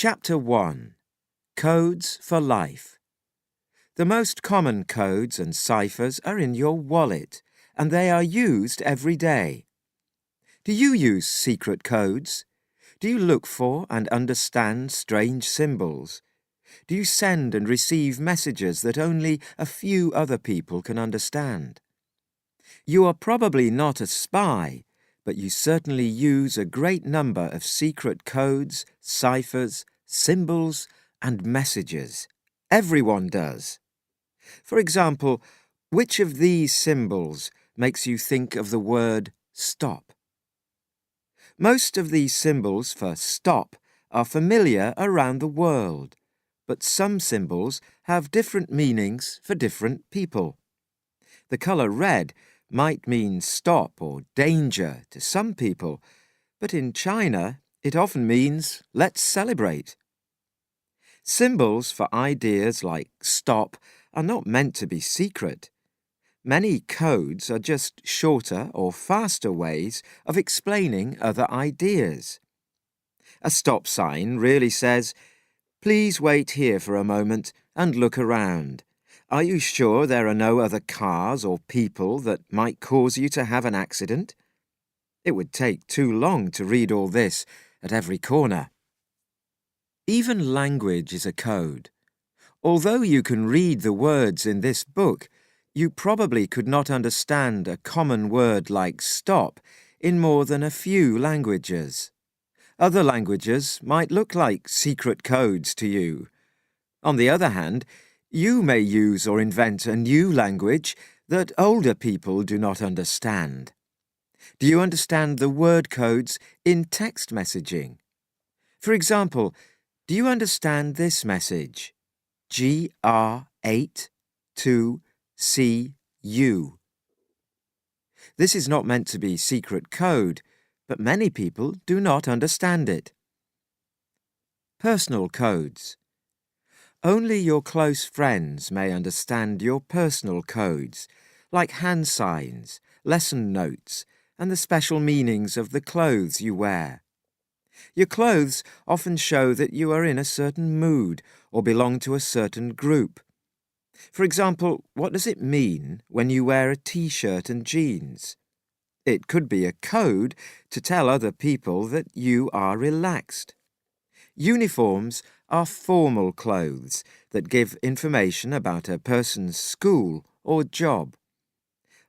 Chapter 1. Codes for Life. The most common codes and ciphers are in your wallet, and they are used every day. Do you use secret codes? Do you look for and understand strange symbols? Do you send and receive messages that only a few other people can understand? You are probably not a spy, but you certainly use a great number of secret codes, ciphers, symbols, and messages. Everyone does. For example, which of these symbols makes you think of the word stop? Most of these symbols for stop are familiar around the world, but some symbols have different meanings for different people. The colour red might mean stop or danger to some people, but in China it often means let's celebrate. Symbols for ideas like stop are not meant to be secret. Many codes are just shorter or faster ways of explaining other ideas. A stop sign really says, "Please wait here for a moment and look around. Are you sure there are no other cars or people that might cause you to have an accident?" It would take too long to read all this at every corner. Even language is a code. Although you can read the words in this book, you probably could not understand a common word like stop in more than a few languages. Other languages might look like secret codes to you. On the other hand, you may use or invent a new language that older people do not understand. Do you understand the word codes in text messaging? For example, do you understand this message? GR82CU. This is not meant to be secret code, but many people do not understand it. Personal codes. Only your close friends may understand your personal codes, like hand signs, lesson notes, and the special meanings of the clothes you wear. Your clothes often show that you are in a certain mood or belong to a certain group. For example, what does it mean when you wear a t-shirt and jeans? It could be a code to tell other people that you are relaxed. Uniforms are formal clothes that give information about a person's school or job.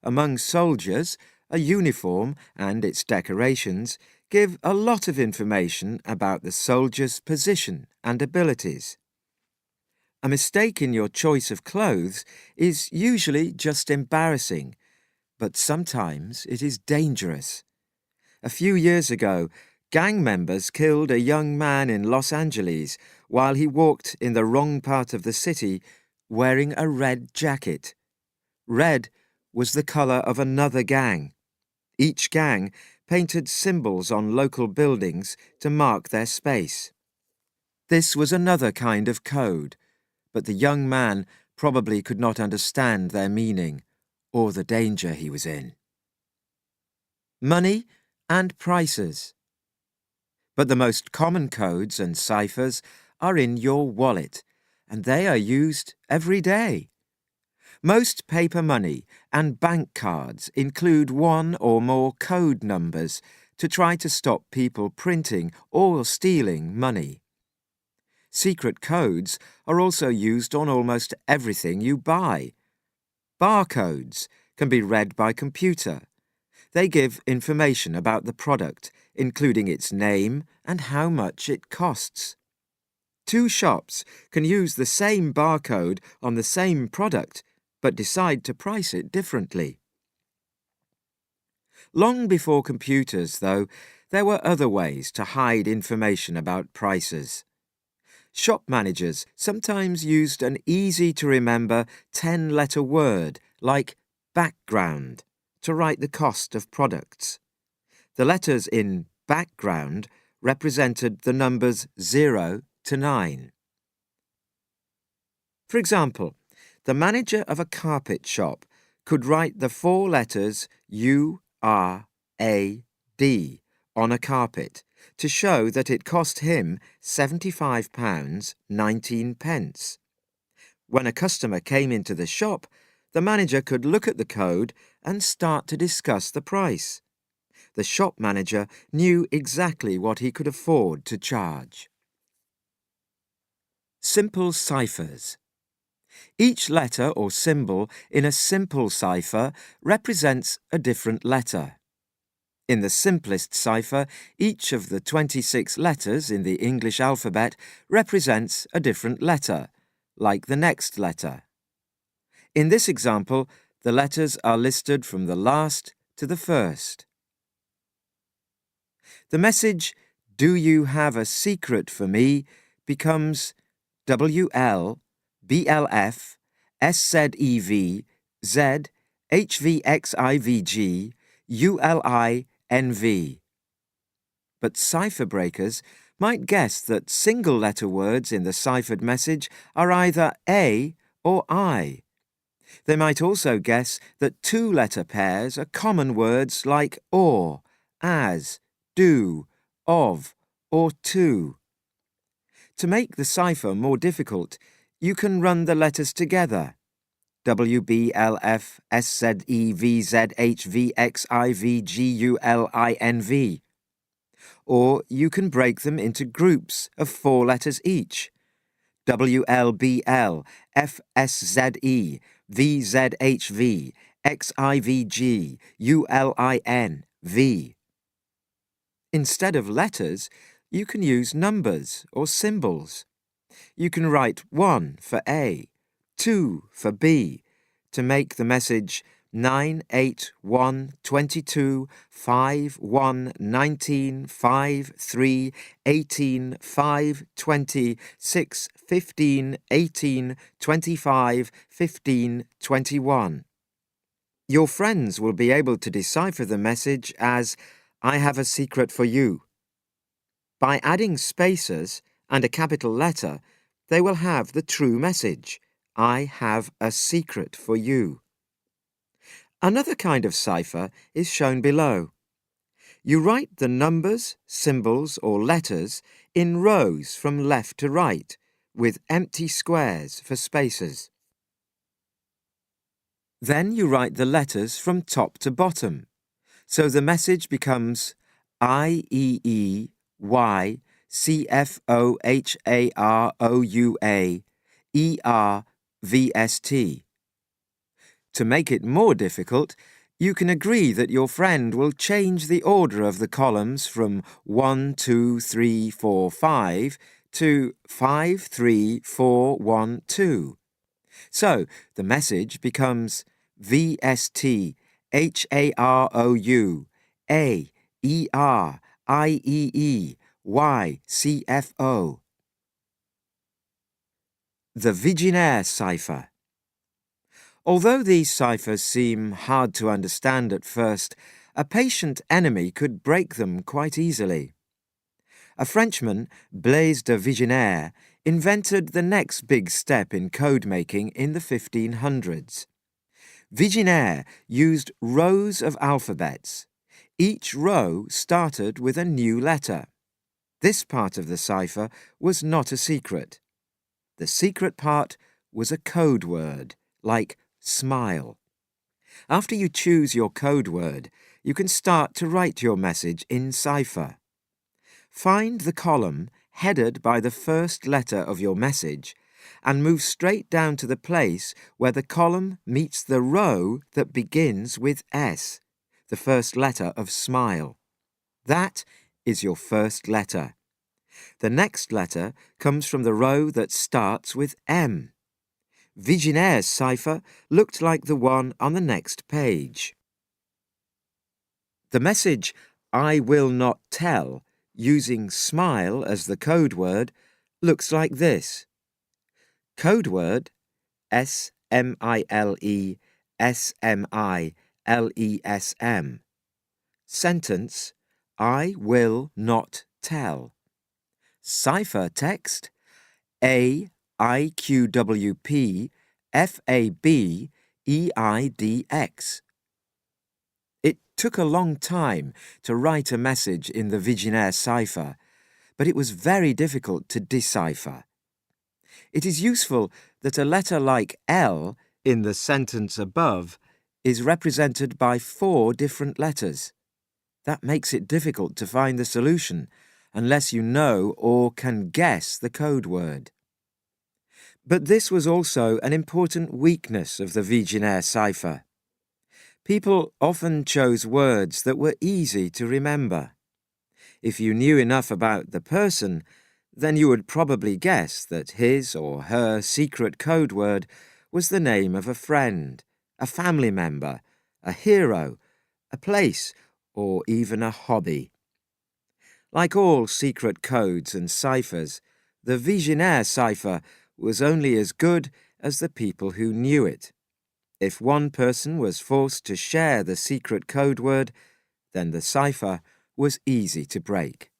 Among soldiers, a uniform and its decorations give a lot of information about the soldier's position and abilities. A mistake in your choice of clothes is usually just embarrassing, but sometimes it is dangerous. A few years ago, gang members killed a young man in Los Angeles while he walked in the wrong part of the city wearing a red jacket. Red was the colour of another gang. Each gang painted symbols on local buildings to mark their space. This was another kind of code, but the young man probably could not understand their meaning or the danger he was in. Money and prices. But the most common codes and ciphers are in your wallet, and they are used every day. Most paper money and bank cards include one or more code numbers to try to stop people printing or stealing money. Secret codes are also used on almost everything you buy. Barcodes can be read by computer. They give information about the product, including its name and how much it costs. Two shops can use the same barcode on the same product, but decide to price it differently. Long before computers, though, there were other ways to hide information about prices. Shop managers sometimes used an easy-to-remember 10-letter word like background to write the cost of products. The letters in background represented the numbers 0 to 9. For example, the manager of a carpet shop could write the 4 letters URAD on a carpet, to show that it cost him £75.19. When a customer came into the shop, the manager could look at the code and start to discuss the price. The shop manager knew exactly what he could afford to charge. Simple ciphers. Each letter or symbol in a simple cipher represents a different letter. In the simplest cipher, each of the 26 letters in the English alphabet represents a different letter, like the next letter. In this example, the letters are listed from the last to the first. The message, "Do you have a secret for me?" becomes WL, BLF, SZEV, Z, HVXIVG, ULINV. But cipher breakers might guess that single-letter words in the ciphered message are either A or I. They might also guess that two-letter pairs are common words like or, as, do, of, or to. To make the cipher more difficult, you can run the letters together. WBLF SZEVZHVXIVGULINV. Or you can break them into groups of 4 letters each. WLBL FSZE VZHV XIVG ULINV. Instead of letters, you can use numbers or symbols. You can write 1 for A, 2 for B, to make the message 9, 8, 1, 22, 5, 1, 19, 5, 3, 18, 5, 20, 6, 15, 18, 25, 15, 21. Your friends will be able to decipher the message as, "I have a secret for you." By adding spaces and a capital letter, they will have the true message, "I have a secret for you." Another kind of cipher is shown below. You write the numbers, symbols, or letters in rows from left to right, with empty squares for spaces. Then you write the letters from top to bottom, so the message becomes IEEY CFOHAROUA ERVST. To make it more difficult, you can agree that your friend will change the order of the columns from 1, 2, 3, 4, 5 to 5, 3, 4, 1, 2. So the message becomes VST HAROU A ER IEE YCFO. The Vigenère cipher. Although these ciphers seem hard to understand at first, a patient enemy could break them quite easily. A Frenchman, Blaise de Vigenère, invented the next big step in code making in the 1500s. Vigenère used rows of alphabets. Each row started with a new letter. This part of the cipher was not a secret. The secret part was a code word, like smile. After you choose your code word, you can start to write your message in cipher. Find the column headed by the first letter of your message and move straight down to the place where the column meets the row that begins with S, the first letter of smile. That is your first letter. The next letter comes from the row that starts with M. Vigenère's cipher looked like the one on the next page. The message, "I will not tell," using smile as the code word, looks like this. Code word SMILE SMILESM. Sentence, "I will not tell." Cipher text, AIQWP FABEIDX. It took a long time to write a message in the Vigenère cipher, but it was very difficult to decipher. It is useful that a letter like L in the sentence above is represented by 4 different letters. That makes it difficult to find the solution unless you know or can guess the code word. But this was also an important weakness of the Vigenère cipher. People often chose words that were easy to remember. If you knew enough about the person, then you would probably guess that his or her secret code word was the name of a friend, a family member, a hero, a place, or even a hobby. Like all secret codes and ciphers, the Vigenère cipher was only as good as the people who knew it. If one person was forced to share the secret code word, then the cipher was easy to break.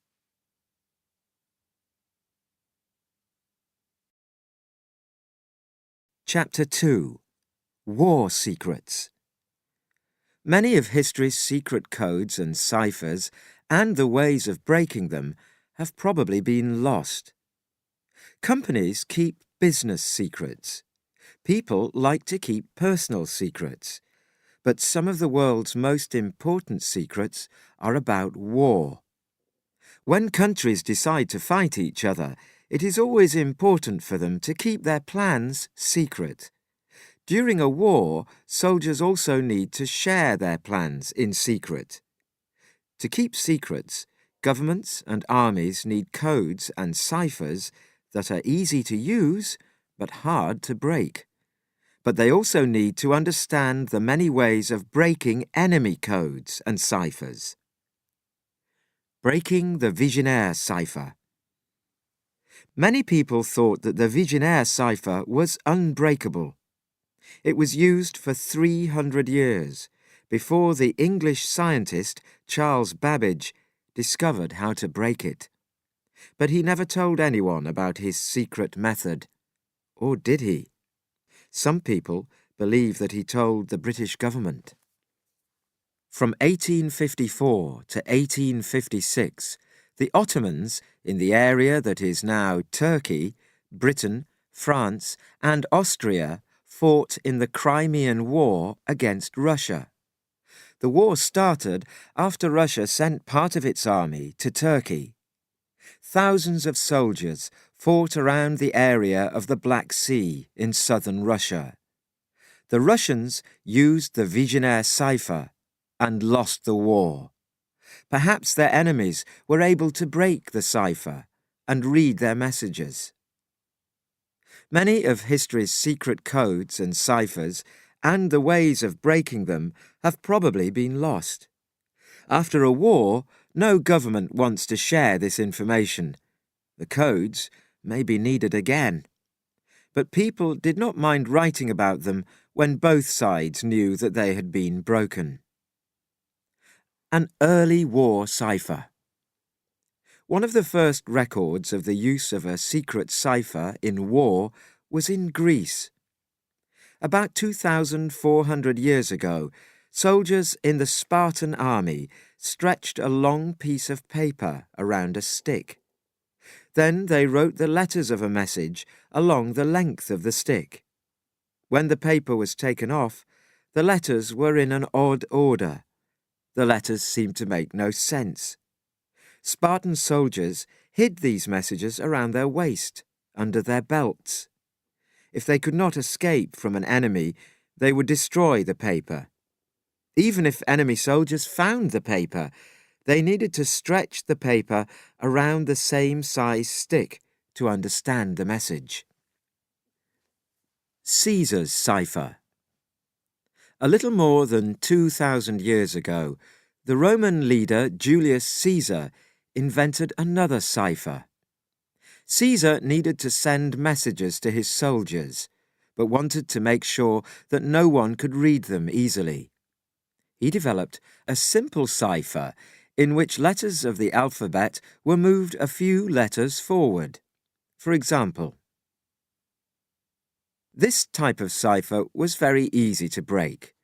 Chapter 2. War Secrets. Many of history's secret codes and ciphers and the ways of breaking them have probably been lost. Companies keep business secrets. People like to keep personal secrets. But some of the world's most important secrets are about war. When countries decide to fight each other, it is always important for them to keep their plans secret. During a war, soldiers also need to share their plans in secret. To keep secrets, governments and armies need codes and ciphers that are easy to use but hard to break. But they also need to understand the many ways of breaking enemy codes and ciphers. Breaking the Vigenère cipher. Many people thought that the Vigenère cipher was unbreakable. It was used for 300 years, before the English scientist Charles Babbage discovered how to break it. But he never told anyone about his secret method. Or did he? Some people believe that he told the British government. From 1854 to 1856, the Ottomans in the area that is now Turkey, Britain, France, and Austria fought in the Crimean War against Russia. The war started after Russia sent part of its army to Turkey. Thousands of soldiers fought around the area of the Black Sea in southern Russia. The Russians used the Vigenère cipher and lost the war. Perhaps their enemies were able to break the cipher and read their messages. Many of history's secret codes and ciphers and the ways of breaking them have probably been lost. After a war, no government wants to share this information. The codes may be needed again. But people did not mind writing about them when both sides knew that they had been broken. An early war cipher. One of the first records of the use of a secret cipher in war was in Greece. About 2,400 years ago, soldiers in the Spartan army stretched a long piece of paper around a stick. Then they wrote the letters of a message along the length of the stick. When the paper was taken off, the letters were in an odd order. The letters seemed to make no sense. Spartan soldiers hid these messages around their waist, under their belts. If they could not escape from an enemy, they would destroy the paper. Even if enemy soldiers found the paper, they needed to stretch the paper around the same size stick to understand the message. Caesar's cipher. A little more than 2,000 years ago, the Roman leader Julius Caesar invented another cipher. Caesar needed to send messages to his soldiers, but wanted to make sure that no one could read them easily. He developed a simple cipher in which letters of the alphabet were moved a few letters forward. For example, this type of cipher was very easy to break.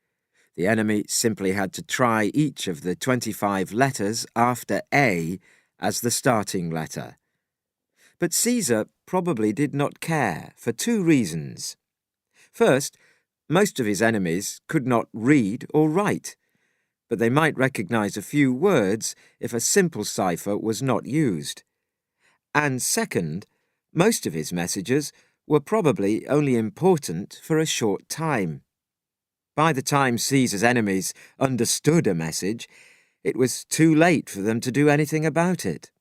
The enemy simply had to try each of the 25 letters after A as the starting letter. But Caesar probably did not care for two reasons. First, most of his enemies could not read or write, but they might recognize a few words if a simple cipher was not used. And second, most of his messages were probably only important for a short time. By the time Caesar's enemies understood a message, it was too late for them to do anything about it.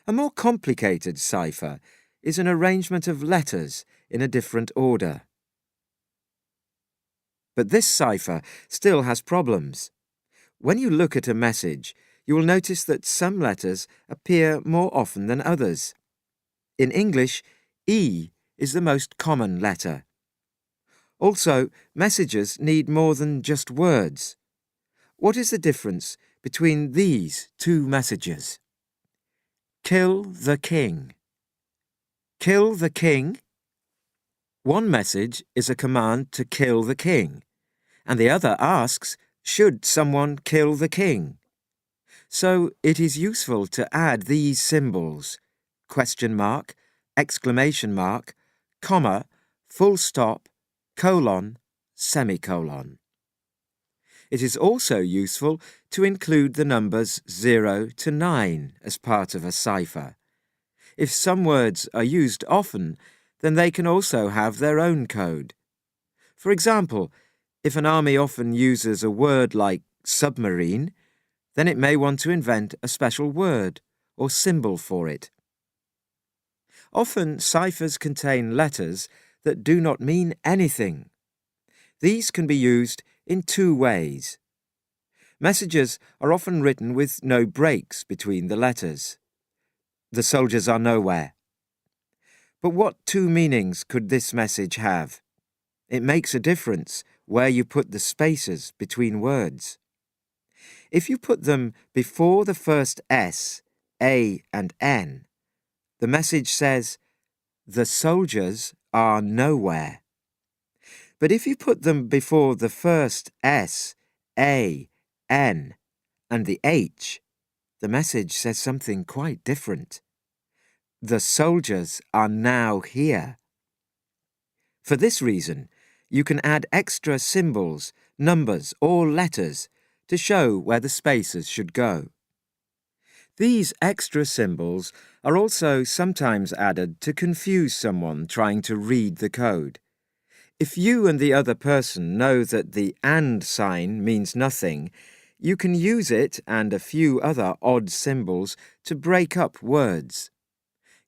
A more complicated cipher is an arrangement of letters in a different order. But this cipher still has problems. When you look at a message, you will notice that some letters appear more often than others. In English, E is the most common letter. Also, messages need more than just words. What is the difference between these two messages? Kill the king. Kill the king? One message is a command to kill the king, and the other asks, should someone kill the king? So it is useful to add these symbols: question mark, exclamation mark, comma, full stop, colon, semicolon. It is also useful to include the numbers 0 to 9 as part of a cipher. If some words are used often, then they can also have their own code. For example, if an army often uses a word like submarine, then it may want to invent a special word or symbol for it. Often ciphers contain letters that do not mean anything. These can be used in two ways. Messages are often written with no breaks between the letters. The soldiers are nowhere. But what two meanings could this message have? It makes a difference where you put the spaces between words. If you put them before the first S, A, and N, the message says, "The soldiers are nowhere." But if you put them before the first S, A, N, and the H, the message says something quite different. The soldiers are now here. For this reason, you can add extra symbols, numbers, or letters to show where the spaces should go. These extra symbols are also sometimes added to confuse someone trying to read the code. If you and the other person know that the "and" sign means nothing, you can use it and a few other odd symbols to break up words.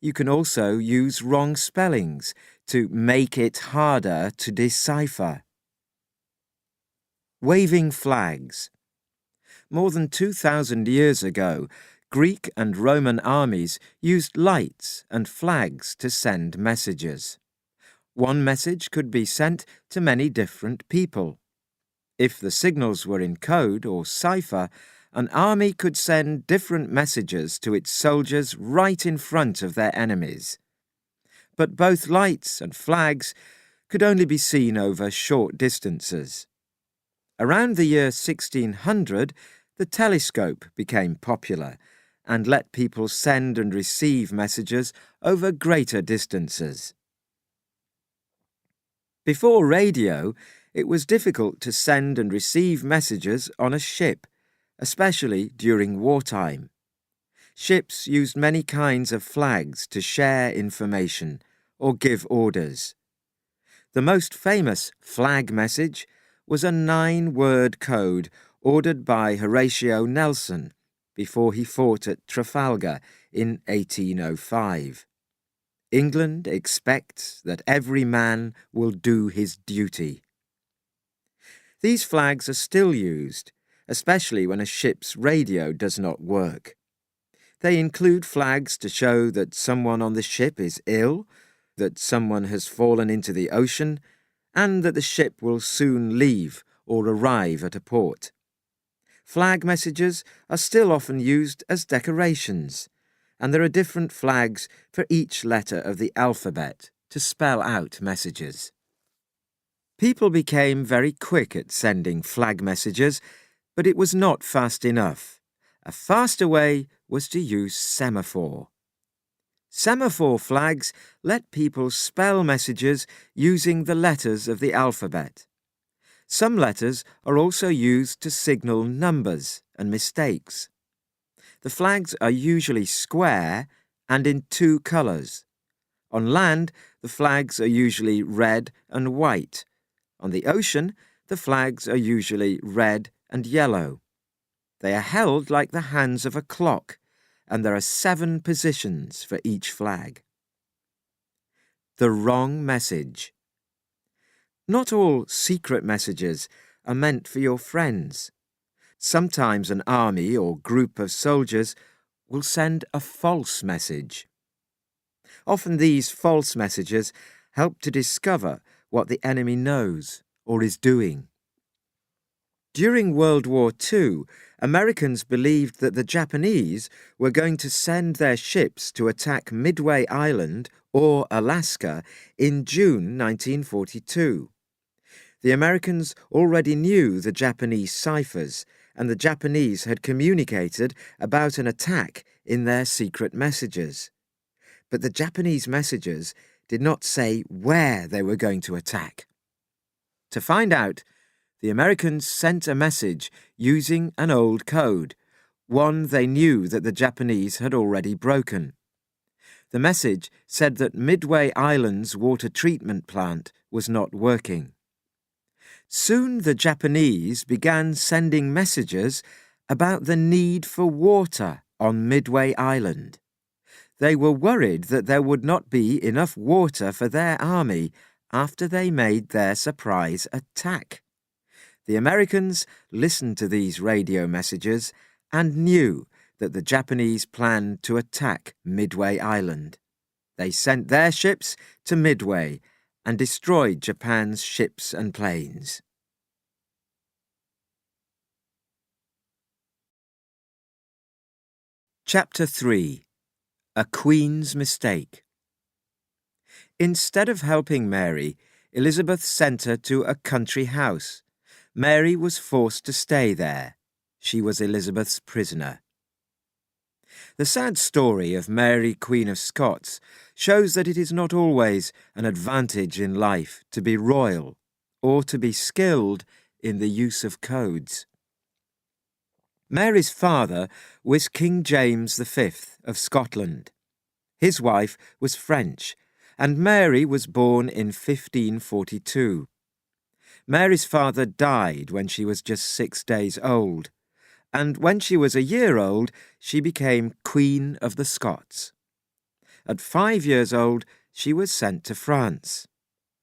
You can also use wrong spellings to make it harder to decipher. Waving flags. More than 2,000 years ago, Greek and Roman armies used lights and flags to send messages. One message could be sent to many different people. If the signals were in code or cipher, an army could send different messages to its soldiers right in front of their enemies. But both lights and flags could only be seen over short distances. Around the year 1600, the telescope became popular and let people send and receive messages over greater distances. Before radio, it was difficult to send and receive messages on a ship, especially during wartime. Ships used many kinds of flags to share information or give orders. The most famous flag message was a 9-word code ordered by Horatio Nelson before he fought at Trafalgar in 1805. England expects that every man will do his duty. These flags are still used, especially when a ship's radio does not work. They include flags to show that someone on the ship is ill, that someone has fallen into the ocean, and that the ship will soon leave or arrive at a port. Flag messages are still often used as decorations, and there are different flags for each letter of the alphabet to spell out messages. People became very quick at sending flag messages, but it was not fast enough. A faster way was to use semaphore. Semaphore flags let people spell messages using the letters of the alphabet. Some letters are also used to signal numbers and mistakes. The flags are usually square and in two colours. On land, the flags are usually red and white. On the ocean, the flags are usually red and yellow. They are held like the hands of a clock, and there are 7 positions for each flag. The wrong message. Not all secret messages are meant for your friends. Sometimes an army or group of soldiers will send a false message. Often these false messages help to discover what the enemy knows or is doing. During World War II, Americans believed that the Japanese were going to send their ships to attack Midway Island or Alaska in June 1942. The Americans already knew the Japanese ciphers, and the Japanese had communicated about an attack in their secret messages. But the Japanese messages did not say where they were going to attack. To find out, the Americans sent a message using an old code, one they knew that the Japanese had already broken. The message said that Midway Island's water treatment plant was not working. Soon the Japanese began sending messages about the need for water on Midway Island. They were worried that there would not be enough water for their army after they made their surprise attack. The Americans listened to these radio messages and knew that the Japanese planned to attack Midway Island. They sent their ships to Midway and destroyed Japan's ships and planes. Chapter 3. A Queen's Mistake. Instead of helping Mary, Elizabeth sent her to a country house. Mary was forced to stay there. She was Elizabeth's prisoner. The sad story of Mary, Queen of Scots, shows that it is not always an advantage in life to be royal or to be skilled in the use of codes. Mary's father was King James V of Scotland. His wife was French, and Mary was born in 1542. Mary's father died when she was just 6 days old, and when she was a year old, she became Queen of the Scots. At 5 years old, she was sent to France.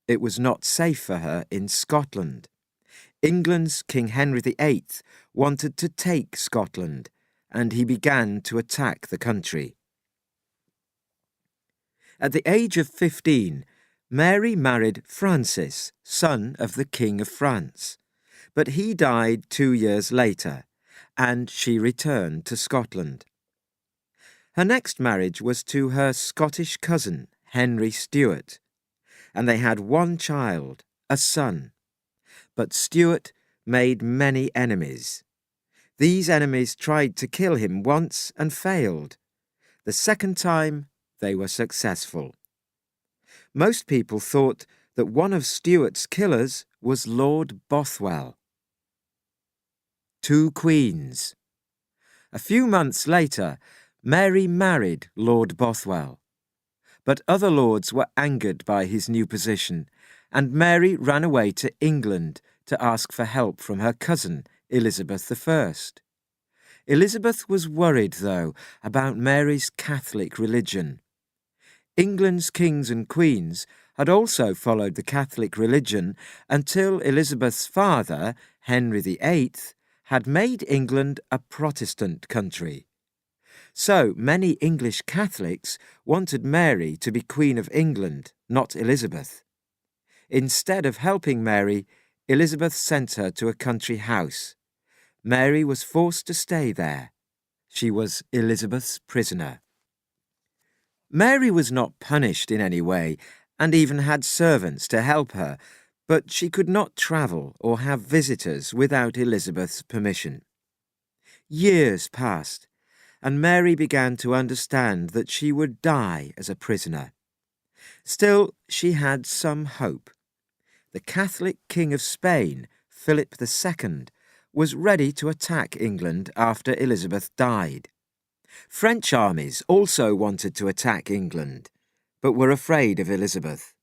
It was not safe for her in Scotland. England's King Henry VIII wanted to take Scotland, and he began to attack the country. At the age of 15, Mary married Francis, son of the King of France, but he died 2 years later, and she returned to Scotland. Her next marriage was to her Scottish cousin, Henry Stuart, and they had 1 child, a son. But Stuart made many enemies. These enemies tried to kill him once and failed. The second time, they were successful. Most people thought that one of Stuart's killers was Lord Bothwell. 2 queens. A few months later, Mary married Lord Bothwell. But other lords were angered by his new position, and Mary ran away to England to ask for help from her cousin, Elizabeth I. Elizabeth was worried, though, about Mary's Catholic religion. England's kings and queens had also followed the Catholic religion until Elizabeth's father, Henry VIII, had made England a Protestant country. So many English Catholics wanted Mary to be Queen of England, not Elizabeth. Instead of helping Mary, Elizabeth sent her to a country house. Mary was forced to stay there. She was Elizabeth's prisoner. Mary was not punished in any way, and even had servants to help her, But she could not travel or have visitors without Elizabeth's permission. Years passed, and Mary began to understand that she would die as a prisoner. Still, she had some hope. The Catholic King of Spain, Philip II, was ready to attack England after Elizabeth died. French armies also wanted to attack England, but were afraid of Elizabeth.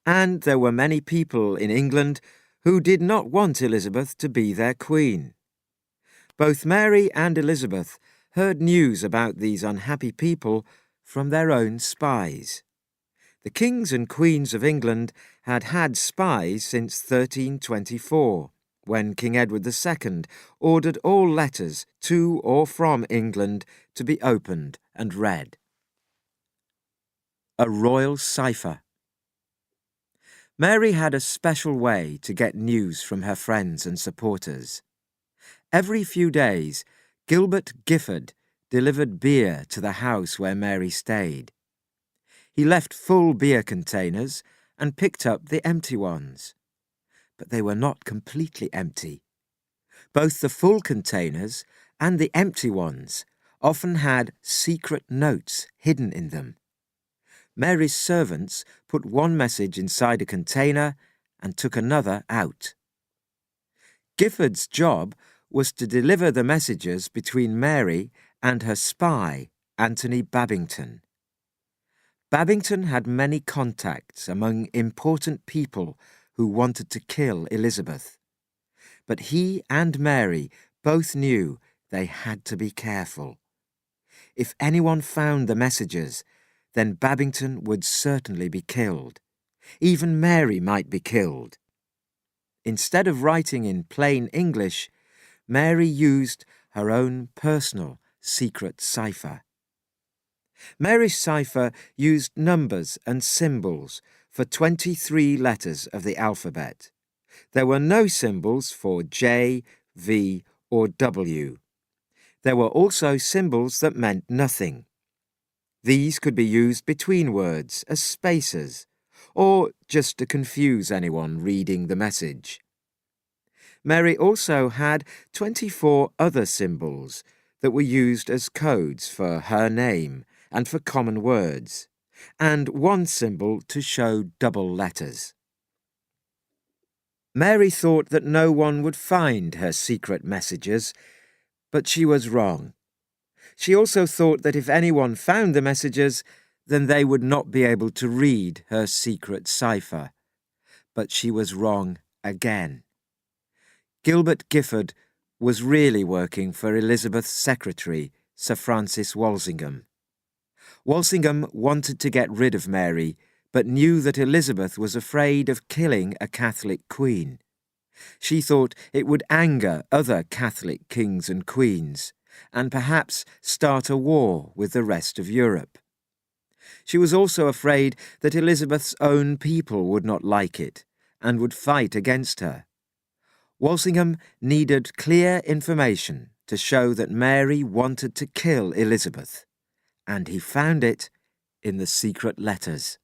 And there were many people in England who did not want Elizabeth to be their queen. Both Mary and Elizabeth heard news about these unhappy people from their own spies. The kings and queens of England had had spies since 1324, when King Edward II ordered all letters to or from England to be opened and read. A royal cipher. Mary had a special way to get news from her friends and supporters. Every few days, Gilbert Gifford delivered beer to the house where Mary stayed. He left full beer containers and picked up the empty ones. But they were not completely empty. Both the full containers and the empty ones often had secret notes hidden in them. Mary's servants put one message inside a container and took another out. Gifford's job was to deliver the messages between Mary and her spy, Anthony Babington. Babington had many contacts among important people who wanted to kill Elizabeth. But he and Mary both knew they had to be careful. If anyone found the messages, then Babington would certainly be killed. Even Mary might be killed. Instead of writing in plain English, Mary used her own personal secret cipher. Mary's cipher used numbers and symbols for 23 letters of the alphabet. There were no symbols for J, V, or W. There were also symbols that meant nothing. These could be used between words as spaces, or just to confuse anyone reading the message. Mary also had 24 other symbols that were used as codes for her name and for common words, and one symbol to show double letters. Mary thought that no one would find her secret messages, but she was wrong. She also thought that if anyone found the messages, then they would not be able to read her secret cipher. But she was wrong again. Gilbert Gifford was really working for Elizabeth's secretary, Sir Francis Walsingham. Walsingham wanted to get rid of Mary, but knew that Elizabeth was afraid of killing a Catholic queen. She thought it would anger other Catholic kings and queens, and perhaps start a war with the rest of Europe. She was also afraid that Elizabeth's own people would not like it, and would fight against her. Walsingham needed clear information to show that Mary wanted to kill Elizabeth, and he found it in the secret letters.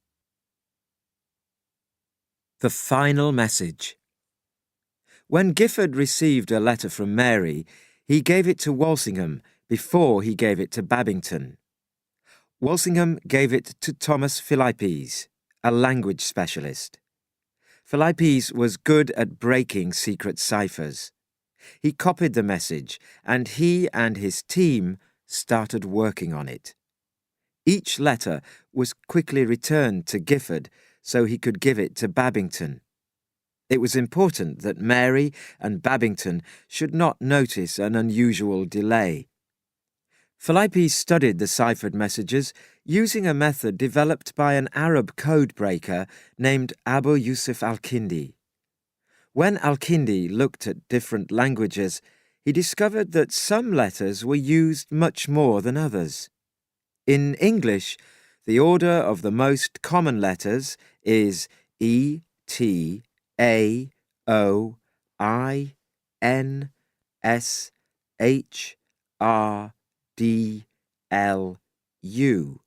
The final message. When Gifford received a letter from Mary, he gave it to Walsingham before he gave it to Babington. Walsingham gave it to Thomas Philippes, a language specialist. Philippes was good at breaking secret ciphers. He copied the message, and he and his team started working on it. Each letter was quickly returned to Gifford so he could give it to Babington. It was important that Mary and Babington should not notice an unusual delay. Philippes studied the ciphered messages using a method developed by an Arab codebreaker named Abu Yusuf al-Kindi. When al-Kindi looked at different languages, he discovered that some letters were used much more than others. In English, the order of the most common letters is E, T, A, O, I, N, S, H, R, D, L, U.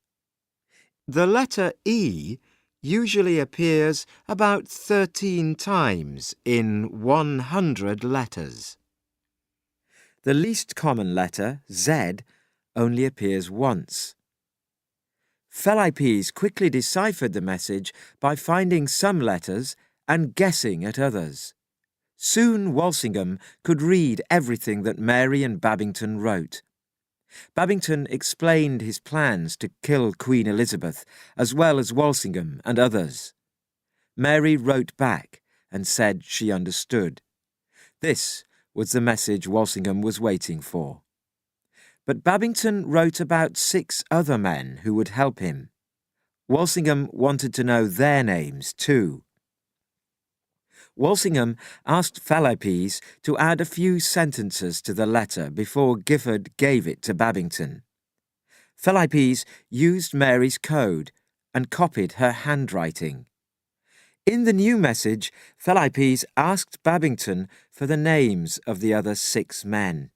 The letter E usually appears about 13 times in 100 letters. The least common letter, Z, only appears once. Philippes quickly deciphered the message by finding some letters and guessing at others. Soon Walsingham could read everything that Mary and Babington wrote. Babington explained his plans to kill Queen Elizabeth, as well as Walsingham and others. Mary wrote back and said she understood. This was the message Walsingham was waiting for. But Babington wrote about 6 other men who would help him. Walsingham wanted to know their names too. Walsingham asked Philippes to add a few sentences to the letter before Gifford gave it to Babington. Philippes used Mary's code and copied her handwriting. In the new message, Philippes asked Babington for the names of the other 6 men.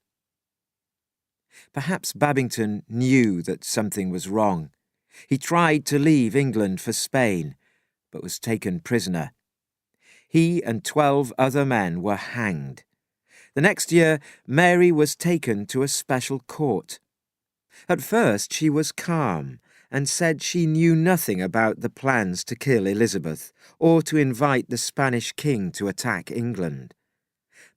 Perhaps Babington knew that something was wrong. He tried to leave England for Spain, but was taken prisoner. He and 12 other men were hanged. The next year, Mary was taken to a special court. At first, she was calm and said she knew nothing about the plans to kill Elizabeth or to invite the Spanish king to attack England.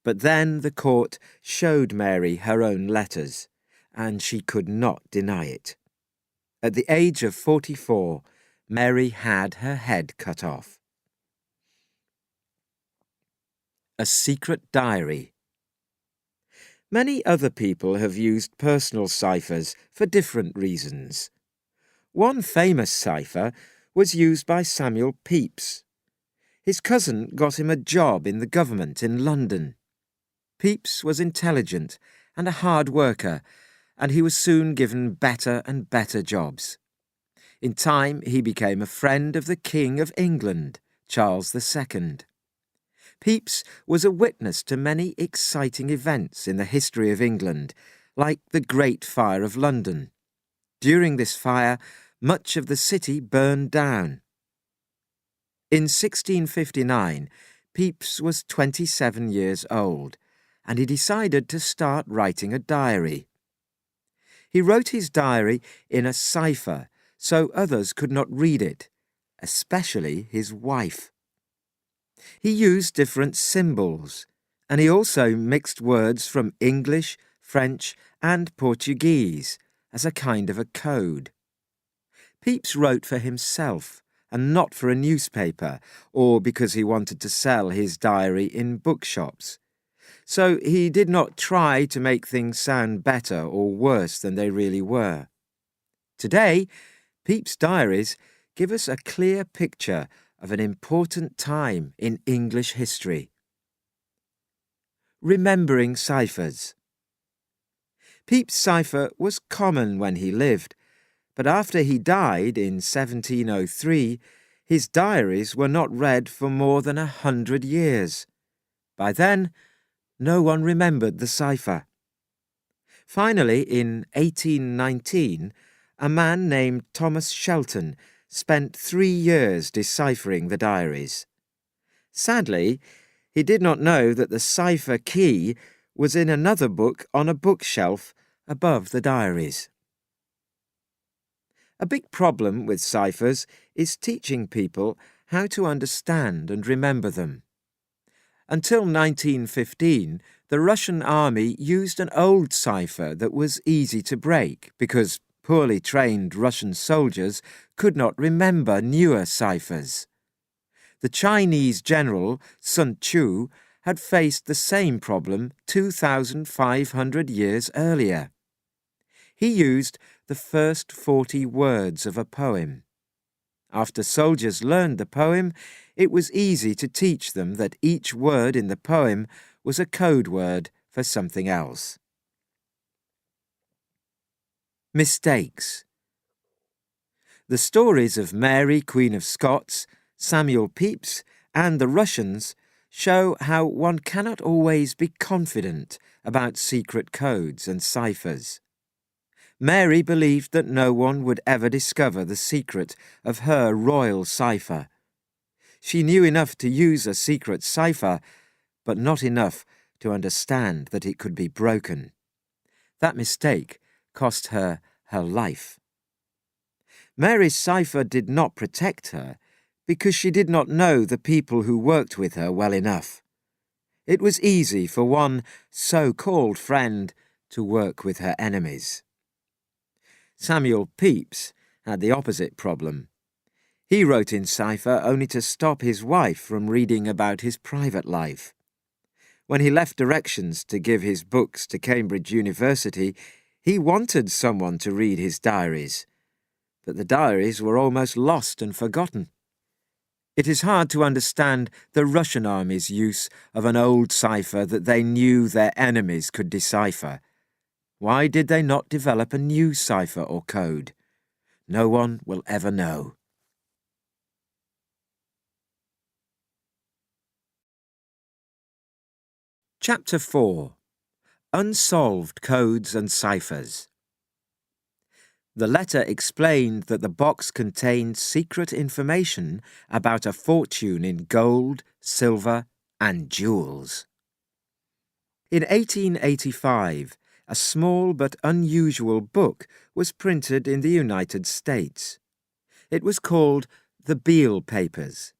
But then the court showed Mary her own letters, and she could not deny it. At the age of 44, Mary had her head cut off. A secret diary. Many other people have used personal ciphers for different reasons. One famous cipher was used by Samuel Pepys. His cousin got him a job in the government in London. Pepys was intelligent and a hard worker, and he was soon given better and better jobs. In time, he became a friend of the King of England, Charles II. Pepys was a witness to many exciting events in the history of England, like the Great Fire of London. During this fire, much of the city burned down. In 1659, Pepys was 27 years old, and he decided to start writing a diary. He wrote his diary in a cipher so others could not read it, especially his wife. He used different symbols, and he also mixed words from English, French, and Portuguese as a kind of a code. Pepys wrote for himself and not for a newspaper or because he wanted to sell his diary in bookshops. So he did not try to make things sound better or worse than they really were. Today, Pepys' diaries give us a clear picture of an important time in English history. Remembering ciphers. Pepys' cipher was common when he lived, but after he died in 1703, his diaries were not read for more than 100 years. By then, no one remembered the cipher. Finally, in 1819, a man named Thomas Shelton spent 3 years deciphering the diaries. Sadly, he did not know that the cipher key was in another book on a bookshelf above the diaries. A big problem with ciphers is teaching people how to understand and remember them. Until 1915, the Russian army used an old cipher that was easy to break because poorly trained Russian soldiers could not remember newer ciphers. The Chinese general Sun Tzu had faced the same problem 2,500 years earlier. He used the first 40 words of a poem. After soldiers learned the poem, it was easy to teach them that each word in the poem was a code word for something else. Mistakes. The stories of Mary, Queen of Scots, Samuel Pepys, and the Russians show how one cannot always be confident about secret codes and ciphers. Mary believed that no one would ever discover the secret of her royal cipher. She knew enough to use a secret cipher, but not enough to understand that it could be broken. That mistake cost her her life. Mary's cipher did not protect her because she did not know the people who worked with her well enough. It was easy for one so-called friend to work with her enemies. Samuel Pepys had the opposite problem. He wrote in cipher only to stop his wife from reading about his private life. When he left directions to give his books to Cambridge University, he wanted someone to read his diaries, but the diaries were almost lost and forgotten. It is hard to understand the Russian army's use of an old cipher that they knew their enemies could decipher. Why did they not develop a new cipher or code? No one will ever know. Chapter 4. Unsolved Codes and Ciphers. The letter explained that the box contained secret information about a fortune in gold, silver, and jewels. In 1885, a small but unusual book was printed in the United States. It was called The Beale Papers.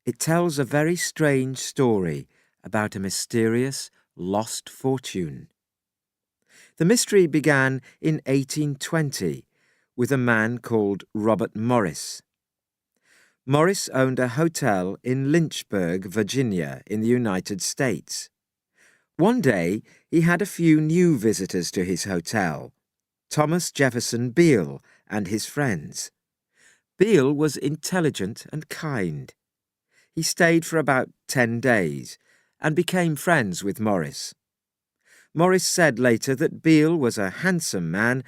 It tells a very strange story about a mysterious, lost fortune. The mystery began in 1820 with a man called Robert Morris. Morris owned a hotel in Lynchburg, Virginia, in the United States. One day, he had a few new visitors to his hotel, Thomas Jefferson Beale and his friends. Beale was intelligent and kind. He stayed for about 10 days and became friends with Morris. Morris said later that Beale was a handsome man,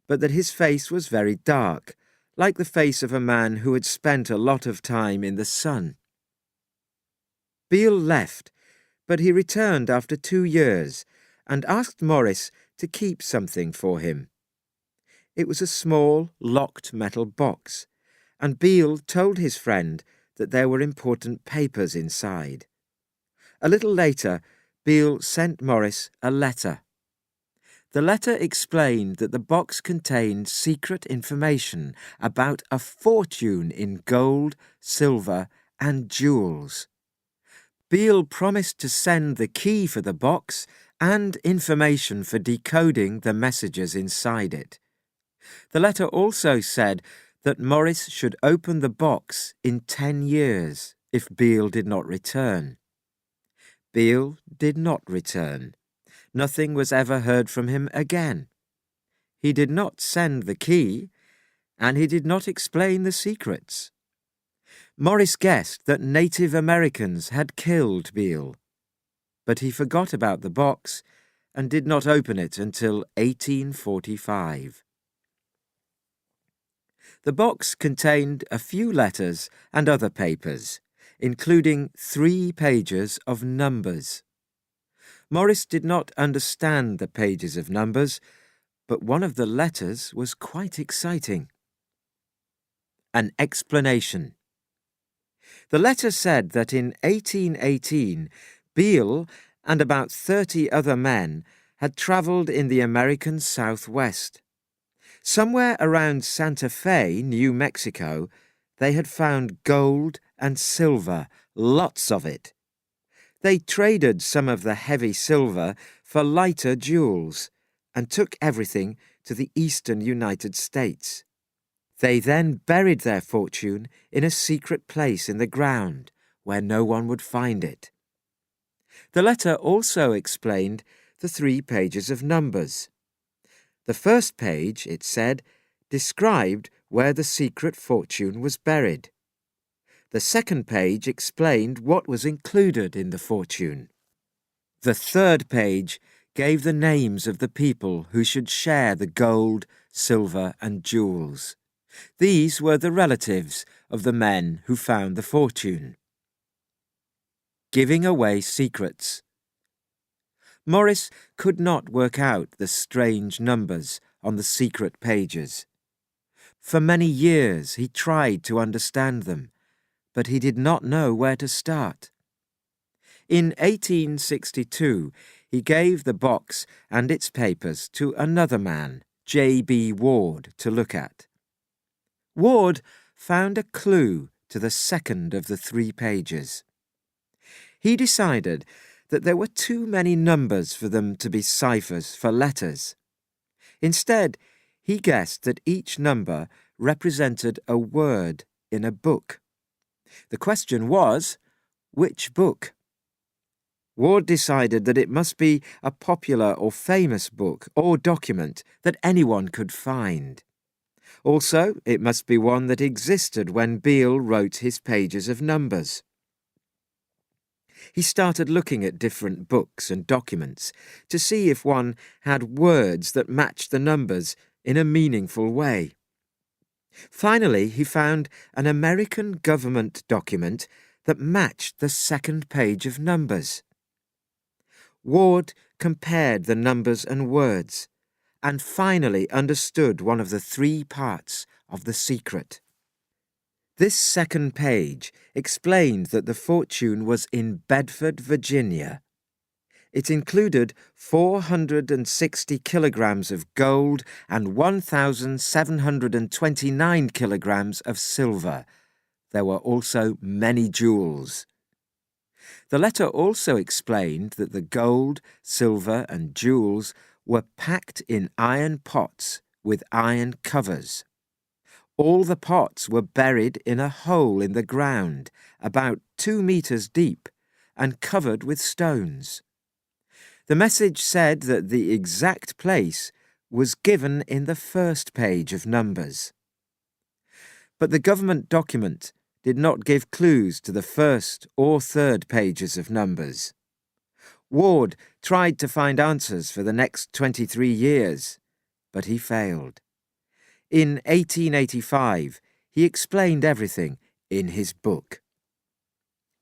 but that his face was very dark, like the face of a man who had spent a lot of time in the sun. Beale left, but he returned after 2 years and asked Morris to keep something for him. It was a small, locked metal box, and Beale told his friend that there were important papers inside. A little later, Beale sent Morris a letter. The letter explained that the box contained secret information about a fortune in gold, silver, and jewels. Beale promised to send the key for the box and information for decoding the messages inside it. The letter also said that Morris should open the box in 10 years if Beale did not return. Beale did not return. Nothing was ever heard from him again. He did not send the key, and he did not explain the secrets. Morris guessed that Native Americans had killed Beale, but he forgot about the box and did not open it until 1845. The box contained a few letters and other papers, including 3 pages of numbers. Morris did not understand the pages of numbers, but one of the letters was quite exciting. An explanation. The letter said that in 1818, Beale and about 30 other men had travelled in the American Southwest. Somewhere around Santa Fe, New Mexico, they had found gold and silver, lots of it. They traded some of the heavy silver for lighter jewels and took everything to the eastern United States. They then buried their fortune in a secret place in the ground where no one would find it. The letter also explained the 3 pages of numbers. The first page, it said, described where the secret fortune was buried. The second page explained what was included in the fortune. The third page gave the names of the people who should share the gold, silver, and jewels. These were the relatives of the men who found the fortune. Giving away secrets. Morris could not work out the strange numbers on the secret pages. For many years he tried to understand them, but he did not know where to start. In 1862, he gave the box and its papers to another man, J.B. Ward, to look at. Ward found a clue to the second of the 3 pages. He decided that there were too many numbers for them to be ciphers for letters. Instead, he guessed that each number represented a word in a book. The question was, which book? Ward decided that it must be a popular or famous book or document that anyone could find. Also, it must be one that existed when Beale wrote his pages of numbers. He started looking at different books and documents to see if one had words that matched the numbers in a meaningful way. Finally, he found an American government document that matched the second page of numbers. Ward compared the numbers and words, and finally understood one of the 3 parts of the secret. This second page explained that the fortune was in Bedford, Virginia. It included 460 kilograms of gold and 1,729 kilograms of silver. There were also many jewels. The letter also explained that the gold, silver, and jewels were packed in iron pots with iron covers. All the pots were buried in a hole in the ground, about 2 meters deep, and covered with stones. The message said that the exact place was given in the first page of numbers. But the government document did not give clues to the first or third pages of numbers. Ward tried to find answers for the next 23 years, but he failed. In 1885, he explained everything in his book.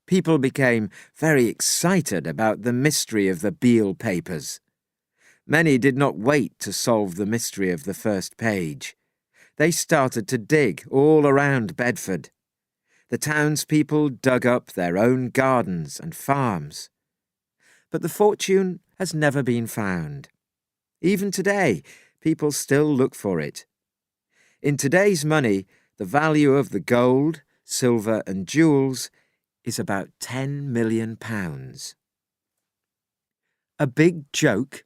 People became very excited about the mystery of the Beale papers. Many did not wait to solve the mystery of the first page. They started to dig all around Bedford. The townspeople dug up their own gardens and farms. But the fortune has never been found. Even today, people still look for it. In today's money, the value of the gold, silver, and jewels is about £10 million. A big joke?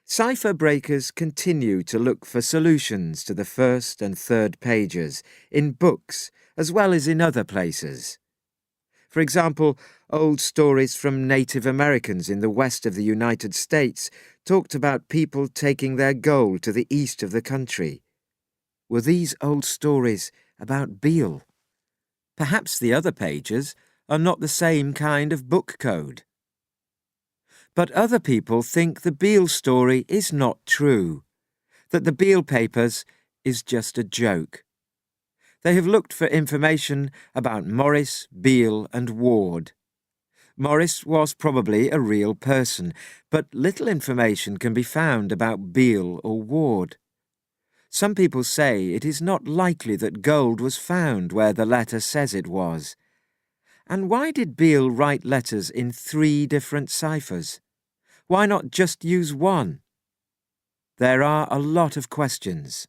Cipher breakers continue to look for solutions to the first and third pages in books as well as in other places. For example, old stories from Native Americans in the west of the United States talked about people taking their gold to the east of the country. Were these old stories about Beale? Perhaps the other pages are not the same kind of book code. But other people think the Beale story is not true, that the Beale papers is just a joke. They have looked for information about Morris, Beale, and Ward. Morris was probably a real person, but little information can be found about Beale or Ward. Some people say it is not likely that gold was found where the letter says it was. And why did Beale write letters in 3 different ciphers? Why not just use one? There are a lot of questions.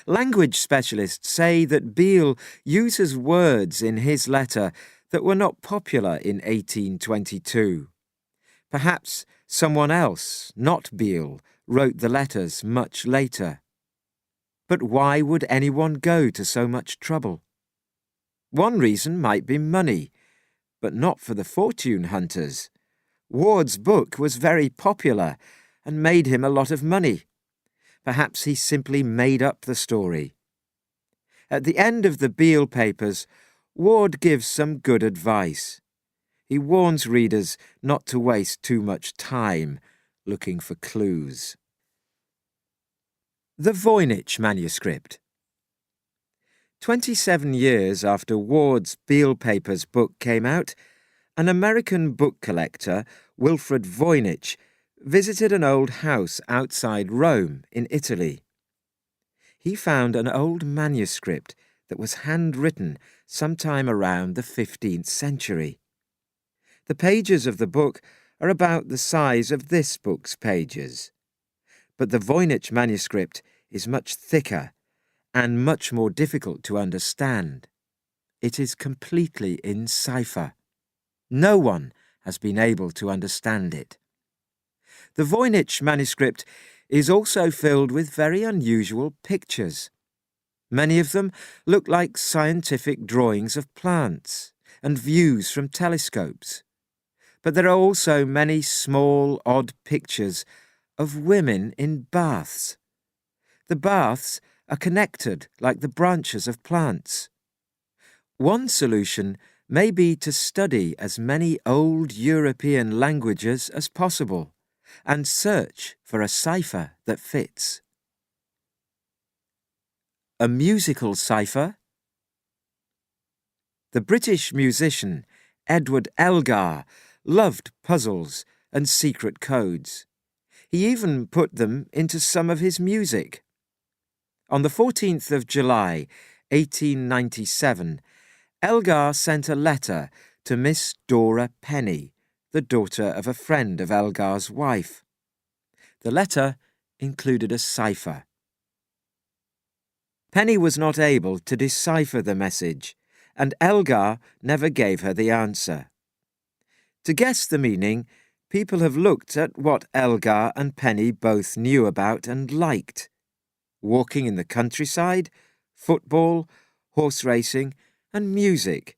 Language specialists say that Beale uses words in his letter that were not popular in 1822. Perhaps someone else, not Beale, wrote the letters much later. But why would anyone go to so much trouble? One reason might be money, but not for the fortune hunters. Ward's book was very popular and made him a lot of money. Perhaps he simply made up the story. At the end of the Beale papers, Ward gives some good advice. He warns readers not to waste too much time looking for clues. The Voynich manuscript. 27 years after Ward's Beale papers book came out, an American book collector, Wilfred Voynich, visited an old house outside Rome in Italy. He found an old manuscript that was handwritten sometime around the 15th century. The pages of the book are about the size of this book's pages, but the Voynich manuscript is much thicker and much more difficult to understand. It is completely in cipher. No one has been able to understand it. The Voynich manuscript is also filled with very unusual pictures. Many of them look like scientific drawings of plants and views from telescopes. But there are also many small, odd pictures of women in baths. The baths are connected like the branches of plants. One solution may be to study as many old European languages as possible and search for a cipher that fits. A musical cipher? The British musician Edward Elgar loved puzzles and secret codes. He even put them into some of his music. On the 14th of July, 1897, Elgar sent a letter to Miss Dora Penny, the daughter of a friend of Elgar's wife. The letter included a cipher. Penny was not able to decipher the message, and Elgar never gave her the answer. To guess the meaning, people have looked at what Elgar and Penny both knew about and liked: walking in the countryside, football, horse racing, and music.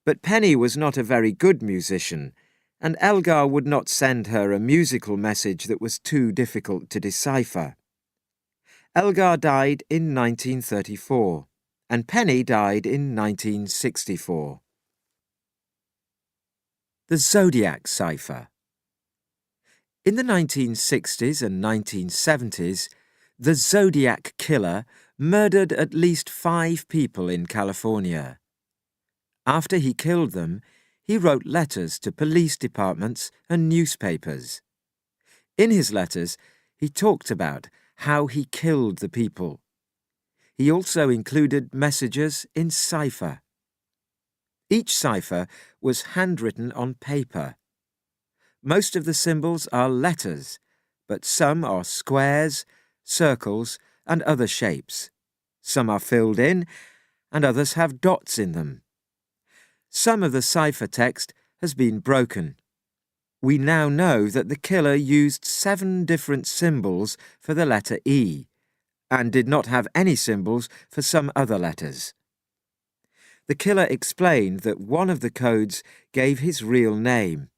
But Penny was not a very good musician, and Elgar would not send her a musical message that was too difficult to decipher. Elgar died in 1934, and Penny died in 1964. The Zodiac Cipher. In the 1960s and 1970s, the Zodiac Killer murdered at least 5 people in California. After he killed them, he wrote letters to police departments and newspapers. In his letters, he talked about how he killed the people. He also included messages in cipher. Each cipher was handwritten on paper. Most of the symbols are letters, but some are squares, circles, and other shapes. Some are filled in, and others have dots in them. Some of the cipher text has been broken. We now know that the killer used 7 different symbols for the letter E, and did not have any symbols for some other letters. The killer explained that one of the codes gave his real name,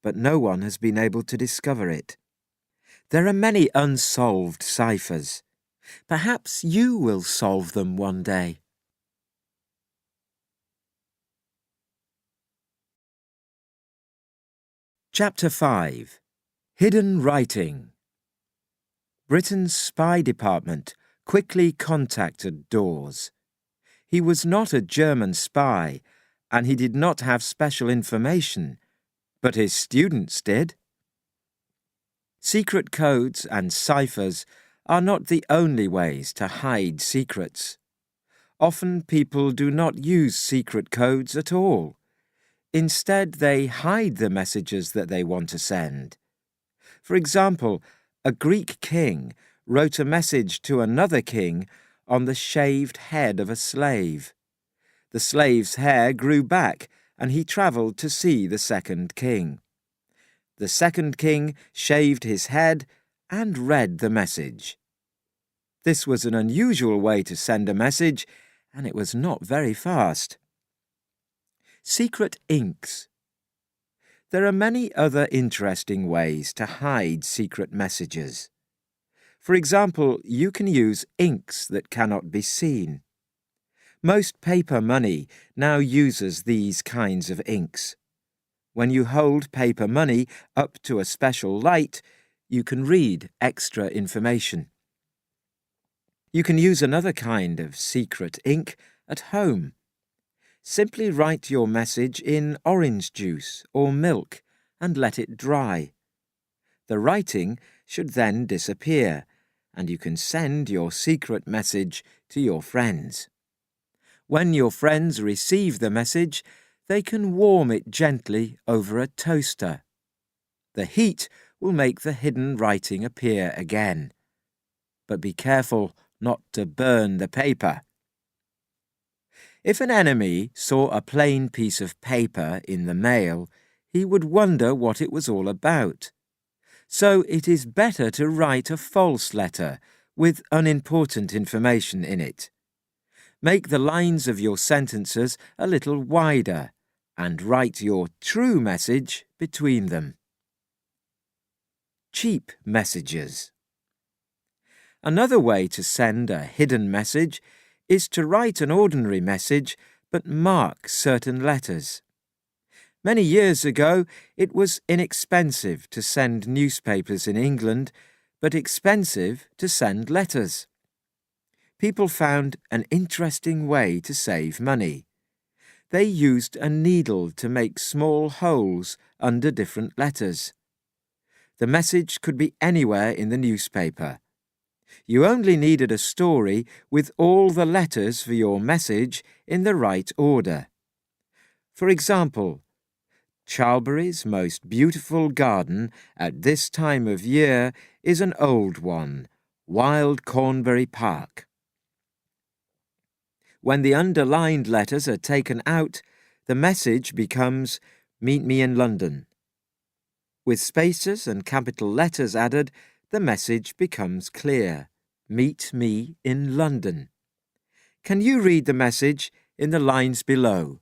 but no one has been able to discover it. There are many unsolved ciphers. Perhaps you will solve them one day. Chapter 5. Hidden Writing. Britain's spy department quickly contacted Dawes. He was not a German spy, and he did not have special information, but his students did. Secret codes and ciphers are not the only ways to hide secrets. Often people do not use secret codes at all. Instead, they hide the messages that they want to send. For example, a Greek king wrote a message to another king on the shaved head of a slave. The slave's hair grew back, and he travelled to see the second king. The second king shaved his head and read the message. This was an unusual way to send a message, and it was not very fast. Secret inks. There are many other interesting ways to hide secret messages. For example, you can use inks that cannot be seen. Most paper money now uses these kinds of inks. When you hold paper money up to a special light, you can read extra information. You can use another kind of secret ink at home. Simply write your message in orange juice or milk and let it dry. The writing should then disappear, and you can send your secret message to your friends. When your friends receive the message, they can warm it gently over a toaster. The heat will make the hidden writing appear again. But be careful not to burn the paper. If an enemy saw a plain piece of paper in the mail, he would wonder what it was all about. So it is better to write a false letter with unimportant information in it. Make the lines of your sentences a little wider and write your true message between them. Cheap messages. Another way to send a hidden message is to write an ordinary message but mark certain letters. Many years ago, it was inexpensive to send newspapers in England, but expensive to send letters. People found an interesting way to save money. They used a needle to make small holes under different letters. The message could be anywhere in the newspaper. You only needed a story with all the letters for your message in the right order. For example, Charlbury's most beautiful garden at this time of year is an old one, Wild Cornbury Park. When the underlined letters are taken out, the message becomes Meet me in London. With spaces and capital letters added, the message becomes clear. Meet me in London. Can you read the message in the lines below?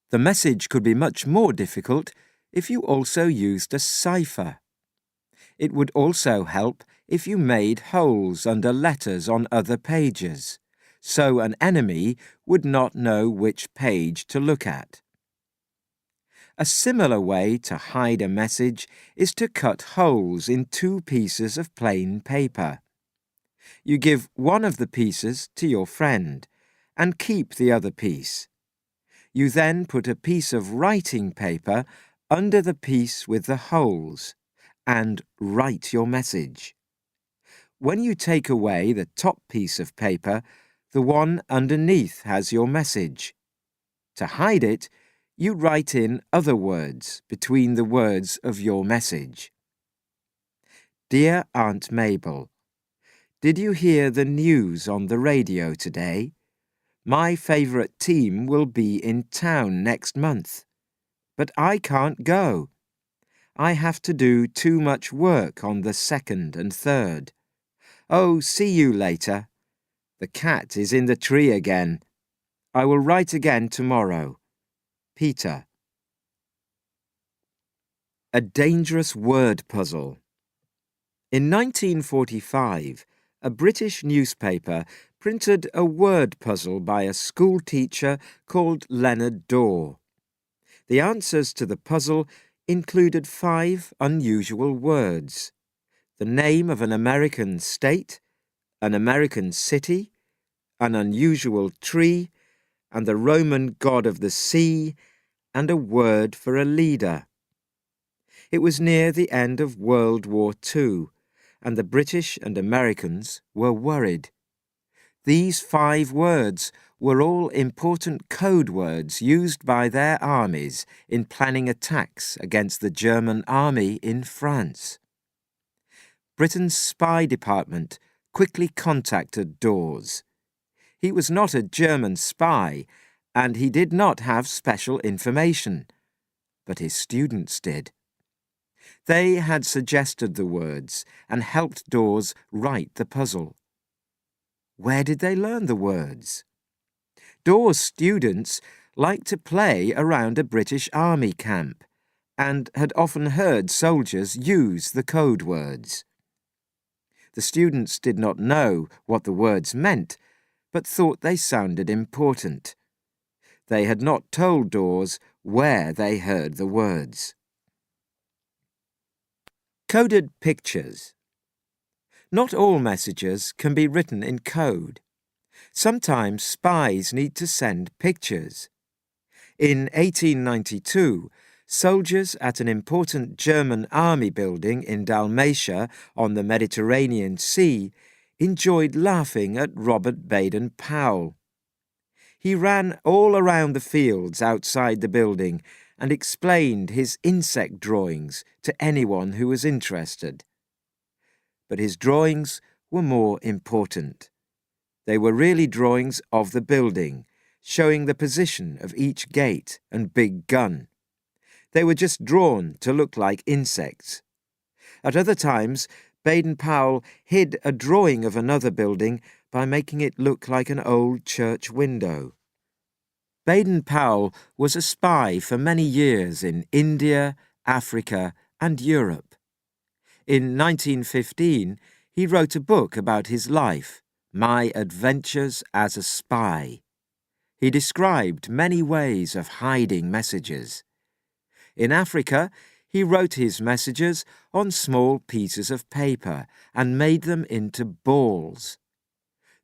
The message could be much more difficult if you also used a cipher. It would also help if you made holes under letters on other pages, so an enemy would not know which page to look at. A similar way to hide a message is to cut holes in two pieces of plain paper. You give one of the pieces to your friend and keep the other piece. You then put a piece of writing paper under the piece with the holes and write your message. When you take away the top piece of paper, the one underneath has your message. To hide it, you write in other words between the words of your message. Dear Aunt Mabel, did you hear the news on the radio today? My favourite team will be in town next month, but I can't go. I have to do too much work on the 2nd and 3rd. Oh, see you later. The cat is in the tree again. I will write again tomorrow. Peter. A dangerous word puzzle. In 1945, a British newspaper printed a word puzzle by a school teacher called Leonard Dorr. The answers to the puzzle included 5 unusual words: the name of an American state, an American city, an unusual tree, and the Roman god of the sea, and a word for a leader. It was near the end of World War II, and the British and Americans were worried. These 5 words were all important code words used by their armies in planning attacks against the German army in France. Britain's spy department quickly contacted Dawes. He was not a German spy, and he did not have special information, but his students did. They had suggested the words and helped Dawes write the puzzle. Where did they learn the words? Dawes' students liked to play around a British army camp and had often heard soldiers use the code words. The students did not know what the words meant, but thought they sounded important. They had not told Dawes where they heard the words. Coded pictures. Not all messages can be written in code. Sometimes spies need to send pictures. In 1892, Soldiers at an important German army building in Dalmatia on the Mediterranean Sea enjoyed laughing at Robert Baden-Powell. He ran all around the fields outside the building and explained his insect drawings to anyone who was interested. But his drawings were more important. They were really drawings of the building, showing the position of each gate and big gun. They were just drawn to look like insects. At other times, Baden-Powell hid a drawing of another building by making it look like an old church window. Baden-Powell was a spy for many years in India, Africa, and Europe. In 1915, he wrote a book about his life, My Adventures as a Spy. He described many ways of hiding messages. In Africa, he wrote his messages on small pieces of paper and made them into balls.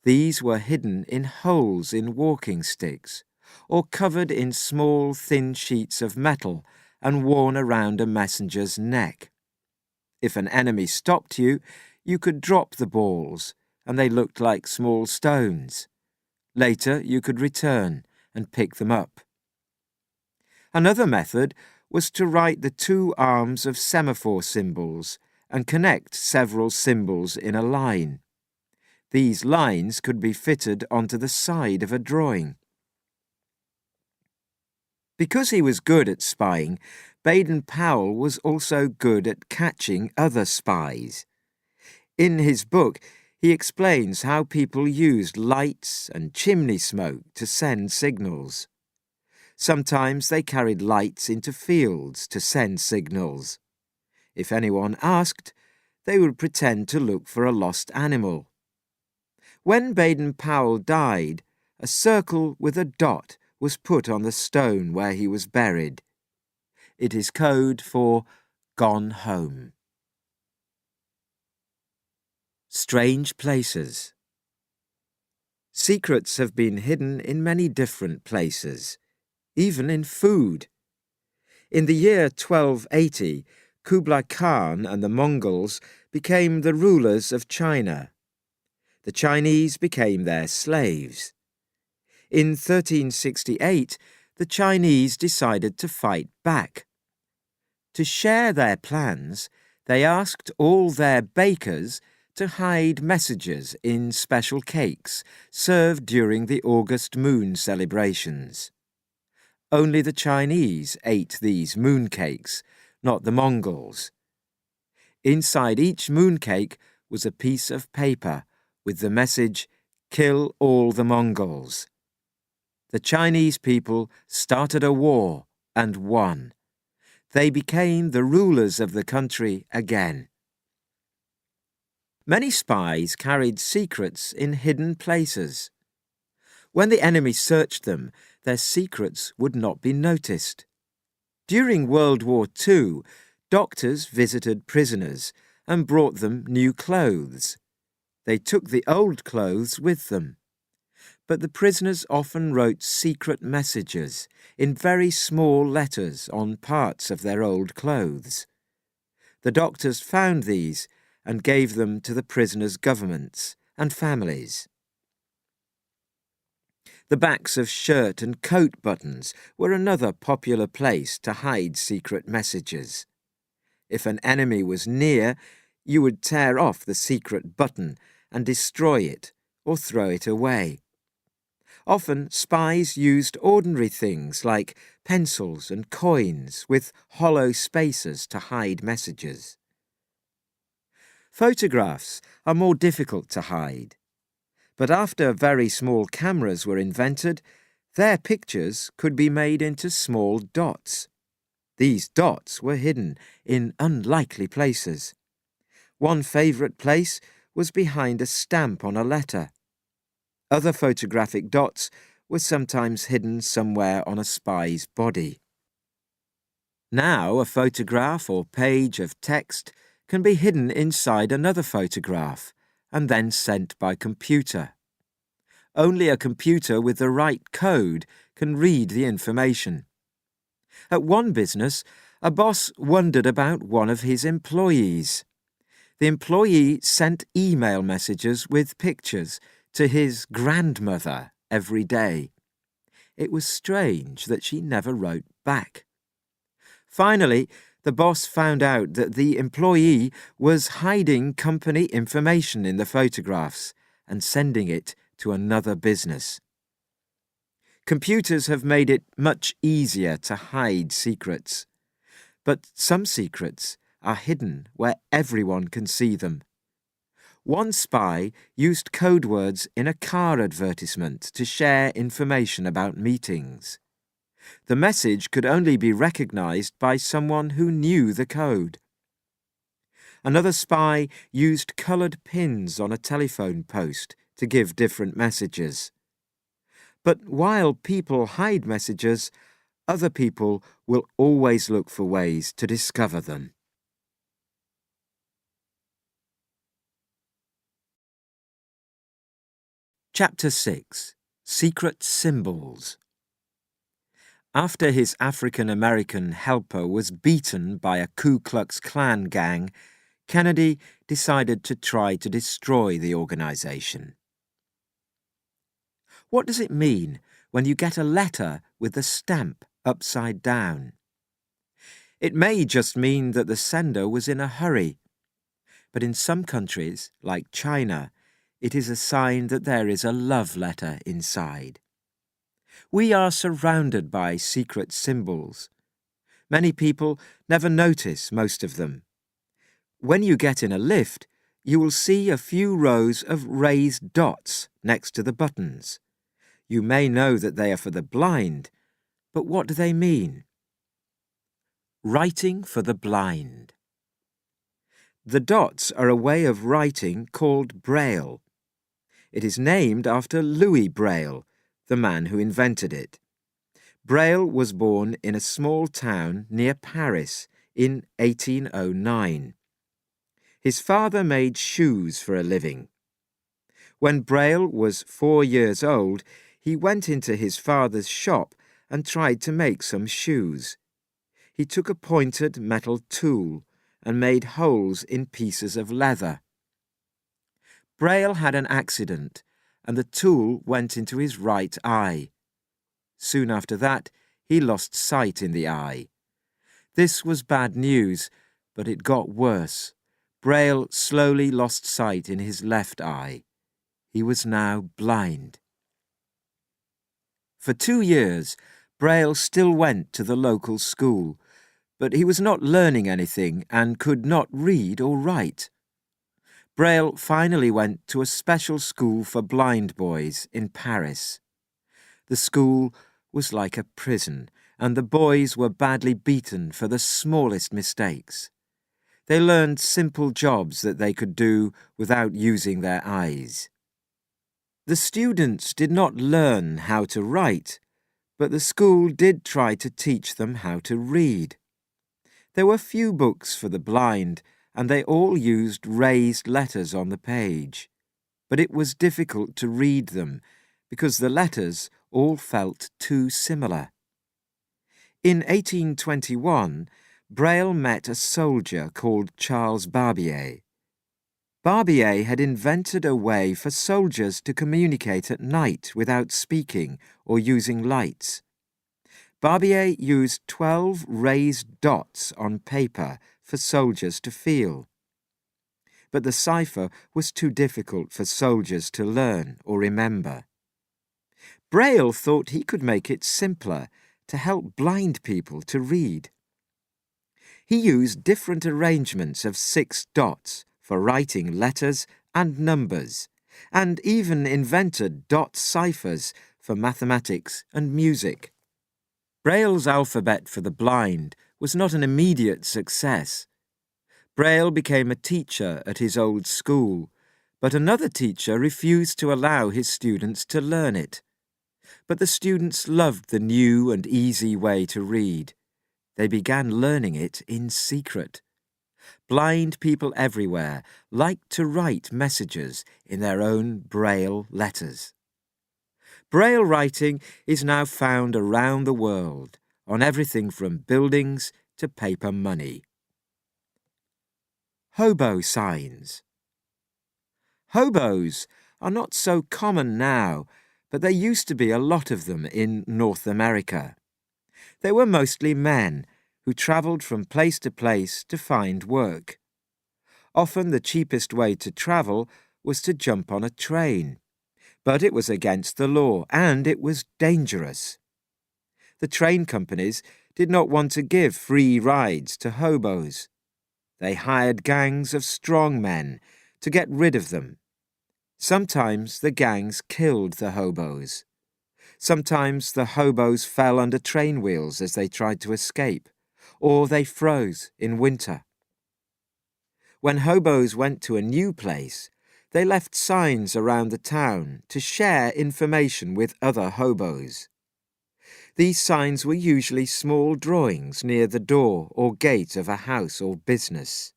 These were hidden in holes in walking sticks, or covered in small, thin sheets of metal and worn around a messenger's neck. If an enemy stopped you, you could drop the balls, and they looked like small stones. Later, you could return and pick them up. Another method was to write the two arms of semaphore symbols and connect several symbols in a line. These lines could be fitted onto the side of a drawing. Because he was good at spying, Baden-Powell was also good at catching other spies. In his book, he explains how people used lights and chimney smoke to send signals. Sometimes they carried lights into fields to send signals. If anyone asked, they would pretend to look for a lost animal. When Baden-Powell died, a circle with a dot was put on the stone where he was buried. It is code for gone home. Strange places. Secrets have been hidden in many different places, even in food. In the year 1280, Kublai Khan and the Mongols became the rulers of China. The Chinese became their slaves. In 1368, the Chinese decided to fight back. To share their plans, they asked all their bakers to hide messages in special cakes served during the August moon celebrations. Only the Chinese ate these mooncakes, not the Mongols. Inside each mooncake was a piece of paper with the message, "Kill all the Mongols." The Chinese people started a war and won. They became the rulers of the country again. Many spies carried secrets in hidden places. When the enemy searched them, their secrets would not be noticed. During World War II, doctors visited prisoners and brought them new clothes. They took the old clothes with them. But the prisoners often wrote secret messages in very small letters on parts of their old clothes. The doctors found these and gave them to the prisoners' governments and families. The backs of shirt and coat buttons were another popular place to hide secret messages. If an enemy was near, you would tear off the secret button and destroy it or throw it away. Often, spies used ordinary things like pencils and coins with hollow spaces to hide messages. Photographs are more difficult to hide, but after very small cameras were invented, their pictures could be made into small dots. These dots were hidden in unlikely places. One favourite place was behind a stamp on a letter. Other photographic dots were sometimes hidden somewhere on a spy's body. Now a photograph or page of text can be hidden inside another photograph and then sent by computer. Only a computer with the right code can read the information. At one business, a boss wondered about one of his employees. The employee sent email messages with pictures to his grandmother every day. It was strange that she never wrote back. Finally, the boss found out that the employee was hiding company information in the photographs and sending it to another business. Computers have made it much easier to hide secrets, but some secrets are hidden where everyone can see them. One spy used code words in a car advertisement to share information about meetings. The message could only be recognized by someone who knew the code. Another spy used colored pins on a telephone post to give different messages. But while people hide messages, other people will always look for ways to discover them. Chapter 6. Secret Symbols. After his African-American helper was beaten by a Ku Klux Klan gang, Kennedy decided to try to destroy the organization. What does it mean when you get a letter with the stamp upside down? It may just mean that the sender was in a hurry, but in some countries, like China, it is a sign that there is a love letter inside. We are surrounded by secret symbols. Many people never notice most of them. When you get in a lift, you will see a few rows of raised dots next to the buttons. You may know that they are for the blind, but what do they mean? Writing for the blind. The dots are a way of writing called Braille. It is named after Louis Braille, the man who invented it. Braille was born in a small town near Paris in 1809. His father made shoes for a living. When Braille was 4 years old, he went into his father's shop and tried to make some shoes. He took a pointed metal tool and made holes in pieces of leather. Braille had an accident, and the tool went into his right eye. Soon after that, he lost sight in the eye. This was bad news, but it got worse. Braille slowly lost sight in his left eye. He was now blind. For 2 years, Braille still went to the local school, but he was not learning anything and could not read or write. Braille finally went to a special school for blind boys in Paris. The school was like a prison, and the boys were badly beaten for the smallest mistakes. They learned simple jobs that they could do without using their eyes. The students did not learn how to write, but the school did try to teach them how to read. There were few books for the blind, and they all used raised letters on the page. But it was difficult to read them, because the letters all felt too similar. In 1821, Braille met a soldier called Charles Barbier. Barbier had invented a way for soldiers to communicate at night without speaking or using lights. Barbier used 12 raised dots on paper for soldiers to feel. But the cipher was too difficult for soldiers to learn or remember. Braille thought he could make it simpler to help blind people to read. He used different arrangements of 6 dots for writing letters and numbers, and even invented dot ciphers for mathematics and music. Braille's alphabet for the blind was not an immediate success. Braille became a teacher at his old school, but another teacher refused to allow his students to learn it. But the students loved the new and easy way to read. They began learning it in secret. Blind people everywhere liked to write messages in their own Braille letters. Braille writing is now found around the world, on everything from buildings to paper money. Hobo signs. Hobos are not so common now, but there used to be a lot of them in North America. They were mostly men who travelled from place to place to find work. Often the cheapest way to travel was to jump on a train, but it was against the law and it was dangerous. The train companies did not want to give free rides to hobos. They hired gangs of strong men to get rid of them. Sometimes the gangs killed the hobos. Sometimes the hobos fell under train wheels as they tried to escape, or they froze in winter. When hobos went to a new place, they left signs around the town to share information with other hobos. These signs were usually small drawings near the door or gate of a house or business.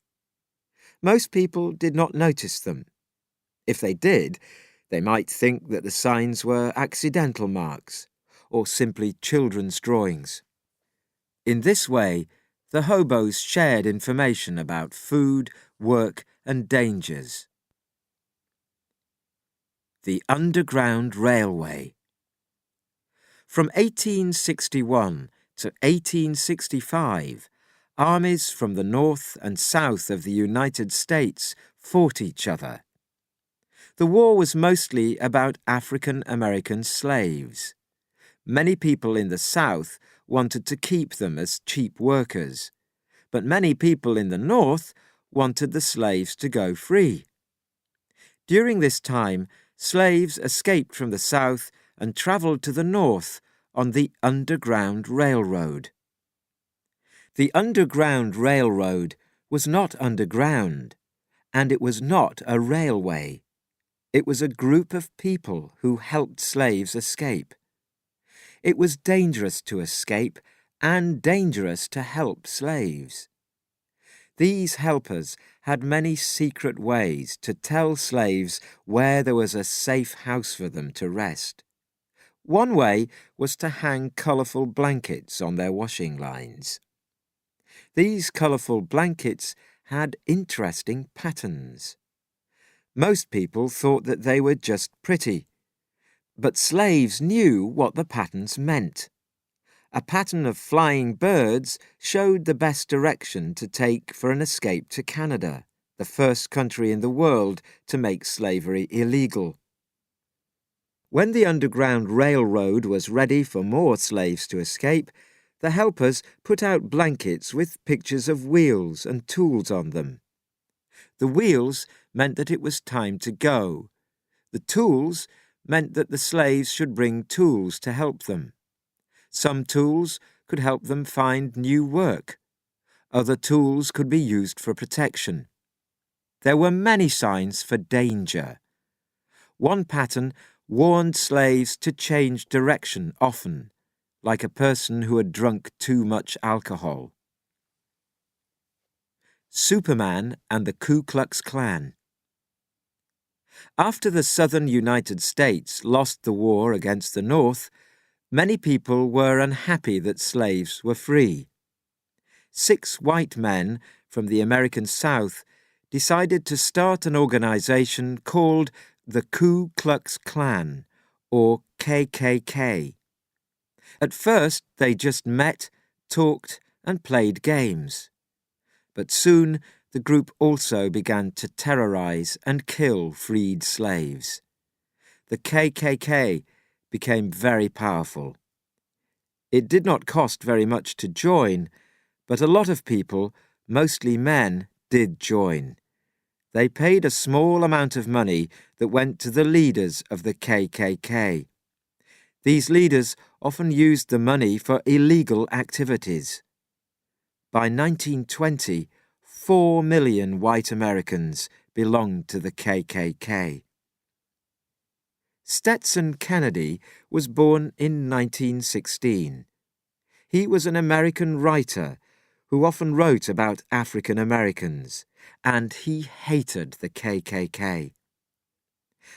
Most people did not notice them. If they did, they might think that the signs were accidental marks or simply children's drawings. In this way, the hobos shared information about food, work, and dangers. The Underground Railway. From 1861 to 1865, armies from the north and south of the United States fought each other. The war was mostly about African American slaves. Many people in the South wanted to keep them as cheap workers, but many people in the North wanted the slaves to go free. During this time, slaves escaped from the South and travelled to the North on the Underground Railroad. The Underground Railroad was not underground, and it was not a railway. It was a group of people who helped slaves escape. It was dangerous to escape and dangerous to help slaves. These helpers had many secret ways to tell slaves where there was a safe house for them to rest. One way was to hang colourful blankets on their washing lines. These colourful blankets had interesting patterns. Most people thought that they were just pretty, but slaves knew what the patterns meant. A pattern of flying birds showed the best direction to take for an escape to Canada, the first country in the world to make slavery illegal. When the Underground Railroad was ready for more slaves to escape, the helpers put out blankets with pictures of wheels and tools on them. The wheels meant that it was time to go. The tools meant that the slaves should bring tools to help them. Some tools could help them find new work. Other tools could be used for protection. There were many signs for danger. One pattern warned slaves to change direction often, like a person who had drunk too much alcohol. Superman and the Ku Klux Klan. After the southern United States lost the war against the North, many people were unhappy that slaves were free. 6 white men from the American South decided to start an organization called the Ku Klux Klan, or KKK. At first, they just met, talked, and played games. But soon, the group also began to terrorize and kill freed slaves. The KKK became very powerful. It did not cost very much to join, but a lot of people, mostly men, did join. They paid a small amount of money that went to the leaders of the KKK. These leaders often used the money for illegal activities. By 1920, 4 million white Americans belonged to the KKK. Stetson Kennedy was born in 1916. He was an American writer who often wrote about African Americans, and he hated the KKK.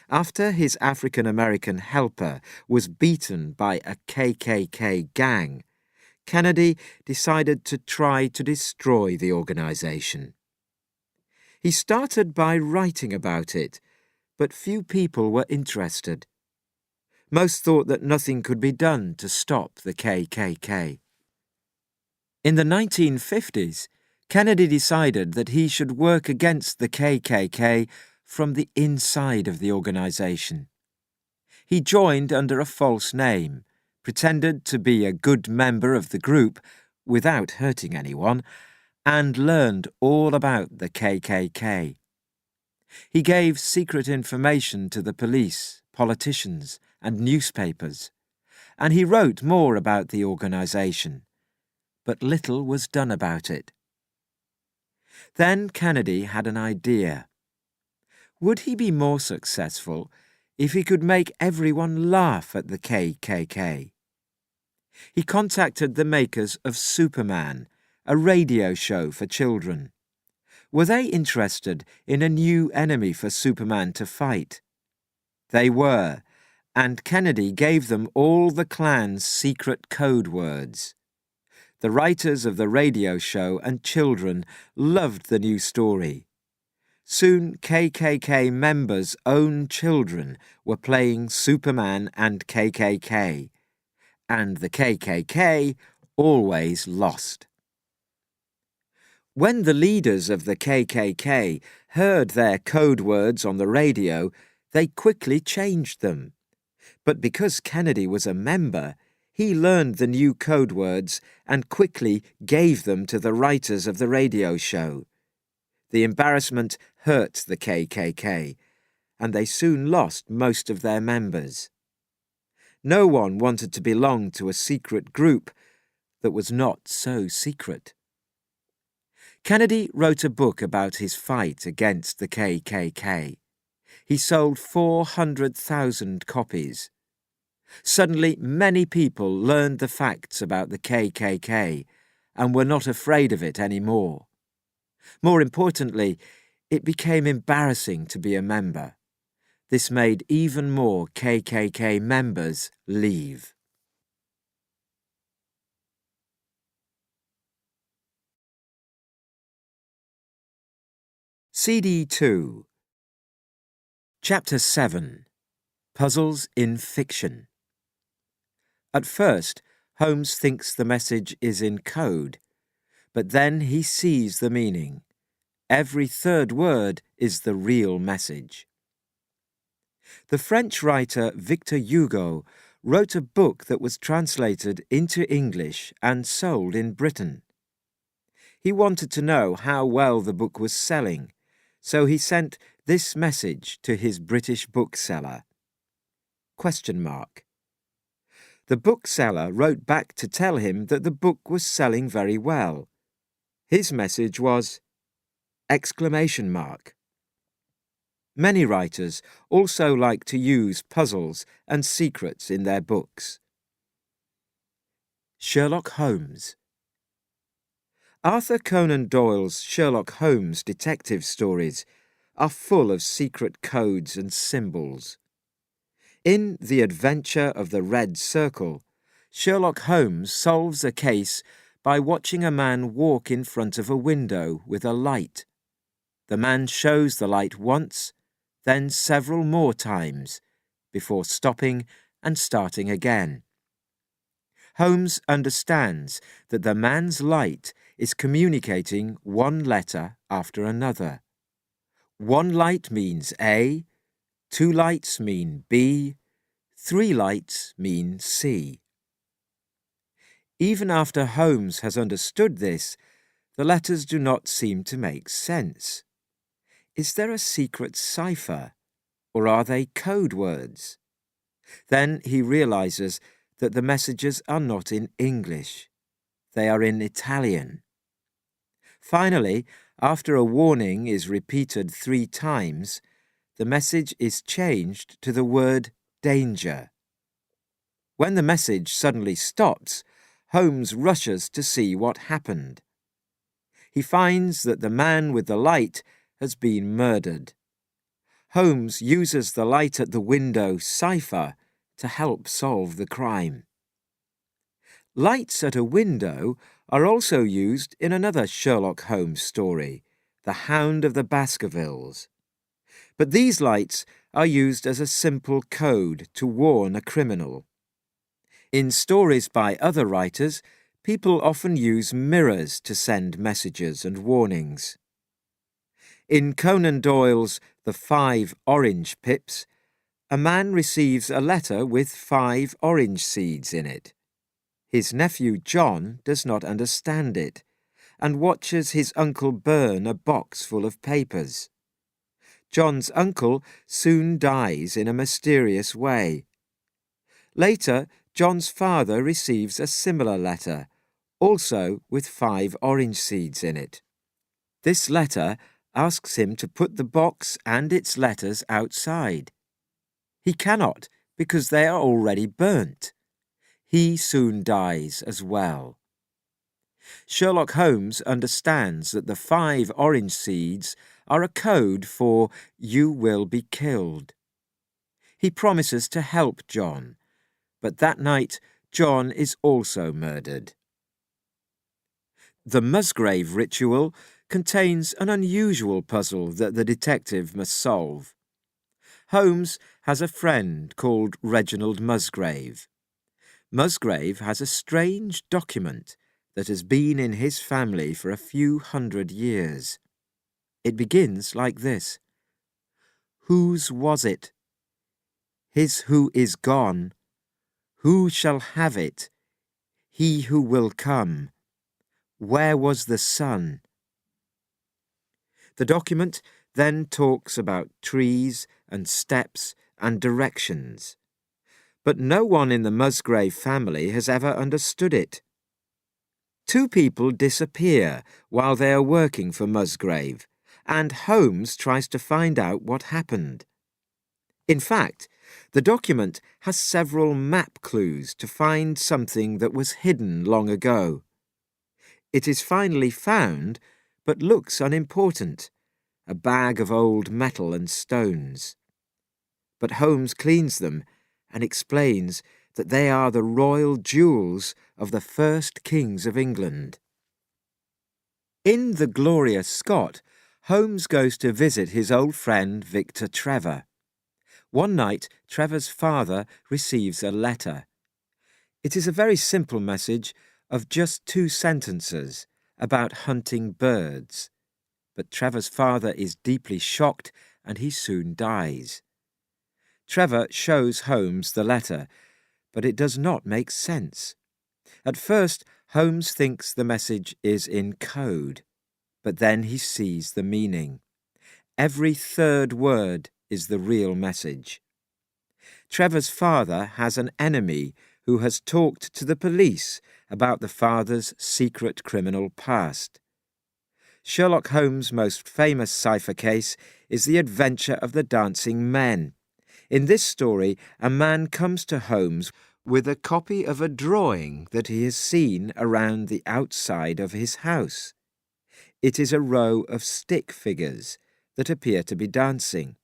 After his African American helper was beaten by a KKK gang, Kennedy decided to try to destroy the organization. He started by writing about it, but few people were interested. Most thought that nothing could be done to stop the KKK. In the 1950s, Kennedy decided that he should work against the KKK from the inside of the organization. He joined under a false name, pretended to be a good member of the group without hurting anyone, and learned all about the KKK. He gave secret information to the police, politicians, and newspapers, and he wrote more about the organization, but little was done about it. Then Kennedy had an idea. Would he be more successful if he could make everyone laugh at the KKK? He contacted the makers of Superman, a radio show for children. Were they interested in a new enemy for Superman to fight? They were, and Kennedy gave them all the Klan's secret code words. The writers of the radio show and children loved the new story. Soon KKK members' own children were playing Superman and KKK, and the KKK always lost. When the leaders of the KKK heard their code words on the radio, they quickly changed them. But because Kennedy was a member, he learned the new code words and quickly gave them to the writers of the radio show. The embarrassment hurt the KKK, and they soon lost most of their members. No one wanted to belong to a secret group that was not so secret. Kennedy wrote a book about his fight against the KKK. He sold 400,000 copies. Suddenly, many people learned the facts about the KKK and were not afraid of it anymore. More importantly, it became embarrassing to be a member. This made even more KKK members leave. CD 2. Chapter 7. Puzzles in Fiction. At first, Holmes thinks the message is in code, but then he sees the meaning. Every third word is the real message. The French writer Victor Hugo wrote a book that was translated into English and sold in Britain. He wanted to know how well the book was selling, so he sent this message to his British bookseller. ? The bookseller wrote back to tell him that the book was selling very well. His message was ... Many writers also like to use puzzles and secrets in their books. Sherlock Holmes. Arthur Conan Doyle's Sherlock Holmes detective stories are full of secret codes and symbols. In The Adventure of the Red Circle, Sherlock Holmes solves a case by watching a man walk in front of a window with a light. The man shows the light once, then several more times, before stopping and starting again. Holmes understands that the man's light is communicating one letter after another. One light means A, two lights mean B, three lights mean C. Even after Holmes has understood this, the letters do not seem to make sense. Is there a secret cipher, or are they code words? Then he realizes that the messages are not in English. They are in Italian. Finally, after a warning is repeated 3 times, the message is changed to the word danger. When the message suddenly stops, Holmes rushes to see what happened. He finds that the man with the light has been murdered. Holmes uses the light at the window cipher to help solve the crime. Lights at a window are also used in another Sherlock Holmes story, The Hound of the Baskervilles. But these lights are used as a simple code to warn a criminal. In stories by other writers, people often use mirrors to send messages and warnings. In Conan Doyle's The 5 Orange Pips, a man receives a letter with 5 orange seeds in it. His nephew John does not understand it and watches his uncle burn a box full of papers. John's uncle soon dies in a mysterious way. Later, John's father receives a similar letter, also with 5 orange seeds in it. This letter asks him to put the box and its letters outside. He cannot because they are already burnt. He soon dies as well. Sherlock Holmes understands that the 5 orange seeds are a code for "you will be killed." He promises to help John, but that night John is also murdered. The Musgrave ritual contains an unusual puzzle that the detective must solve. Holmes has a friend called Reginald Musgrave. Musgrave has a strange document that has been in his family for a few hundred years. It begins like this: "Whose was it? His who is gone. Who shall have it? He who will come. Where was the sun?" The document then talks about trees and steps and directions. But no one in the Musgrave family has ever understood it. 2 people disappear while they are working for Musgrave, and Holmes tries to find out what happened. In fact, the document has several map clues to find something that was hidden long ago. It is finally found, but looks unimportant: a bag of old metal and stones. But Holmes cleans them and explains that they are the royal jewels of the first kings of England. In The Glorious Scot, Holmes goes to visit his old friend Victor Trevor. One night, Trevor's father receives a letter. It is a very simple message of just 2 sentences about hunting birds. But Trevor's father is deeply shocked and he soon dies. Trevor shows Holmes the letter, but it does not make sense. At first, Holmes thinks the message is in code, but then he sees the meaning. Every 3rd word is the real message. Trevor's father has an enemy who has talked to the police about the father's secret criminal past. Sherlock Holmes' most famous cipher case is The Adventure of the Dancing Men. In this story, a man comes to Holmes with a copy of a drawing that he has seen around the outside of his house. It is a row of stick figures that appear to be dancing.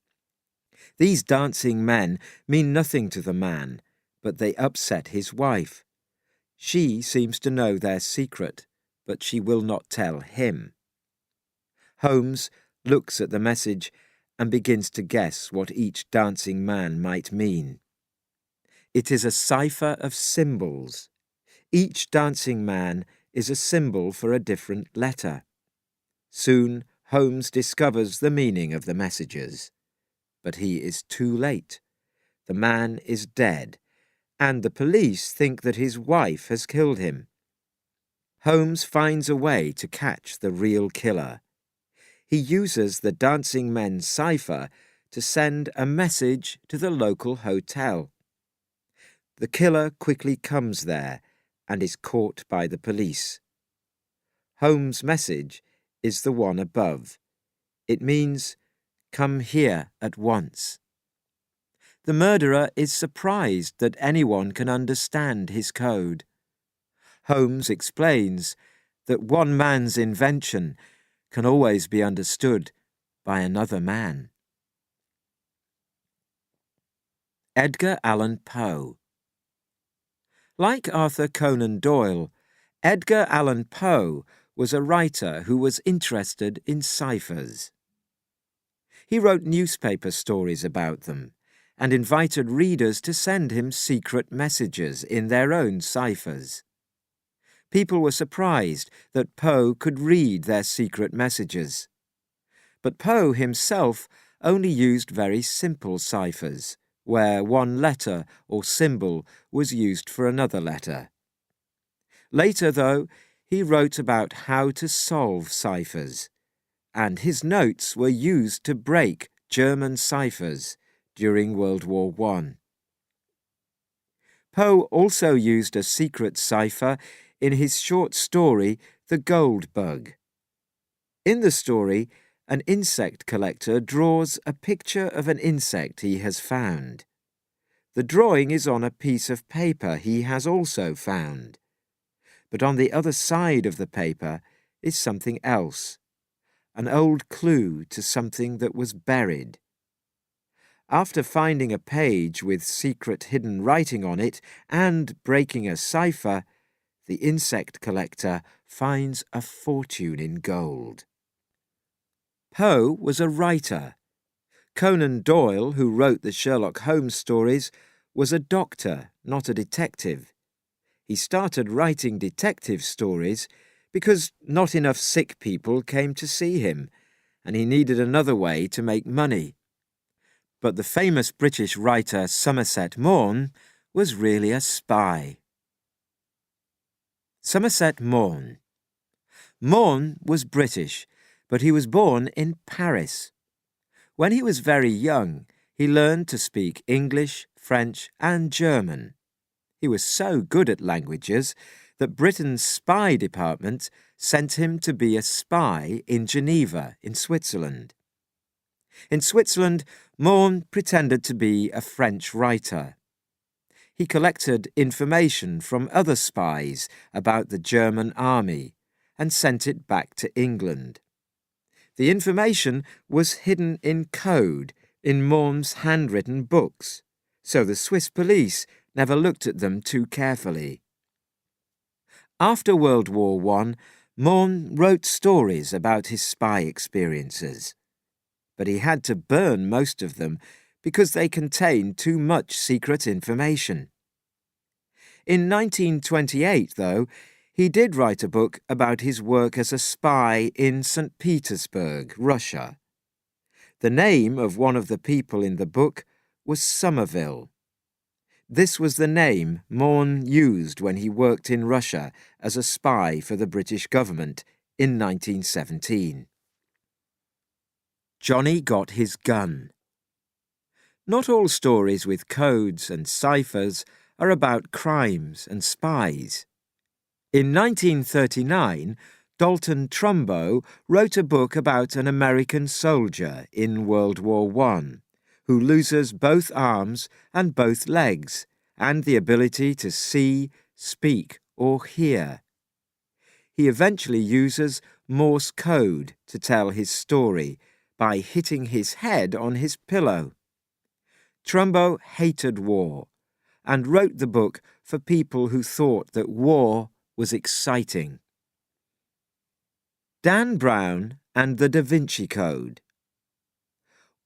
These dancing men mean nothing to the man, but they upset his wife. She seems to know their secret, but she will not tell him. Holmes looks at the message and begins to guess what each dancing man might mean. It is a cipher of symbols. Each dancing man is a symbol for a different letter. Soon, Holmes discovers the meaning of the messages. But he is too late. The man is dead, and the police think that his wife has killed him. Holmes finds a way to catch the real killer. He uses the dancing men's cipher to send a message to the local hotel. The killer quickly comes there and is caught by the police. Holmes' message is the one above. It means, "Come here at once." The murderer is surprised that anyone can understand his code. Holmes explains that one man's invention can always be understood by another man. Edgar Allan Poe. Like Arthur Conan Doyle, Edgar Allan Poe was a writer who was interested in ciphers. He wrote newspaper stories about them and invited readers to send him secret messages in their own ciphers. People were surprised that Poe could read their secret messages. But Poe himself only used very simple ciphers, where one letter or symbol was used for another letter. Later, though, he wrote about how to solve ciphers, and his notes were used to break German ciphers during World War I. Poe also used a secret cipher in his short story The Gold Bug. In the story, an insect collector draws a picture of an insect he has found. The drawing is on a piece of paper he has also found. But on the other side of the paper is something else, an old clue to something that was buried. After finding a page with secret hidden writing on it and breaking a cipher, the insect collector finds a fortune in gold. Poe was a writer. Conan Doyle, who wrote the Sherlock Holmes stories, was a doctor, not a detective. He started writing detective stories because not enough sick people came to see him, and he needed another way to make money. But the famous British writer Somerset Maugham was really a spy. Somerset Maugham. Maugham was British, but he was born in Paris. When he was very young, he learned to speak English, French, and German. He was so good at languages that Britain's spy department sent him to be a spy in Geneva, in Switzerland. In Switzerland, Maugham pretended to be a French writer. He collected information from other spies about the German army and sent it back to England. The information was hidden in code in Maugham's handwritten books, so the Swiss police never looked at them too carefully. After World War I, Maugham wrote stories about his spy experiences, but he had to burn most of them because they contained too much secret information. In 1928, though, he did write a book about his work as a spy in St. Petersburg, Russia. The name of one of the people in the book was Somerville. This was the name Maugham used when he worked in Russia as a spy for the British government in 1917. Johnny got his gun. Not all stories with codes and ciphers are about crimes and spies. In 1939, Dalton Trumbo wrote a book about an American soldier in World War I who loses both arms and both legs and the ability to see, speak, or hear. He eventually uses Morse code to tell his story by hitting his head on his pillow. Trumbo hated war and wrote the book for people who thought that war was exciting. Dan Brown and the Da Vinci Code.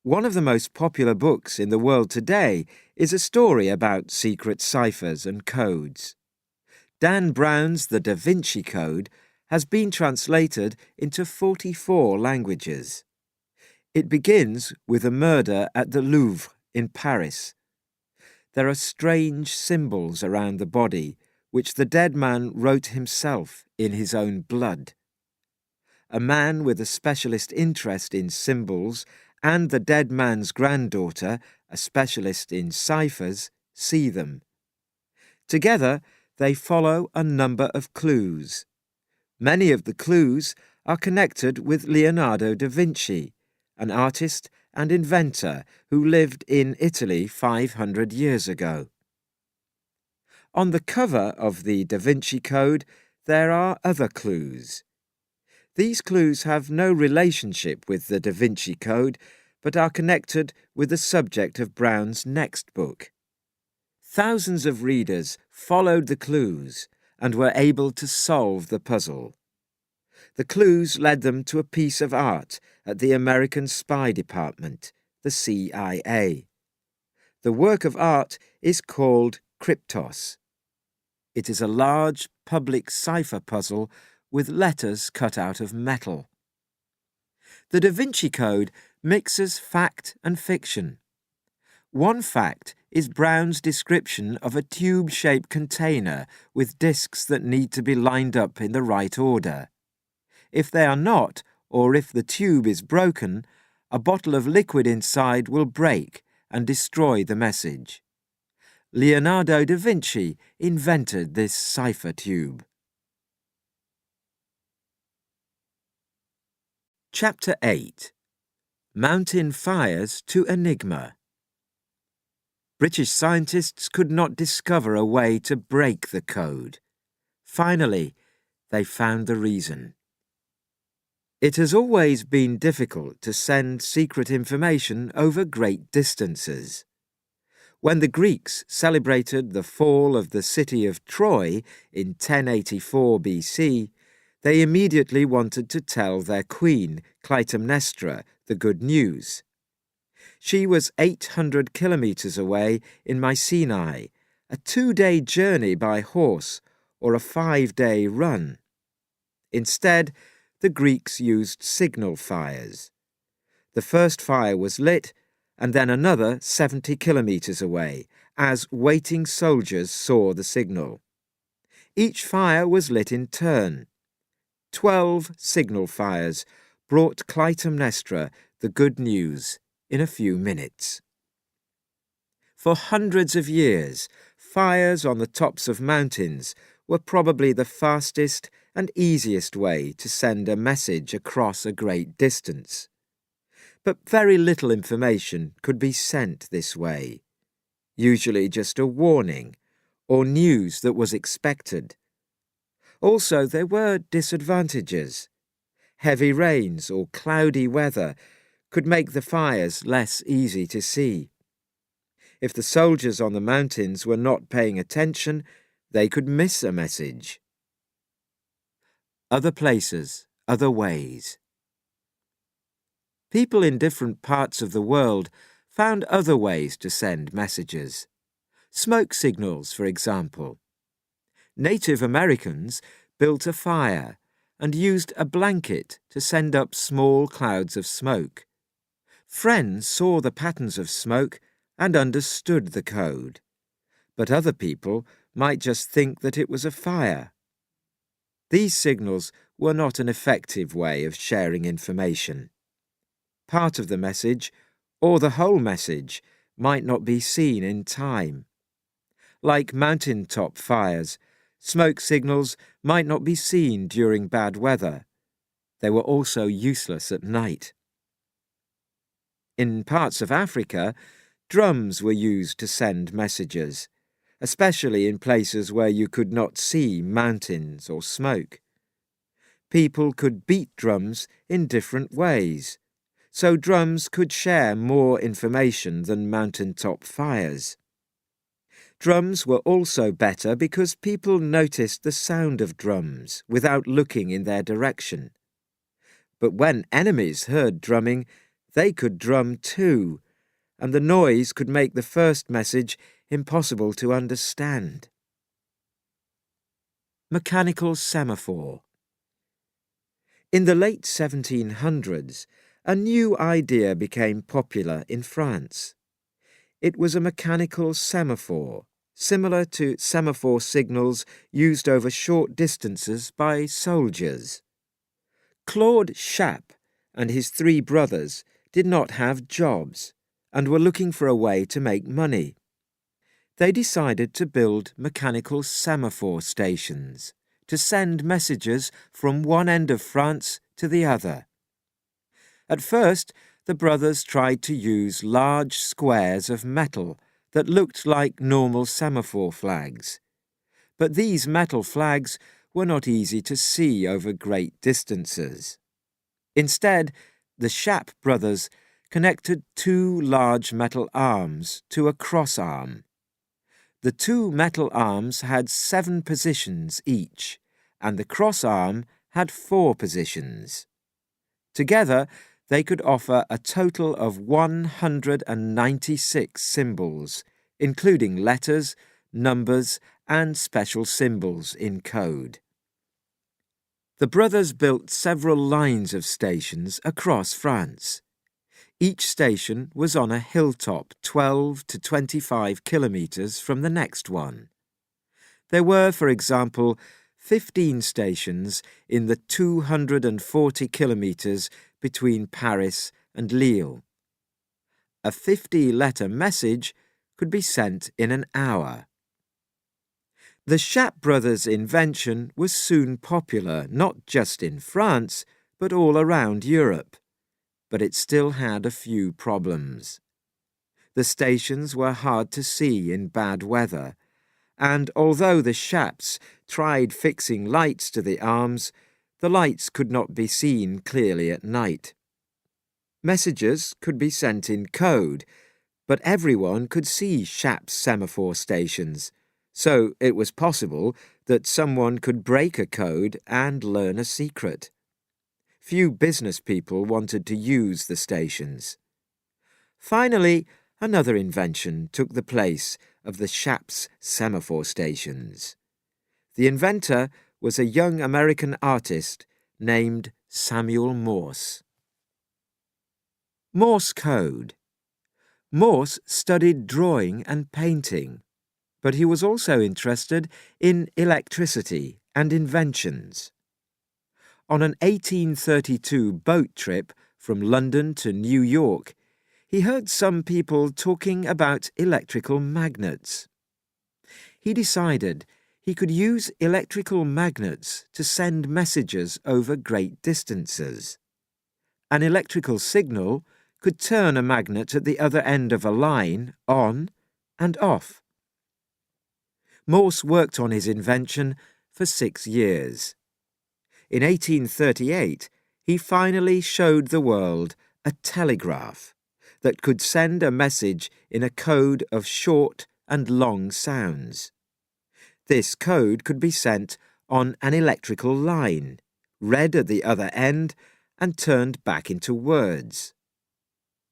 One of the most popular books in the world today is a story about secret ciphers and codes. Dan Brown's The Da Vinci Code has been translated into 44 languages. It begins with a murder at the Louvre in Paris. There are strange symbols around the body, which the dead man wrote himself in his own blood. A man with a specialist interest in symbols and the dead man's granddaughter, a specialist in ciphers, see them. Together, they follow a number of clues. Many of the clues are connected with Leonardo da Vinci, an artist and inventor who lived in Italy 500 years ago. On the cover of the Da Vinci Code, there are other clues. These clues have no relationship with the Da Vinci Code, but are connected with the subject of Brown's next book. Thousands of readers followed the clues and were able to solve the puzzle. The clues led them to a piece of art at the American Spy Department, the CIA. The work of art is called Kryptos. It is a large public cipher puzzle with letters cut out of metal. The Da Vinci Code mixes fact and fiction. One fact is Brown's description of a tube-shaped container with discs that need to be lined up in the right order. If they are not, or if the tube is broken, a bottle of liquid inside will break and destroy the message. Leonardo da Vinci invented this cipher tube. Chapter 8. Mountain Fires to Enigma. British scientists could not discover a way to break the code. Finally, they found the reason. It has always been difficult to send secret information over great distances. When the Greeks celebrated the fall of the city of Troy in 1084 BC, they immediately wanted to tell their queen, Clytemnestra, the good news. She was 800 kilometres away in Mycenae, a 2-day journey by horse or a 5-day run. Instead, the Greeks used signal fires. The first fire was lit, and then another 70 kilometres away, as waiting soldiers saw the signal. Each fire was lit in turn. 12 signal fires brought Clytemnestra the good news in a few minutes. For hundreds of years, fires on the tops of mountains were probably the fastest and easiest way to send a message across a great distance. But very little information could be sent this way, usually just a warning or news that was expected. Also, there were disadvantages. Heavy rains or cloudy weather could make the fires less easy to see. If the soldiers on the mountains were not paying attention, they could miss a message. Other places, other ways. People in different parts of the world found other ways to send messages. Smoke signals, for example. Native Americans built a fire and used a blanket to send up small clouds of smoke. Friends saw the patterns of smoke and understood the code, but other people might just think that it was a fire. These signals were not an effective way of sharing information. Part of the message, or the whole message, might not be seen in time. Like mountaintop fires, smoke signals might not be seen during bad weather. They were also useless at night. In parts of Africa, drums were used to send messages, especially in places where you could not see mountains or smoke. People could beat drums in different ways, so drums could share more information than mountaintop fires. Drums were also better because people noticed the sound of drums without looking in their direction. But when enemies heard drumming, they could drum too, and the noise could make the first message impossible to understand. Mechanical semaphore. In the late 1700s, a new idea became popular in France. It was a mechanical semaphore, similar to semaphore signals used over short distances by soldiers. Claude Chappe and his 3 brothers did not have jobs and were looking for a way to make money. They decided to build mechanical semaphore stations to send messages from one end of France to the other. At first, the brothers tried to use large squares of metal that looked like normal semaphore flags. But these metal flags were not easy to see over great distances. Instead, the Chappe brothers connected 2 large metal arms to a cross arm. The two metal arms had 7 positions each, and the cross arm had 4 positions. Together, they could offer a total of 196 symbols, including letters, numbers, and special symbols in code. The brothers built several lines of stations across France. Each station was on a hilltop 12 to 25 kilometres from the next one. There were, for example, 15 stations in the 240 kilometres between Paris and Lille. A 50-letter message could be sent in an hour. The Schaap brothers' invention was soon popular not just in France, but all around Europe. But it still had a few problems. The stations were hard to see in bad weather, and although the Schaaps tried fixing lights to the arms, the lights could not be seen clearly at night. Messages could be sent in code, but everyone could see Schaap's semaphore stations, so it was possible that someone could break a code and learn a secret. Few business people wanted to use the stations. Finally, another invention took the place of the Schaap's semaphore stations. The inventor was a young American artist named Samuel Morse. Morse code. Morse studied drawing and painting, but he was also interested in electricity and inventions. On an 1832 boat trip from London to New York, he heard some people talking about electrical magnets. He decided he could use electrical magnets to send messages over great distances. An electrical signal could turn a magnet at the other end of a line on and off. Morse worked on his invention for 6 years. In 1838, he finally showed the world a telegraph that could send a message in a code of short and long sounds. This code could be sent on an electrical line, read at the other end, and turned back into words.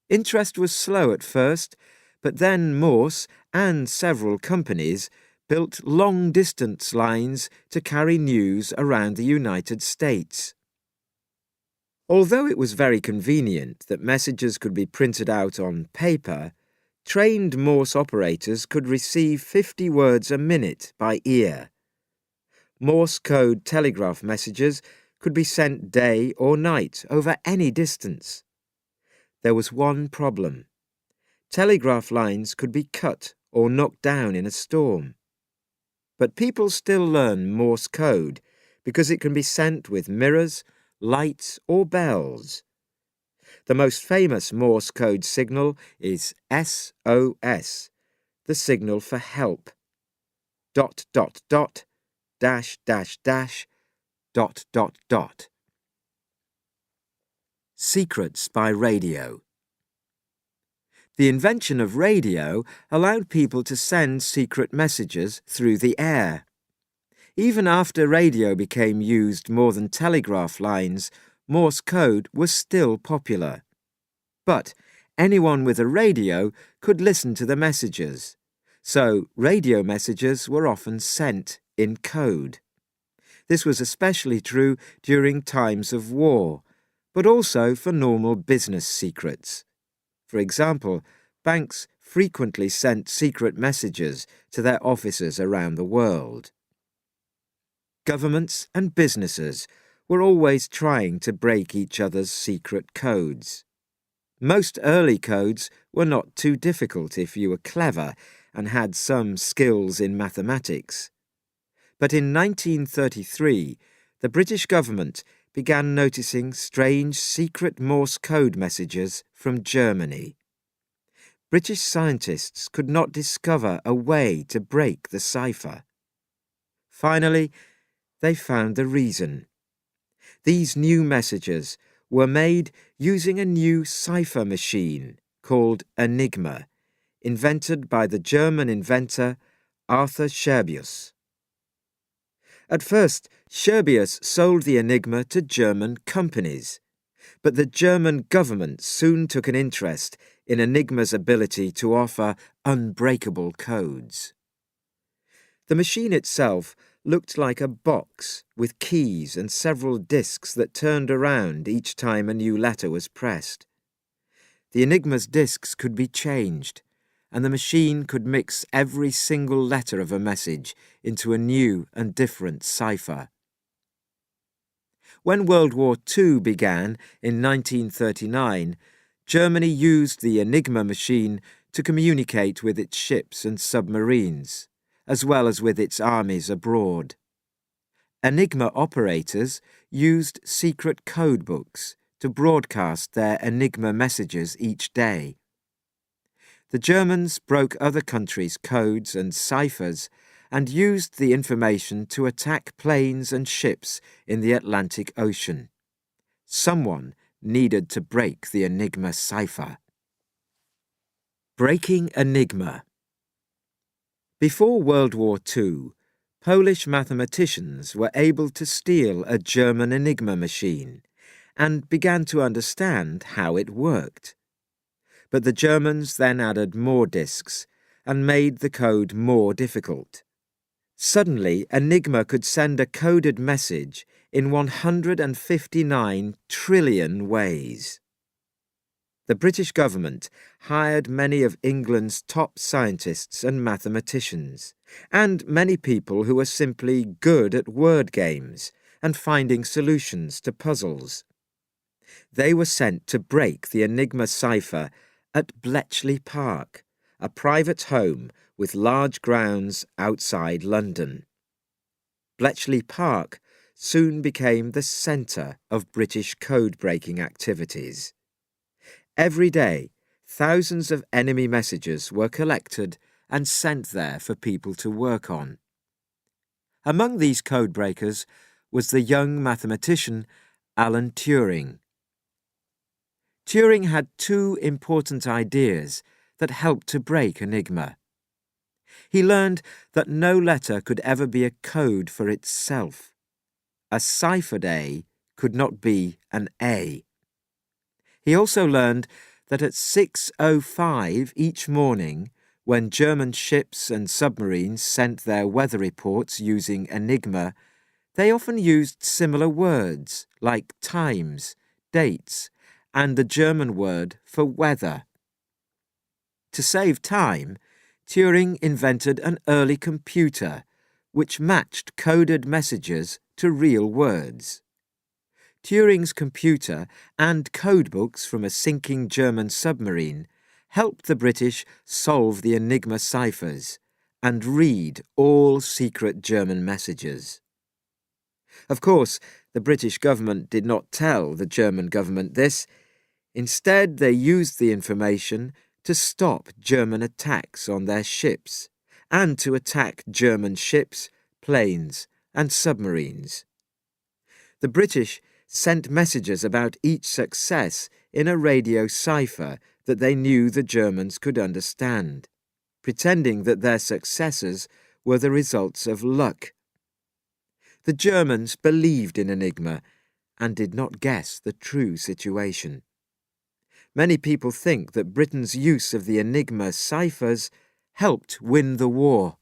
Interest was slow at first, but then Morse and several companies built long-distance lines to carry news around the United States. Although it was very convenient that messages could be printed out on paper, trained Morse operators could receive 50 words a minute by ear. Morse code telegraph messages could be sent day or night over any distance. There was one problem. Telegraph lines could be cut or knocked down in a storm. But people still learn Morse code because it can be sent with mirrors, lights, or bells. The most famous Morse code signal is SOS, the signal for help. ... ... Secrets by radio. The invention of radio allowed people to send secret messages through the air. Even after radio became used more than telegraph lines, Morse code was still popular. But anyone with a radio could listen to the messages, so radio messages were often sent in code. This was especially true during times of war, but also for normal business secrets. For example, banks frequently sent secret messages to their offices around the world. Governments and businesses were always trying to break each other's secret codes. Most early codes were not too difficult if you were clever and had some skills in mathematics. But in 1933, the British government began noticing strange secret Morse code messages from Germany. British scientists could not discover a way to break the cipher. Finally, they found the reason. These new messages were made using a new cipher machine called Enigma, invented by the German inventor Arthur Scherbius. At first, Scherbius sold the Enigma to German companies, but the German government soon took an interest in Enigma's ability to offer unbreakable codes. The machine itself looked like a box with keys and several discs that turned around each time a new letter was pressed. The Enigma's discs could be changed, and the machine could mix every single letter of a message into a new and different cipher. When World War II began in 1939, Germany used the Enigma machine to communicate with its ships and submarines, as well as with its armies abroad. Enigma operators used secret code books to broadcast their Enigma messages each day. The Germans broke other countries' codes and ciphers and used the information to attack planes and ships in the Atlantic Ocean. Someone needed to break the Enigma cipher. Breaking Enigma. Before World War II, Polish mathematicians were able to steal a German Enigma machine and began to understand how it worked. But the Germans then added more disks and made the code more difficult. Suddenly, Enigma could send a coded message in 159 trillion ways. The British government hired many of England's top scientists and mathematicians, and many people who were simply good at word games and finding solutions to puzzles. They were sent to break the Enigma cipher at Bletchley Park, a private home with large grounds outside London. Bletchley Park soon became the centre of British code-breaking activities. Every day, thousands of enemy messages were collected and sent there for people to work on. Among these code-breakers was the young mathematician Alan Turing. Turing had two important ideas that helped to break Enigma. He learned that no letter could ever be a code for itself. A ciphered A could not be an A. He also learned that at 6:05 each morning, when German ships and submarines sent their weather reports using Enigma, they often used similar words like times, dates, and the German word for weather. To save time, Turing invented an early computer which matched coded messages to real words. Turing's computer and codebooks from a sinking German submarine helped the British solve the Enigma ciphers and read all secret German messages. Of course, the British government did not tell the German government this. Instead, they used the information to stop German attacks on their ships and to attack German ships, planes, and submarines. The British sent messages about each success in a radio cipher that they knew the Germans could understand, pretending that their successes were the results of luck. The Germans believed in Enigma and did not guess the true situation. Many people think that Britain's use of the Enigma ciphers helped win the war.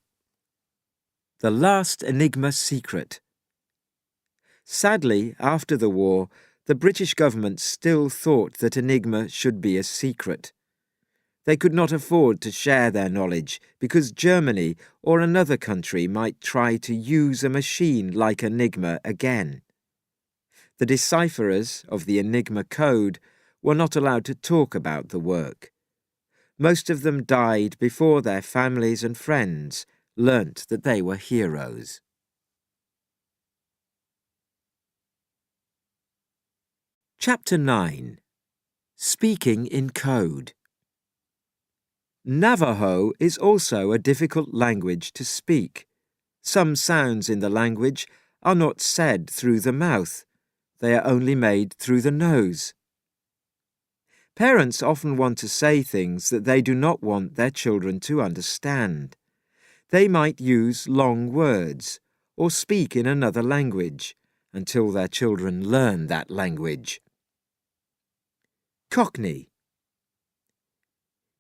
The last Enigma secret. Sadly, after the war, the British government still thought that Enigma should be a secret. They could not afford to share their knowledge because Germany or another country might try to use a machine like Enigma again. The decipherers of the Enigma code were not allowed to talk about the work. Most of them died before their families and friends learnt that they were heroes. Chapter 9. Speaking in Code. Navajo is also a difficult language to speak. Some sounds in the language are not said through the mouth. They are only made through the nose. Parents often want to say things that they do not want their children to understand. They might use long words or speak in another language until their children learn that language. Cockney.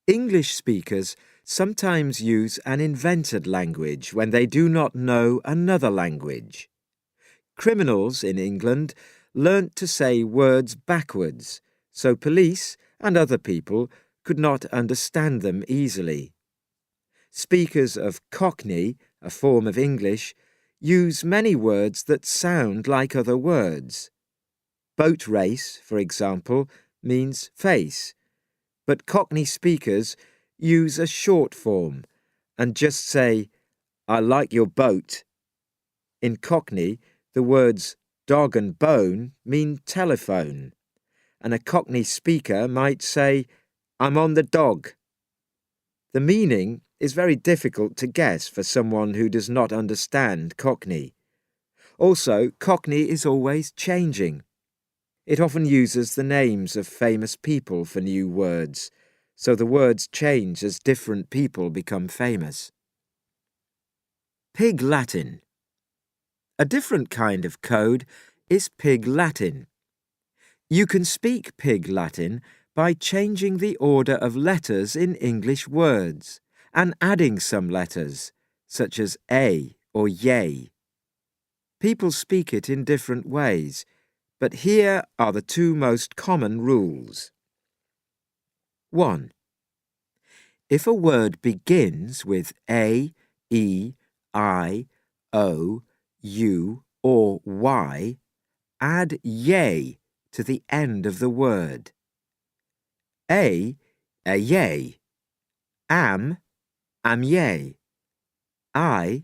English speakers sometimes use an invented language when they do not know another language. Criminals in England learnt to say words backwards, so police and other people could not understand them easily. Speakers of Cockney, a form of English, use many words that sound like other words. Boat race, for example, means face, but Cockney speakers use a short form and just say, "I like your boat." In Cockney, the words dog and bone mean telephone, and a Cockney speaker might say, "I'm on the dog." The meaning is very difficult to guess for someone who does not understand Cockney. Also, Cockney is always changing. It often uses the names of famous people for new words, so the words change as different people become famous. Pig Latin. A different kind of code is Pig Latin. You can speak Pig Latin by changing the order of letters in English words and adding some letters, such as A or yay. People speak it in different ways, but here are the two most common rules. 1. If a word begins with A, E, I, O, U, or Y, add yay to the end of the word. A yay. Am yay. I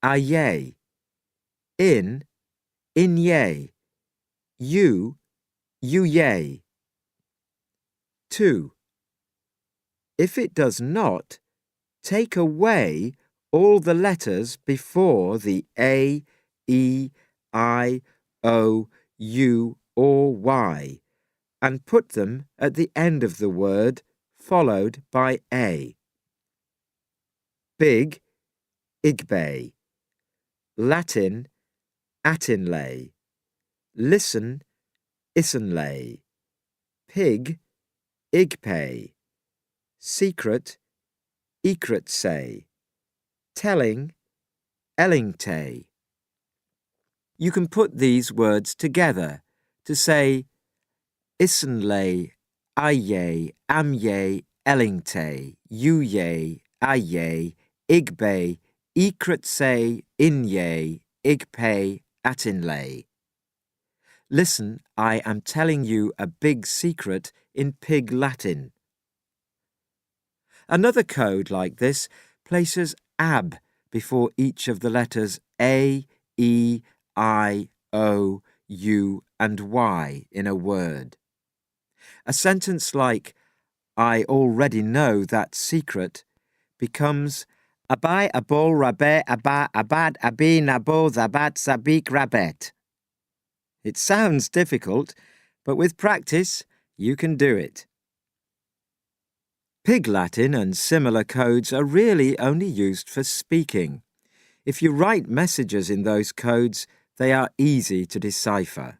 yay. In yay. You yay. 2. If it does not, take away all the letters before the A, E, I, O, U, or Y, and put them at the end of the word, followed by A. Big, igbe. Latin, atinlay. Listen, isenlay. Pig, igpay. Secret, ekretsay. Telling, ellingtay. You can put these words together to say isenlay, aye, amye, ellingtay, uye, aye, igbe, ekretsay, inye, igpay, atinlay. Listen, I am telling you a big secret in Pig Latin. Another code like this places ab before each of the letters A, E, I, O, U, and Y in a word. A sentence like, "I already know that secret," becomes Abai abol rabe aba abad abi nabo zabat zabik rabet. It sounds difficult, but with practice, you can do it. Pig Latin and similar codes are really only used for speaking. If you write messages in those codes, they are easy to decipher.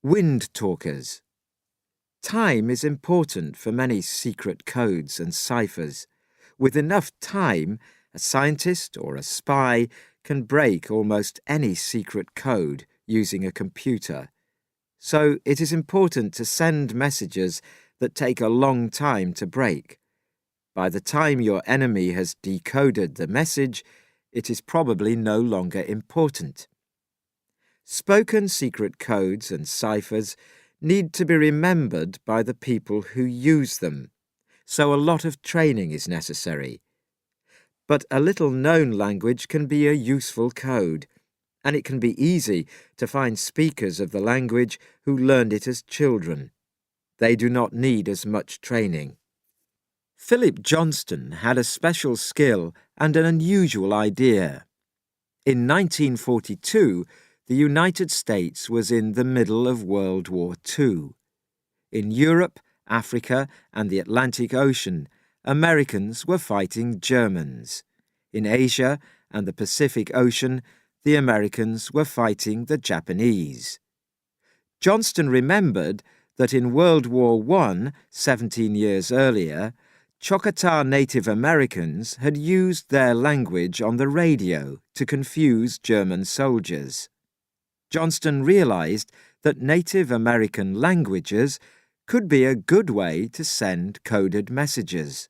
Wind talkers. Time is important for many secret codes and ciphers. With enough time, a scientist or a spy can break almost any secret code using a computer. So it is important to send messages that take a long time to break. By the time your enemy has decoded the message, it is probably no longer important. Spoken secret codes and ciphers need to be remembered by the people who use them, so a lot of training is necessary. But a little-known language can be a useful code, and it can be easy to find speakers of the language who learned it as children. They do not need as much training. Philip Johnston had a special skill and an unusual idea. In 1942, the United States was in the middle of World War II. In Europe, Africa, and the Atlantic Ocean, Americans were fighting Germans. In Asia and the Pacific Ocean, the Americans were fighting the Japanese. Johnston remembered that in World War I, 17 years earlier, Choctaw Native Americans had used their language on the radio to confuse German soldiers. Johnston realized that Native American languages could be a good way to send coded messages.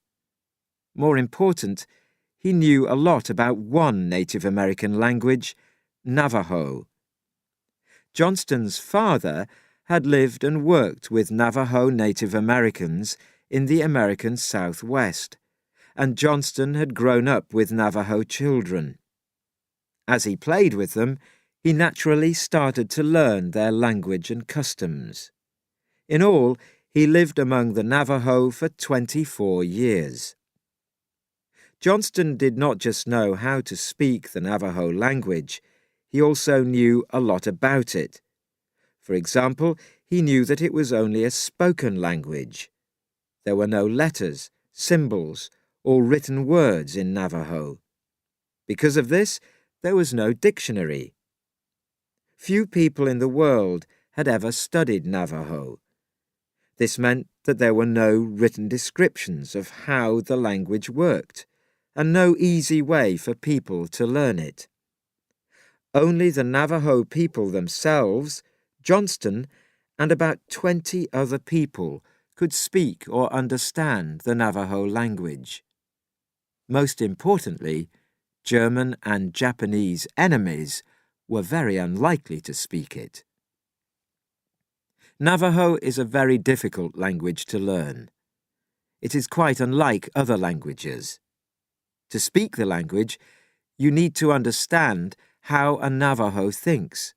More important, he knew a lot about one Native American language, Navajo. Johnston's father had lived and worked with Navajo Native Americans in the American Southwest, and Johnston had grown up with Navajo children. As he played with them, he naturally started to learn their language and customs. In all, he lived among the Navajo for 24 years. Johnston did not just know how to speak the Navajo language, he also knew a lot about it. For example, he knew that it was only a spoken language. There were no letters, symbols, or written words in Navajo. Because of this, there was no dictionary. Few people in the world had ever studied Navajo. This meant that there were no written descriptions of how the language worked, and no easy way for people to learn it. Only the Navajo people themselves, Johnston, and about 20 other people could speak or understand the Navajo language. Most importantly, German and Japanese enemies were very unlikely to speak it. Navajo is a very difficult language to learn. It is quite unlike other languages. To speak the language, you need to understand how a Navajo thinks.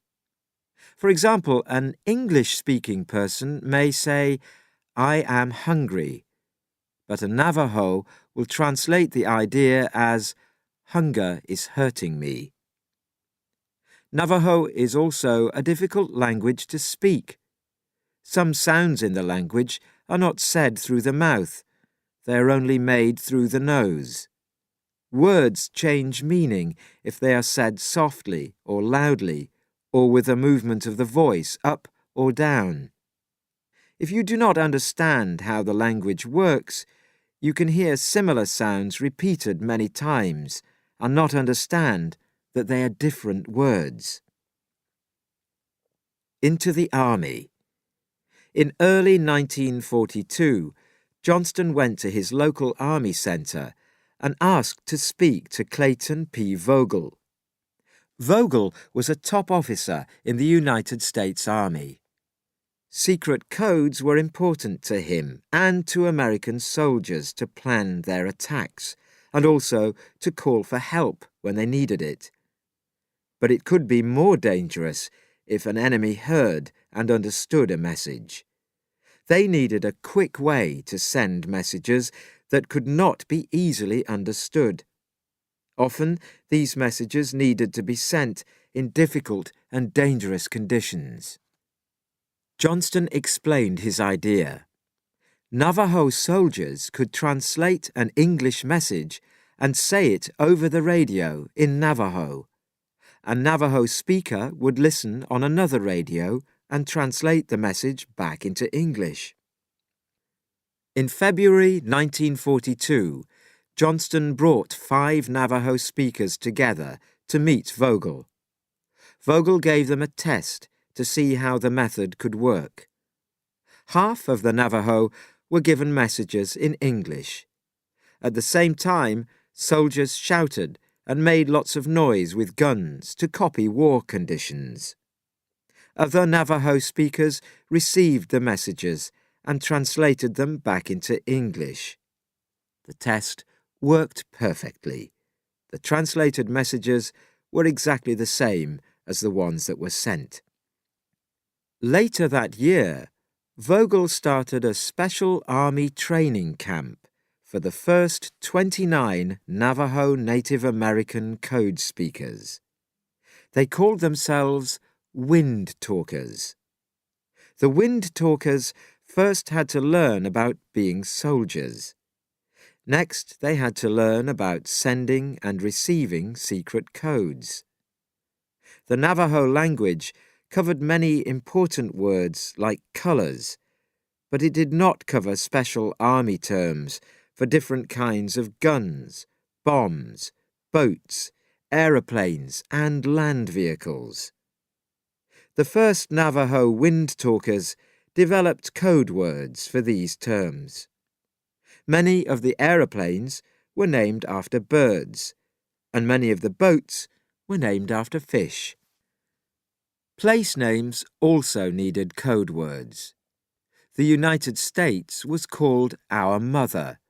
For example, an English-speaking person may say, "I am hungry," but a Navajo will translate the idea as, "Hunger is hurting me." Navajo is also a difficult language to speak. Some sounds in the language are not said through the mouth. They are only made through the nose. Words change meaning if they are said softly or loudly, or with a movement of the voice up or down. If you do not understand how the language works, you can hear similar sounds repeated many times and not understand that they are different words. Into the Army. In early 1942, Johnston went to his local army centre and asked to speak to Clayton P. Vogel. Vogel was a top officer in the United States Army. Secret codes were important to him and to American soldiers to plan their attacks, and also to call for help when they needed it. But it could be more dangerous if an enemy heard and understood a message. They needed a quick way to send messages that could not be easily understood. Often, these messages needed to be sent in difficult and dangerous conditions. Johnston explained his idea. Navajo soldiers could translate an English message and say it over the radio in Navajo. A Navajo speaker would listen on another radio and translate the message back into English. In February 1942, Johnston brought 5 Navajo speakers together to meet Vogel. Vogel gave them a test to see how the method could work. Half of the Navajo were given messages in English. At the same time, soldiers shouted and made lots of noise with guns to copy war conditions. Other Navajo speakers received the messages and translated them back into English. The test worked perfectly. The translated messages were exactly the same as the ones that were sent. Later that year, Vogel started a special army training camp for the first 29 Navajo Native American code speakers. They called themselves Wind Talkers. The Wind Talkers first had to learn about being soldiers. Next, they had to learn about sending and receiving secret codes. The Navajo language covered many important words like colors, but it did not cover special army terms for different kinds of guns, bombs, boats, aeroplanes, and land vehicles. The first Navajo wind talkers developed code words for these terms. Many of the aeroplanes were named after birds, and many of the boats were named after fish. Place names also needed code words. The United States was called Our Mother.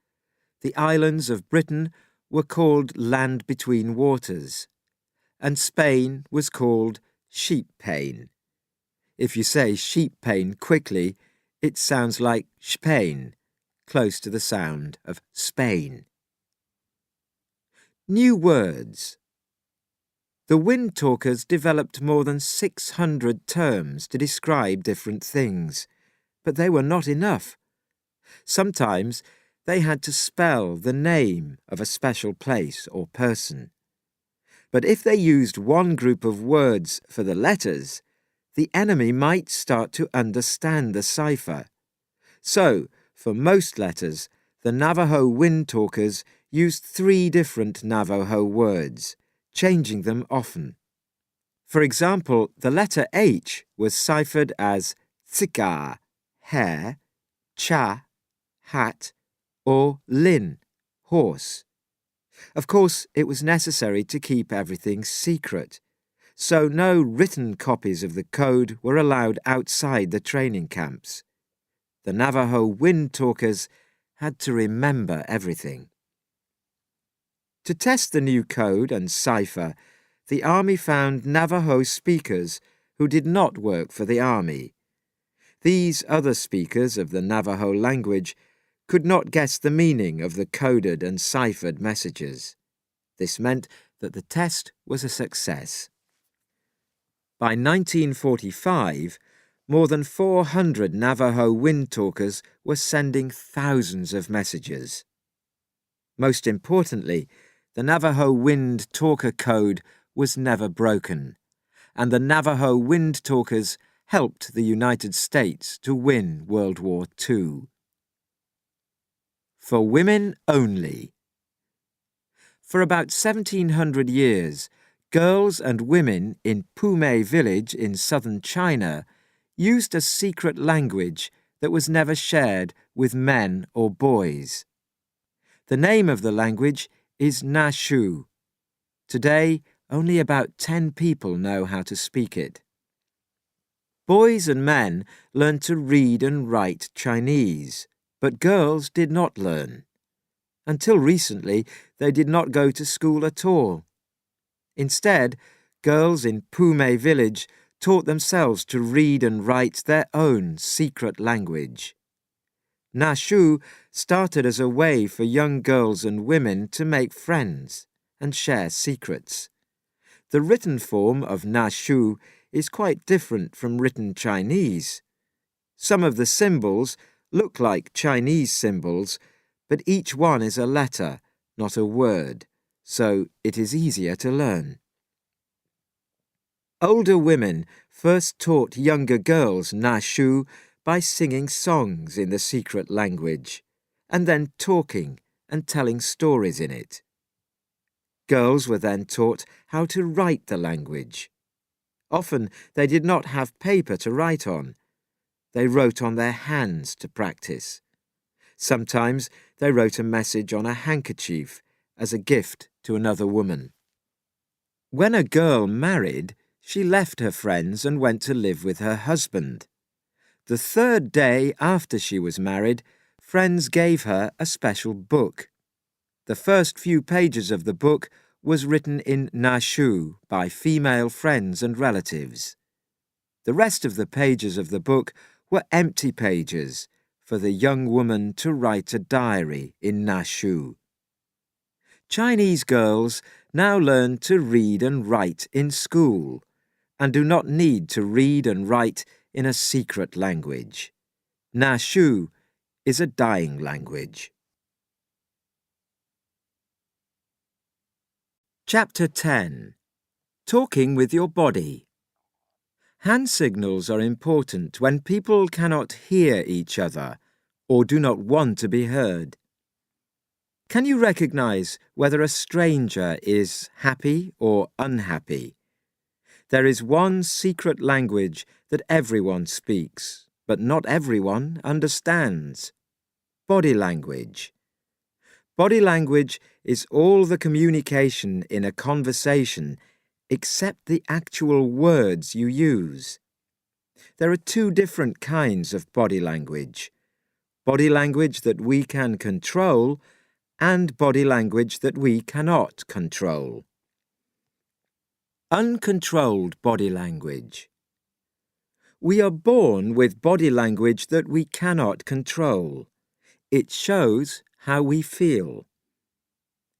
The islands of Britain were called Land Between Waters, and Spain was called Sheep Pain. If you say sheep pain quickly, it sounds like Spain, close to the sound of Spain. New words. The wind talkers developed more than 600 terms to describe different things, but they were not enough. Sometimes they had to spell the name of a special place or person. But if they used one group of words for the letters, the enemy might start to understand the cipher. So, for most letters, the Navajo wind talkers used 3 different Navajo words, changing them often. For example, the letter H was ciphered as tsika, hair, cha, hat, or lin, horse. Of course, it was necessary to keep everything secret, so no written copies of the code were allowed outside the training camps. The Navajo wind talkers had to remember everything. To test the new code and cipher, the Army found Navajo speakers who did not work for the Army. These other speakers of the Navajo language could not guess the meaning of the coded and ciphered messages. This meant that the test was a success. By 1945, more than 400 Navajo wind talkers were sending thousands of messages. Most importantly, the Navajo wind talker code was never broken, and the Navajo wind talkers helped the United States to win World War II. For women only. For about 1700 years, girls and women in Pumei village in southern China used a secret language that was never shared with men or boys. The name of the language is Nashu. Today, only about 10 people know how to speak it. Boys and men learned to read and write Chinese, but girls did not learn. Until recently, they did not go to school at all. Instead, girls in Pumei village taught themselves to read and write their own secret language. Nashu started as a way for young girls and women to make friends and share secrets. The written form of Nashu is quite different from written Chinese. Some of the symbols look like Chinese symbols, but each one is a letter, not a word, so it is easier to learn. Older women first taught younger girls Nashu by singing songs in the secret language, and then talking and telling stories in it. Girls were then taught how to write the language. Often they did not have paper to write on. They wrote on their hands to practice. Sometimes they wrote a message on a handkerchief as a gift to another woman. When a girl married, she left her friends and went to live with her husband. The 3rd day after she was married, friends gave her a special book. The first few pages of the book was written in Nashu by female friends and relatives. The rest of the pages of the book were empty pages for the young woman to write a diary in Nashu. Chinese girls now learn to read and write in school and do not need to read and write in a secret language. Nashu is a dying language. Chapter 10. Talking with your body. Hand signals are important when people cannot hear each other or do not want to be heard. Can you recognize whether a stranger is happy or unhappy? There is one secret language that everyone speaks, but not everyone understands. Body language. Body language is all the communication in a conversation except the actual words you use. There are two different kinds of body language. Body language that we can control and body language that we cannot control. Uncontrolled body language. We are born with body language that we cannot control. It shows how we feel.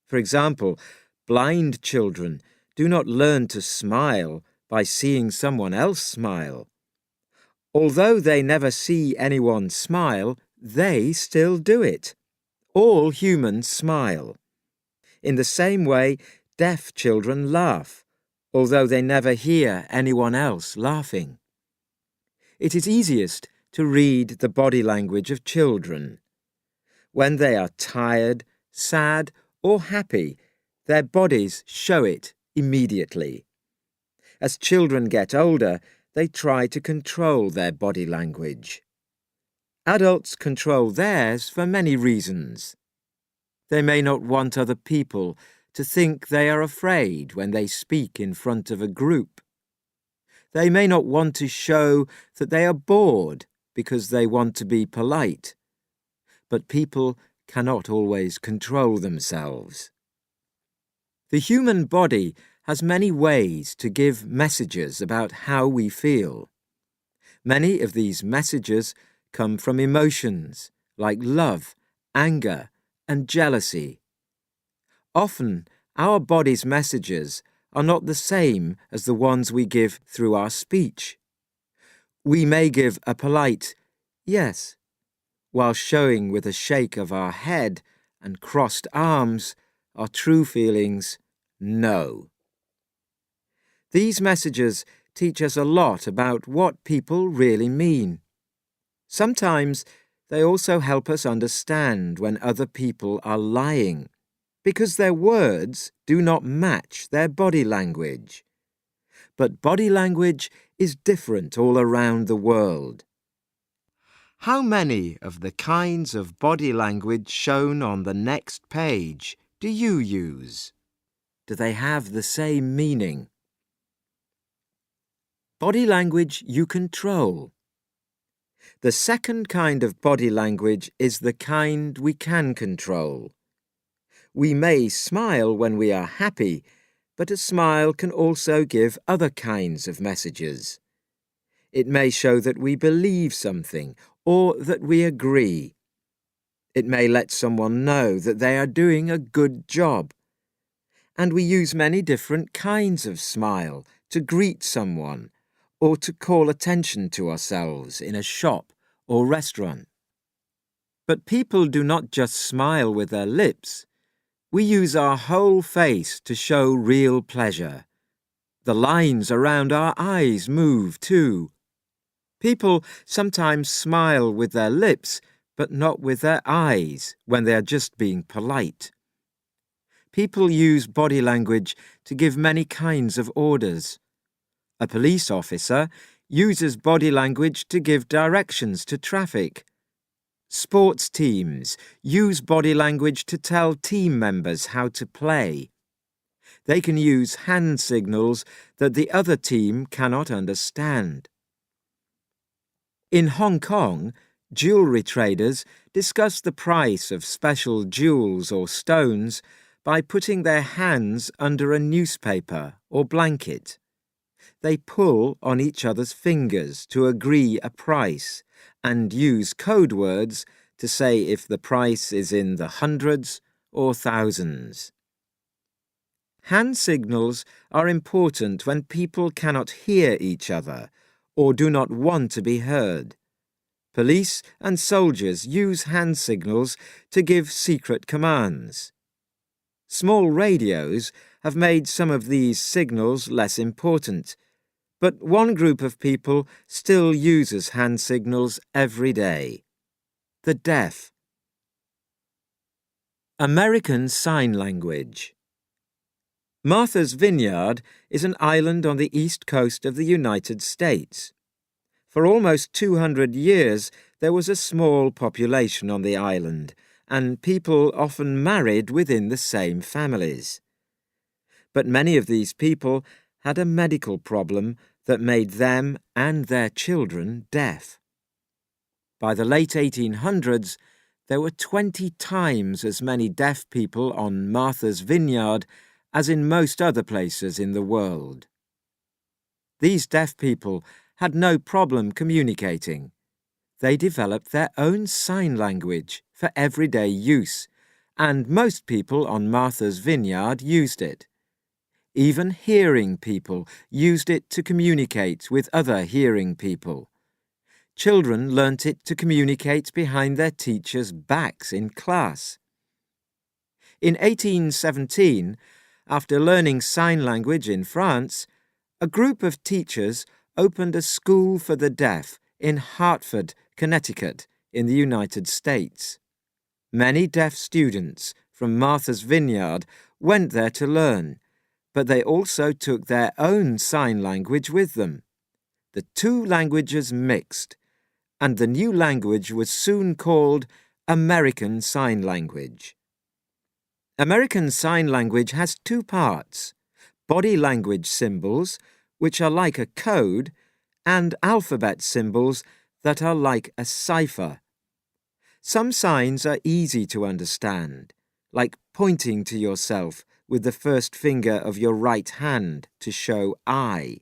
For example, blind children do not learn to smile by seeing someone else smile. Although they never see anyone smile, they still do it. All humans smile. In the same way, deaf children laugh, although they never hear anyone else laughing. It is easiest to read the body language of children. When they are tired, sad, or happy, their bodies show it immediately. As children get older, they try to control their body language. Adults control theirs for many reasons. They may not want other people to think they are afraid when they speak in front of a group. They may not want to show that they are bored because they want to be polite. But people cannot always control themselves. The human body has many ways to give messages about how we feel. Many of these messages come from emotions like love, anger, and jealousy. Often, our body's messages are not the same as the ones we give through our speech. We may give a polite yes, while showing with a shake of our head and crossed arms our true feelings no. These messages teach us a lot about what people really mean. Sometimes they also help us understand when other people are lying, because their words do not match their body language. But body language is different all around the world. How many of the kinds of body language shown on the next page do you use? Do they have the same meaning? Body language you control. The second kind of body language is the kind we can control. We may smile when we are happy, but a smile can also give other kinds of messages. It may show that we believe something or that we agree. It may let someone know that they are doing a good job. And we use many different kinds of smile to greet someone or to call attention to ourselves in a shop or restaurant. But people do not just smile with their lips. We use our whole face to show real pleasure. The lines around our eyes move too. People sometimes smile with their lips, but not with their eyes when they are just being polite. People use body language to give many kinds of orders. A police officer uses body language to give directions to traffic. Sports teams use body language to tell team members how to play. They can use hand signals that the other team cannot understand. In Hong Kong, jewelry traders discuss the price of special jewels or stones by putting their hands under a newspaper or blanket. They pull on each other's fingers to agree a price and use code words to say if the price is in the hundreds or thousands. Hand signals are important when people cannot hear each other or do not want to be heard. Police and soldiers use hand signals to give secret commands. Small radios have made some of these signals less important, but one group of people still uses hand signals every day: the deaf. American Sign Language. Martha's Vineyard is an island on the east coast of the United States. For almost 200 years, there was a small population on the island, and people often married within the same families. But many of these people had a medical problem that made them and their children deaf. By the late 1800s, there were 20 times as many deaf people on Martha's Vineyard as in most other places in the world. These deaf people had no problem communicating. They developed their own sign language for everyday use, and most people on Martha's Vineyard used it. Even hearing people used it to communicate with other hearing people. Children learnt it to communicate behind their teachers' backs in class. In 1817, after learning sign language in France, a group of teachers opened a school for the deaf in Hartford, Connecticut, in the United States. Many deaf students from Martha's Vineyard went there to learn, but they also took their own sign language with them. The two languages mixed, and the new language was soon called American Sign Language. American Sign Language has two parts: body language symbols, which are like a code, and alphabet symbols that are like a cipher. Some signs are easy to understand, like pointing to yourself with the first finger of your right hand to show I,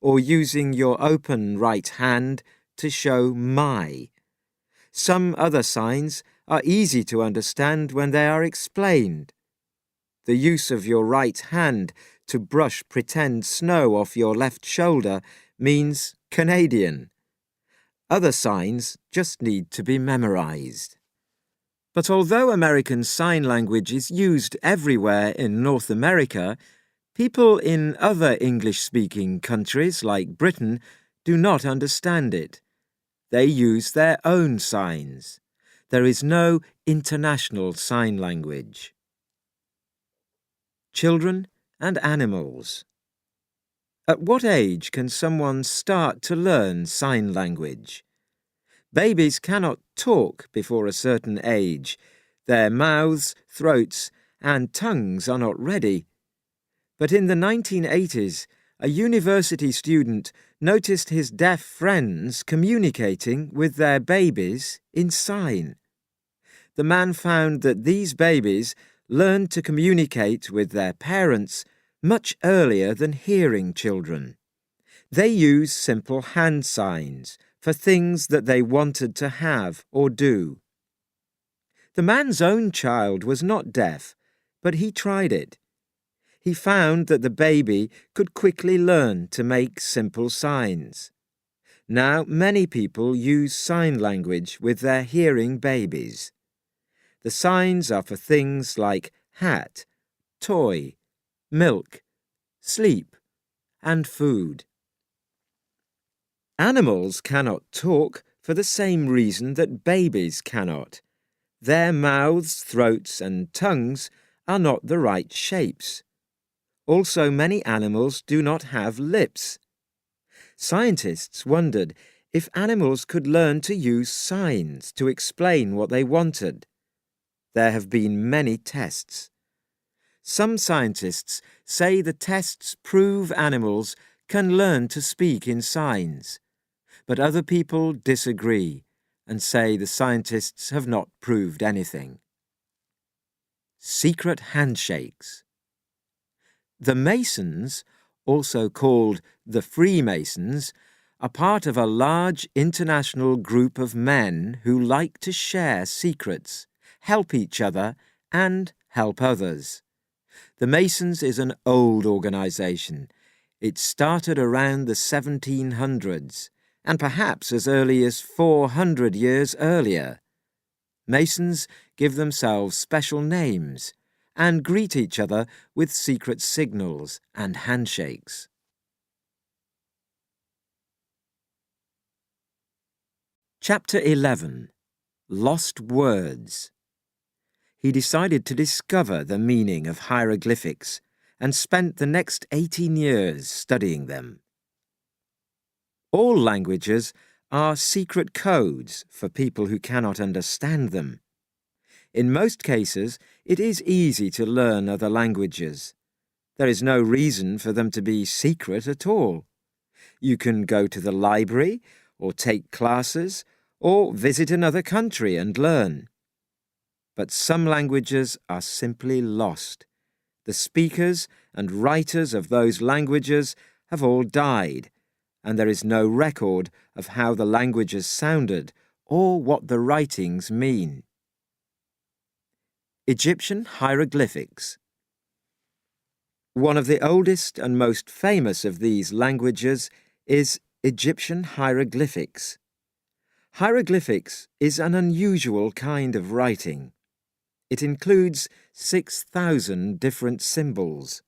or using your open right hand to show my. Some other signs are easy to understand when they are explained. The use of your right hand to brush pretend snow off your left shoulder means Canadian. Other signs just need to be memorized. But although American Sign Language is used everywhere in North America, people in other English-speaking countries like Britain do not understand it. They use their own signs. There is no international sign language. Children and animals. At what age can someone start to learn sign language? Babies cannot talk before a certain age. Their mouths, throats, and tongues are not ready. But in the 1980s, a university student noticed his deaf friends communicating with their babies in sign. The man found that these babies learned to communicate with their parents much earlier than hearing children. They use simple hand signs for things that they wanted to have or do. The man's own child was not deaf, but he tried it. He found that the baby could quickly learn to make simple signs. Now many people use sign language with their hearing babies. The signs are for things like hat, toy, milk, sleep, and food. Animals cannot talk for the same reason that babies cannot. Their mouths, throats, and tongues are not the right shapes. Also, many animals do not have lips. Scientists wondered if animals could learn to use signs to explain what they wanted. There have been many tests. Some scientists say the tests prove animals can learn to speak in signs, but other people disagree and say the scientists have not proved anything. Secret handshakes. The Masons, also called the Freemasons, are part of a large international group of men who like to share secrets, help each other, and help others. The Masons is an old organization. It started around the 1700s, and perhaps as early as 400 years earlier. Masons give themselves special names, and greet each other with secret signals and handshakes. Chapter 11. Lost Words. He decided to discover the meaning of hieroglyphics and spent the next 18 years studying them. All languages are secret codes for people who cannot understand them. In most cases, it is easy to learn other languages. There is no reason for them to be secret at all. You can go to the library, or take classes, or visit another country and learn. But some languages are simply lost. The speakers and writers of those languages have all died, and there is no record of how the languages sounded or what the writings mean. Egyptian hieroglyphics. One of the oldest and most famous of these languages is Egyptian hieroglyphics. Hieroglyphics is an unusual kind of writing. It includes 6,000 different symbols.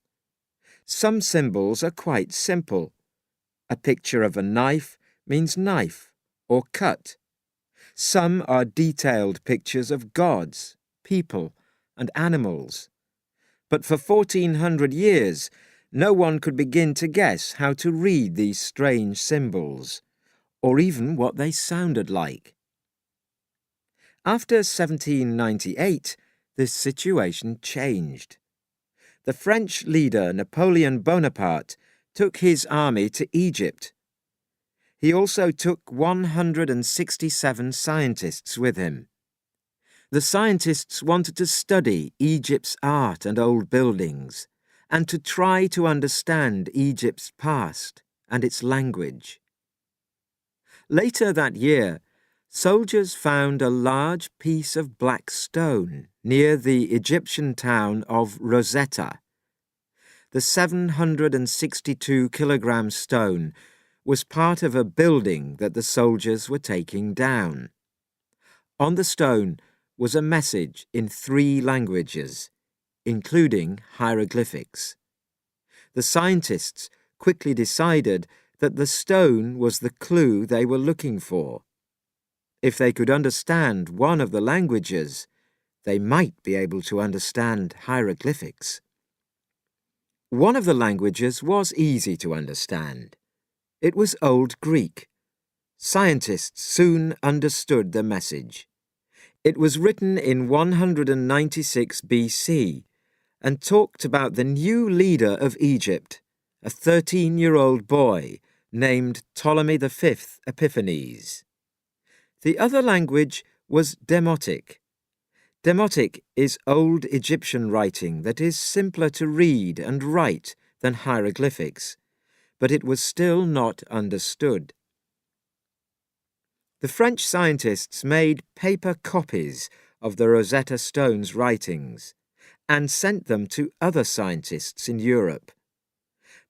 Some symbols are quite simple. A picture of a knife means knife or cut. Some are detailed pictures of gods, people, and animals. But for 1,400 years, no one could begin to guess how to read these strange symbols, or even what they sounded like. After 1798, the situation changed. The French leader Napoleon Bonaparte took his army to Egypt. He also took 167 scientists with him. The scientists wanted to study Egypt's art and old buildings, and to try to understand Egypt's past and its language. Later that year, soldiers found a large piece of black stone near the Egyptian town of Rosetta. The 762-kilogram stone was part of a building that the soldiers were taking down. On the stone was a message in 3 languages, including hieroglyphics. The scientists quickly decided that the stone was the clue they were looking for. If they could understand one of the languages, they might be able to understand hieroglyphics. One of the languages was easy to understand. It was Old Greek. Scientists soon understood the message. It was written in 196 BC and talked about the new leader of Egypt, a 13-year-old boy named Ptolemy V Epiphanes. The other language was Demotic. Demotic is Old Egyptian writing that is simpler to read and write than hieroglyphics, but it was still not understood. The French scientists made paper copies of the Rosetta Stone's writings and sent them to other scientists in Europe.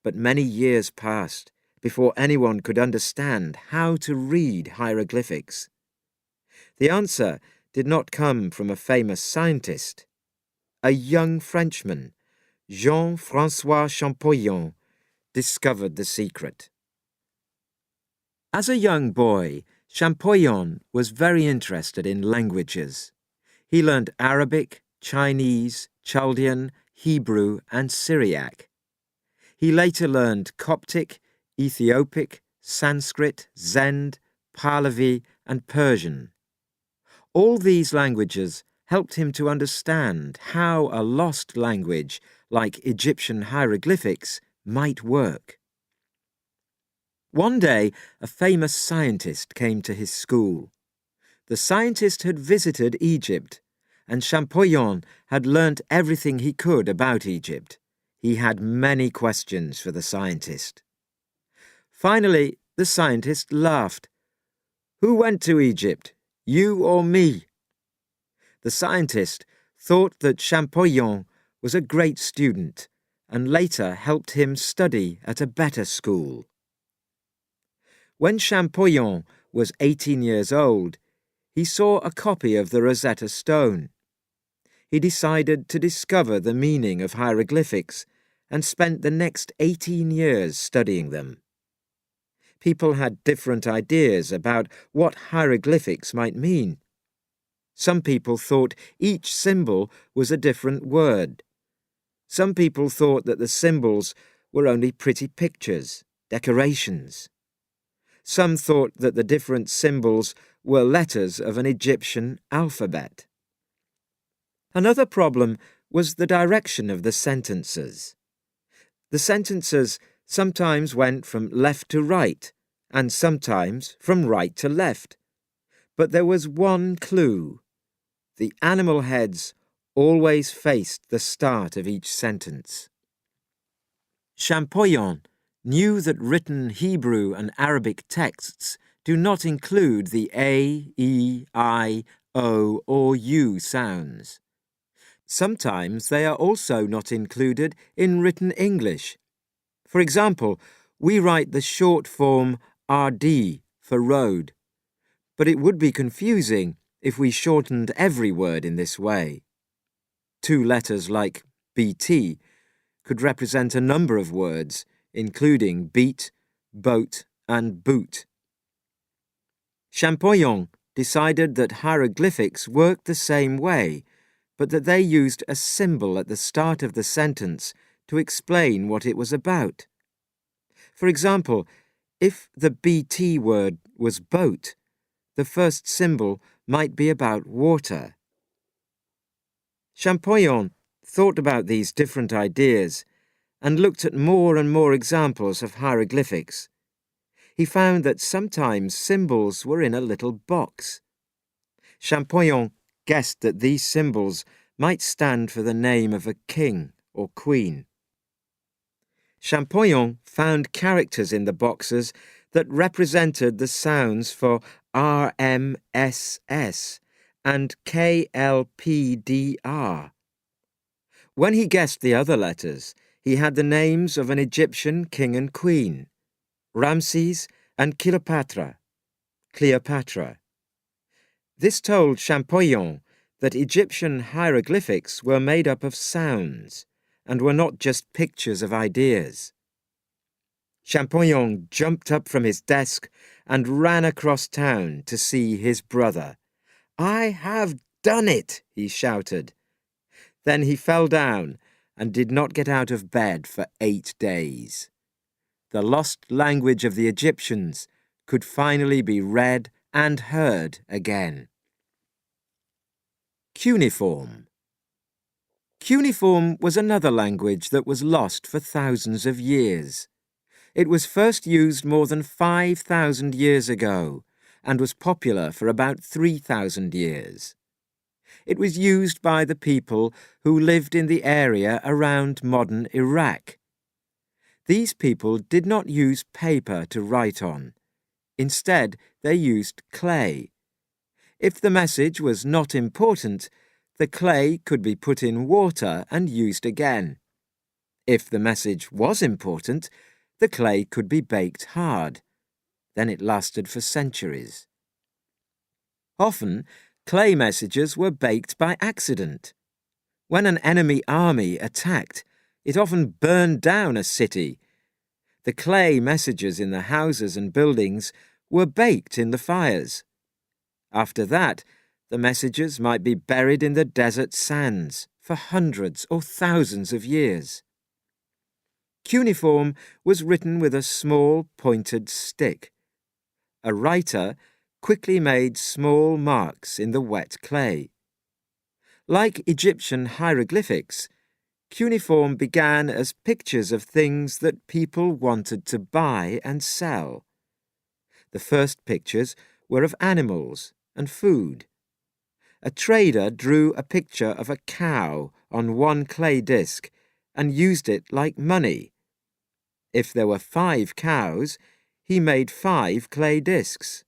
But many years passed before anyone could understand how to read hieroglyphics. The answer did not come from a famous scientist. A young Frenchman, Jean-François Champollion, discovered the secret. As a young boy, Champollion was very interested in languages. He learned Arabic, Chinese, Chaldean, Hebrew, and Syriac. He later learned Coptic, Ethiopic, Sanskrit, Zend, Pahlavi, and Persian. All these languages helped him to understand how a lost language like Egyptian hieroglyphics might work. One day, a famous scientist came to his school. The scientist had visited Egypt, and Champollion had learnt everything he could about Egypt. He had many questions for the scientist. Finally, the scientist laughed. "Who went to Egypt, you or me?" The scientist thought that Champollion was a great student and later helped him study at a better school. When Champollion was 18 years old, he saw a copy of the Rosetta Stone. he decided to discover the meaning of hieroglyphics and spent the next 18 years studying them. People had different ideas about what hieroglyphics might mean. Some people thought each symbol was a different word. Some people thought that the symbols were only pretty pictures, decorations. Some thought that the different symbols were letters of an Egyptian alphabet. Another problem was the direction of the sentences. The sentences sometimes went from left to right, and sometimes from right to left. But there was one clue. The animal heads always faced the start of each sentence. Champollion knew that written Hebrew and Arabic texts do not include the A, E, I, O, or U sounds. Sometimes they are also not included in written English. For example, we write the short form RD for road, but it would be confusing if we shortened every word in this way. Two letters like BT could represent a number of words, including beat, boat, and boot. Champollion decided that hieroglyphics worked the same way, but that they used a symbol at the start of the sentence to explain what it was about. For example, if the BT word was boat, the first symbol might be about water. Champollion thought about these different ideas and looked at more and more examples of hieroglyphics. He found that sometimes symbols were in a little box. Champollion guessed that these symbols might stand for the name of a king or queen. Champollion found characters in the boxes that represented the sounds for RMSS and KLPDR. When he guessed the other letters, he had the names of an Egyptian king and queen, Ramses and Cleopatra. This told Champollion that Egyptian hieroglyphics were made up of sounds and were not just pictures of ideas. Champollion jumped up from his desk and ran across town to see his brother. "I have done it!" he shouted. Then he fell down and did not get out of bed for 8 days. The lost language of the Egyptians could finally be read and heard again. Cuneiform. Cuneiform was another language that was lost for thousands of years. It was first used more than 5,000 years ago and was popular for about 3,000 years. It was used by the people who lived in the area around modern Iraq. These people did not use paper to write on. Instead, they used clay. If the message was not important, the clay could be put in water and used again. If the message was important, the clay could be baked hard. Then it lasted for centuries. Often, clay messages were baked by accident. When an enemy army attacked, it often burned down a city. The clay messages in the houses and buildings were baked in the fires. After that, the messages might be buried in the desert sands for hundreds or thousands of years. Cuneiform was written with a small pointed stick. A writer quickly made small marks in the wet clay. Like Egyptian hieroglyphics, cuneiform began as pictures of things that people wanted to buy and sell. The first pictures were of animals and food. A trader drew a picture of a cow on one clay disc and used it like money. If there were 5 cows, he made 5 clay discs.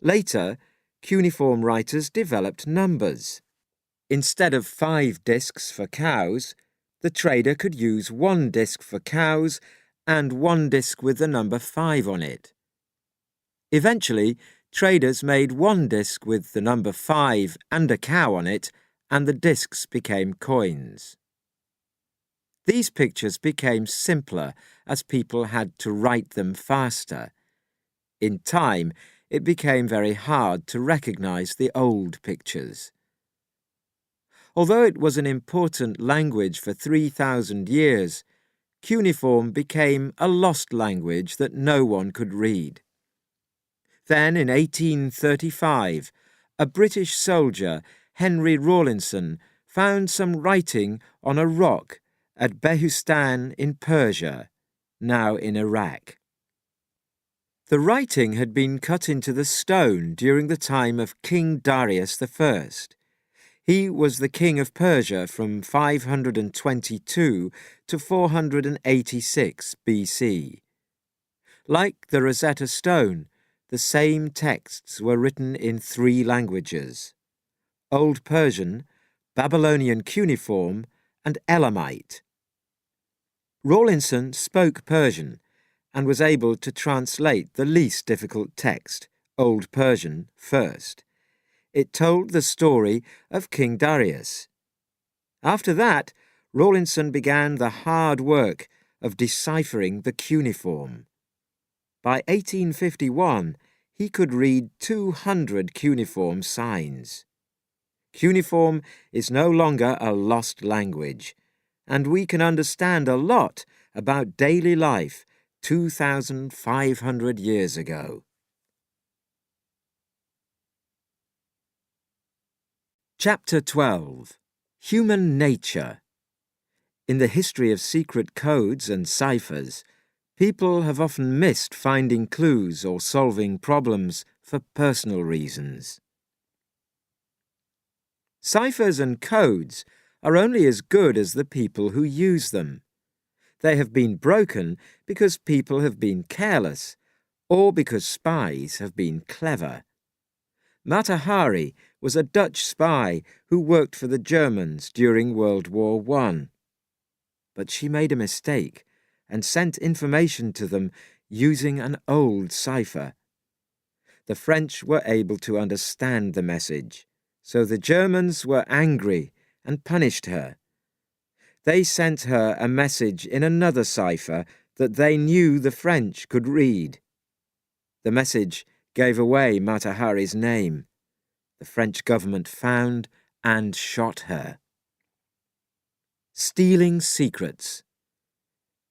Later, cuneiform writers developed numbers. Instead of 5 discs for cows, the trader could use 1 disc for cows and 1 disc with the number 5 on it. Eventually, traders made 1 disc with the number 5 and a cow on it and the discs became coins. These pictures became simpler as people had to write them faster. In time, it became very hard to recognize the old pictures. Although it was an important language for 3,000 years, cuneiform became a lost language that no one could read. Then, in 1835, a British soldier, Henry Rawlinson, found some writing on a rock at Behustan in Persia, now in Iraq. The writing had been cut into the stone during the time of King Darius I. He was the king of Persia from 522 to 486 BC. Like the Rosetta Stone, the same texts were written in 3 languages: Old Persian, Babylonian cuneiform, and Elamite. Rawlinson spoke Persian and was able to translate the least difficult text, Old Persian, first. It told the story of King Darius. After that, Rawlinson began the hard work of deciphering the cuneiform. By 1851, he could read 200 cuneiform signs. Cuneiform is no longer a lost language, and we can understand a lot about daily life 2,500 years ago. Chapter 12. Human Nature. In the history of secret codes and ciphers, people have often missed finding clues or solving problems for personal reasons. Ciphers and codes are only as good as the people who use them. They have been broken because people have been careless, or because spies have been clever. Mata Hari was a Dutch spy who worked for the Germans during World War I. But she made a mistake and sent information to them using an old cipher. The French were able to understand the message, so the Germans were angry and punished her. They sent her a message in another cipher that they knew the French could read. The message gave away Mata Hari's name. The French government found and shot her. Stealing secrets.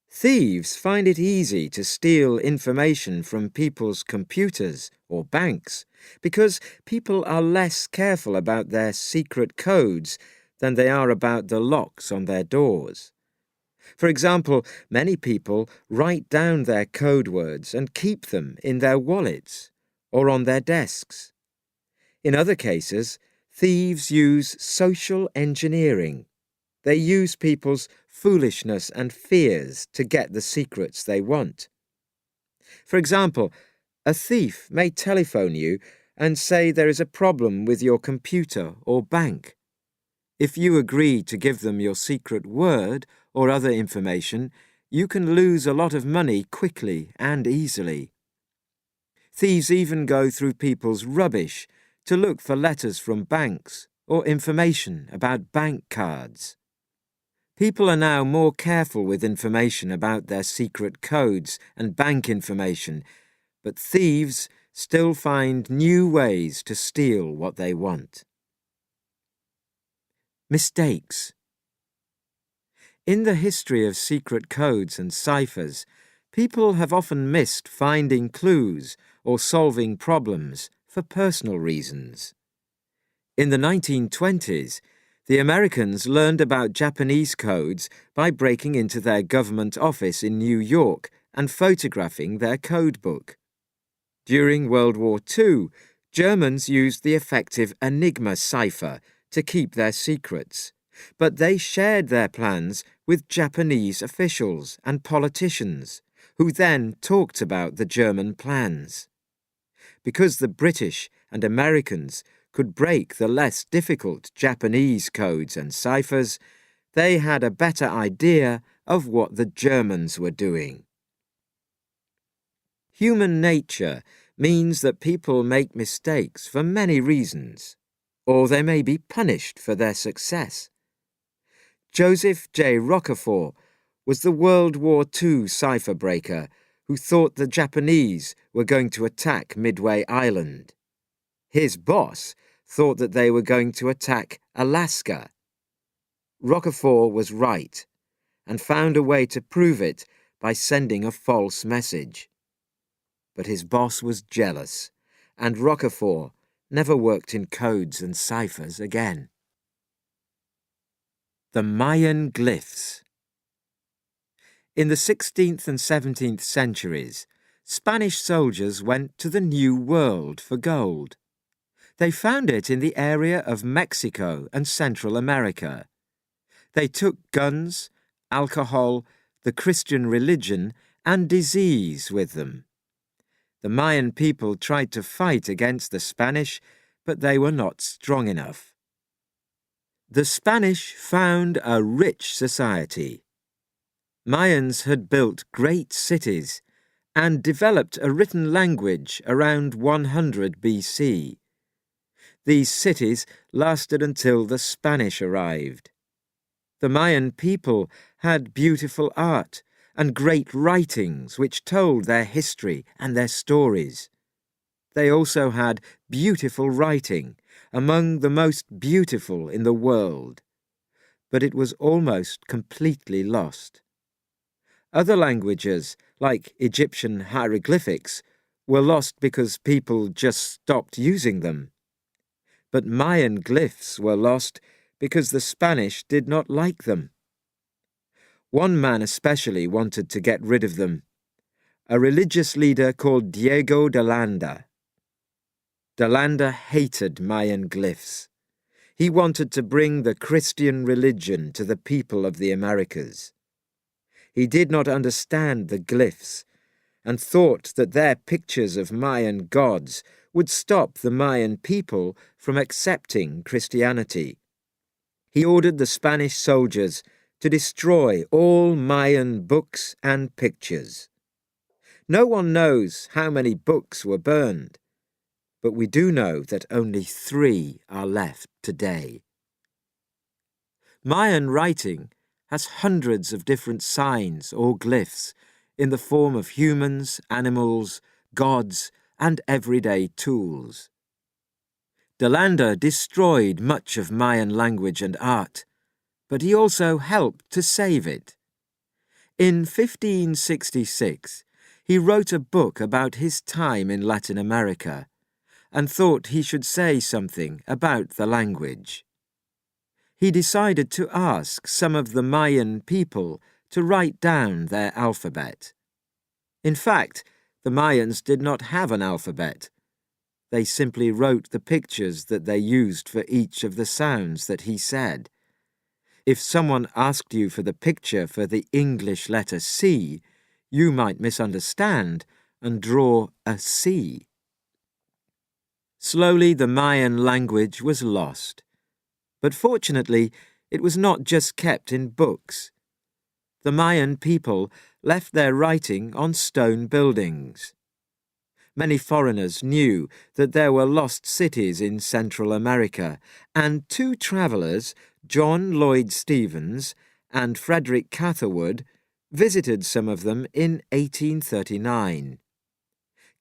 Thieves find it easy to steal information from people's computers or banks because people are less careful about their secret codes than they are about the locks on their doors. For example, many people write down their code words and keep them in their wallets or on their desks. In other cases, thieves use social engineering. They use people's foolishness and fears to get the secrets they want. For example, a thief may telephone you and say there is a problem with your computer or bank. If you agree to give them your secret word or other information, you can lose a lot of money quickly and easily. Thieves even go through people's rubbish to look for letters from banks or information about bank cards. People are now more careful with information about their secret codes and bank information, but thieves still find new ways to steal what they want. Mistakes. In the history of secret codes and ciphers, people have often missed finding clues or solving problems for personal reasons. In the 1920s, the Americans learned about Japanese codes by breaking into their government office in New York and photographing their code book. During World War II, Germans used the effective Enigma cipher to keep their secrets, but they shared their plans with Japanese officials and politicians, who then talked about the German plans. Because the British and Americans could break the less difficult Japanese codes and ciphers, they had a better idea of what the Germans were doing. Human nature means that people make mistakes for many reasons. or they may be punished for their success. Joseph J. Rockefeller was the World War II cipher breaker who thought the Japanese were going to attack Midway Island. His boss thought that they were going to attack Alaska. Rockefeller was right and found a way to prove it by sending a false message. But his boss was jealous, and Rockefeller never worked in codes and ciphers again. The Mayan glyphs. In the 16th and 17th centuries, Spanish soldiers went to the New World for gold. They found it in the area of Mexico and Central America. They took guns, alcohol, the Christian religion, and disease with them. The Mayan people tried to fight against the Spanish, but they were not strong enough. The Spanish found a rich society. Mayans had built great cities and developed a written language around 100 BC. These cities lasted until the Spanish arrived. The Mayan people had beautiful art and great writings which told their history and their stories. They also had beautiful writing, among the most beautiful in the world, but it was almost completely lost. Other languages, like Egyptian hieroglyphics, were lost because people just stopped using them. But Mayan glyphs were lost because the Spanish did not like them. One man especially wanted to get rid of them, a religious leader called Diego de Landa. De Landa hated Mayan glyphs. He wanted to bring the Christian religion to the people of the Americas. He did not understand the glyphs and thought that their pictures of Mayan gods would stop the Mayan people from accepting Christianity. He ordered the Spanish soldiers to destroy all Mayan books and pictures. No one knows how many books were burned, but we do know that only 3 are left today. Mayan writing has hundreds of different signs or glyphs in the form of humans, animals, gods, and everyday tools. De Landa destroyed much of Mayan language and art, but he also helped to save it. In 1566, he wrote a book about his time in Latin America and thought he should say something about the language. He decided to ask some of the Mayan people to write down their alphabet. In fact, the Mayans did not have an alphabet. They simply wrote the pictures that they used for each of the sounds that he said. If someone asked you for the picture for the English letter C, you might misunderstand and draw a C. Slowly the Mayan language was lost. But fortunately, it was not just kept in books. The Mayan people left their writing on stone buildings. Many foreigners knew that there were lost cities in Central America, and 2 travellers, John Lloyd Stephens and Frederick Catherwood, visited some of them in 1839.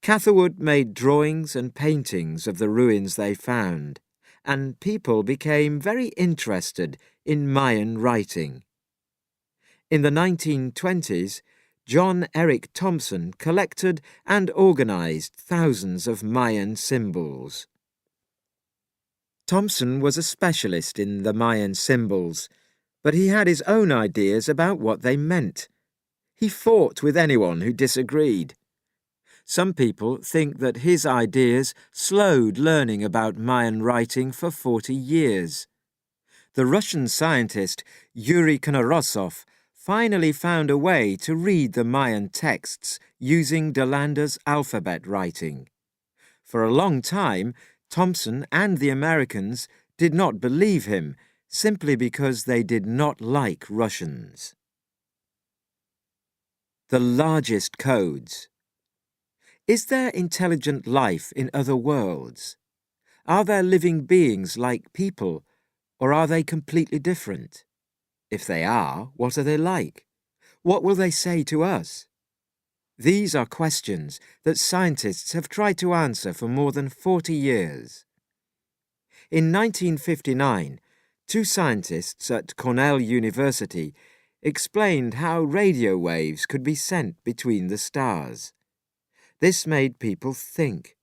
Catherwood made drawings and paintings of the ruins they found, and people became very interested in Mayan writing. In the 1920s, John Eric Thompson collected and organized thousands of Mayan symbols. Thompson was a specialist in the Mayan symbols, but he had his own ideas about what they meant. He fought with anyone who disagreed. Some people think that his ideas slowed learning about Mayan writing for 40 years. The Russian scientist Yuri Konorosov finally found a way to read the Mayan texts using De Landa's alphabet writing. For a long time, Thompson and the Americans did not believe him, simply because they did not like Russians. The largest codes. Is there intelligent life in other worlds? Are there living beings like people, or are they completely different? If they are, what are they like? What will they say to us? These are questions that scientists have tried to answer for more than 40 years. In 1959, two scientists at Cornell University explained how radio waves could be sent between the stars. This made people think.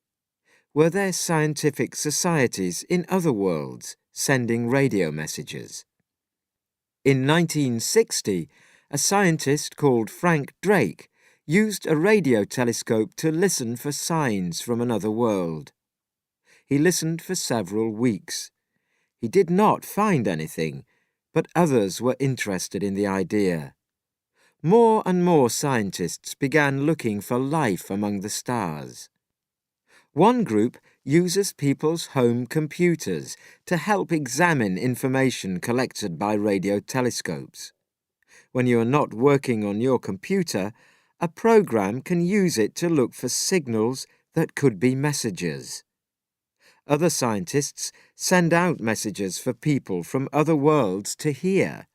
Were there scientific societies in other worlds sending radio messages? In 1960, a scientist called Frank Drake used a radio telescope to listen for signs from another world. He listened for several weeks. He did not find anything, but others were interested in the idea. More and more scientists began looking for life among the stars. One group uses people's home computers to help examine information collected by radio telescopes. When you are not working on your computer, a program can use it to look for signals that could be messages. Other scientists send out messages for people from other worlds to hear.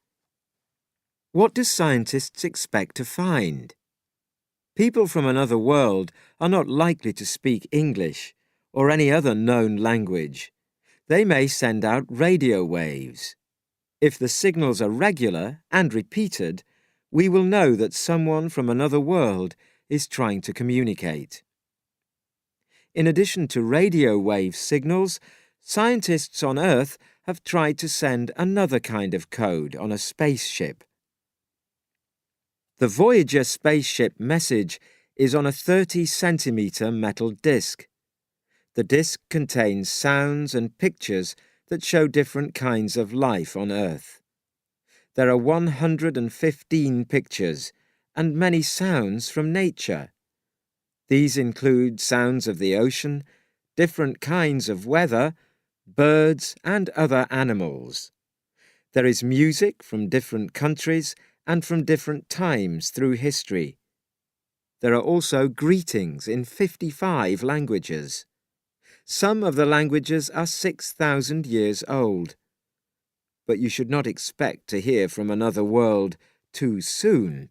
What do scientists expect to find? People from another world are not likely to speak English or any other known language. They may send out radio waves. If the signals are regular and repeated, we will know that someone from another world is trying to communicate. In addition to radio wave signals, scientists on Earth have tried to send another kind of code on a spaceship. The Voyager spaceship message is on a 30-centimeter metal disc. The disc contains sounds and pictures that show different kinds of life on Earth. There are 115 pictures and many sounds from nature. These include sounds of the ocean, different kinds of weather, birds and other animals. There is music from different countries and from different times through history. There are also greetings in 55 languages. Some of the languages are 6,000 years old. But you should not expect to hear from another world too soon.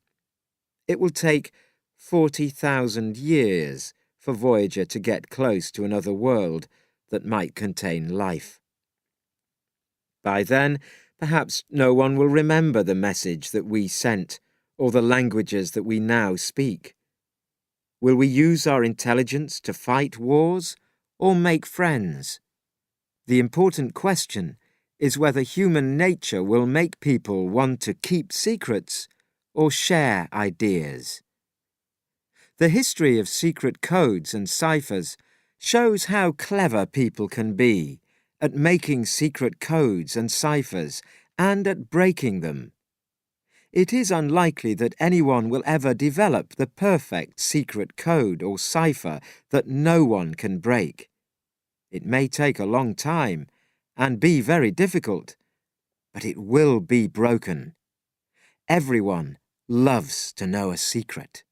It will take 40,000 years for Voyager to get close to another world that might contain life. By then, perhaps no one will remember the message that we sent or the languages that we now speak. Will we use our intelligence to fight wars or make friends? The important question is whether human nature will make people want to keep secrets or share ideas. The history of secret codes and ciphers shows how clever people can be at making secret codes and ciphers and at breaking them. It is unlikely that anyone will ever develop the perfect secret code or cipher that no one can break. It may take a long time and be very difficult, but it will be broken. Everyone loves to know a secret.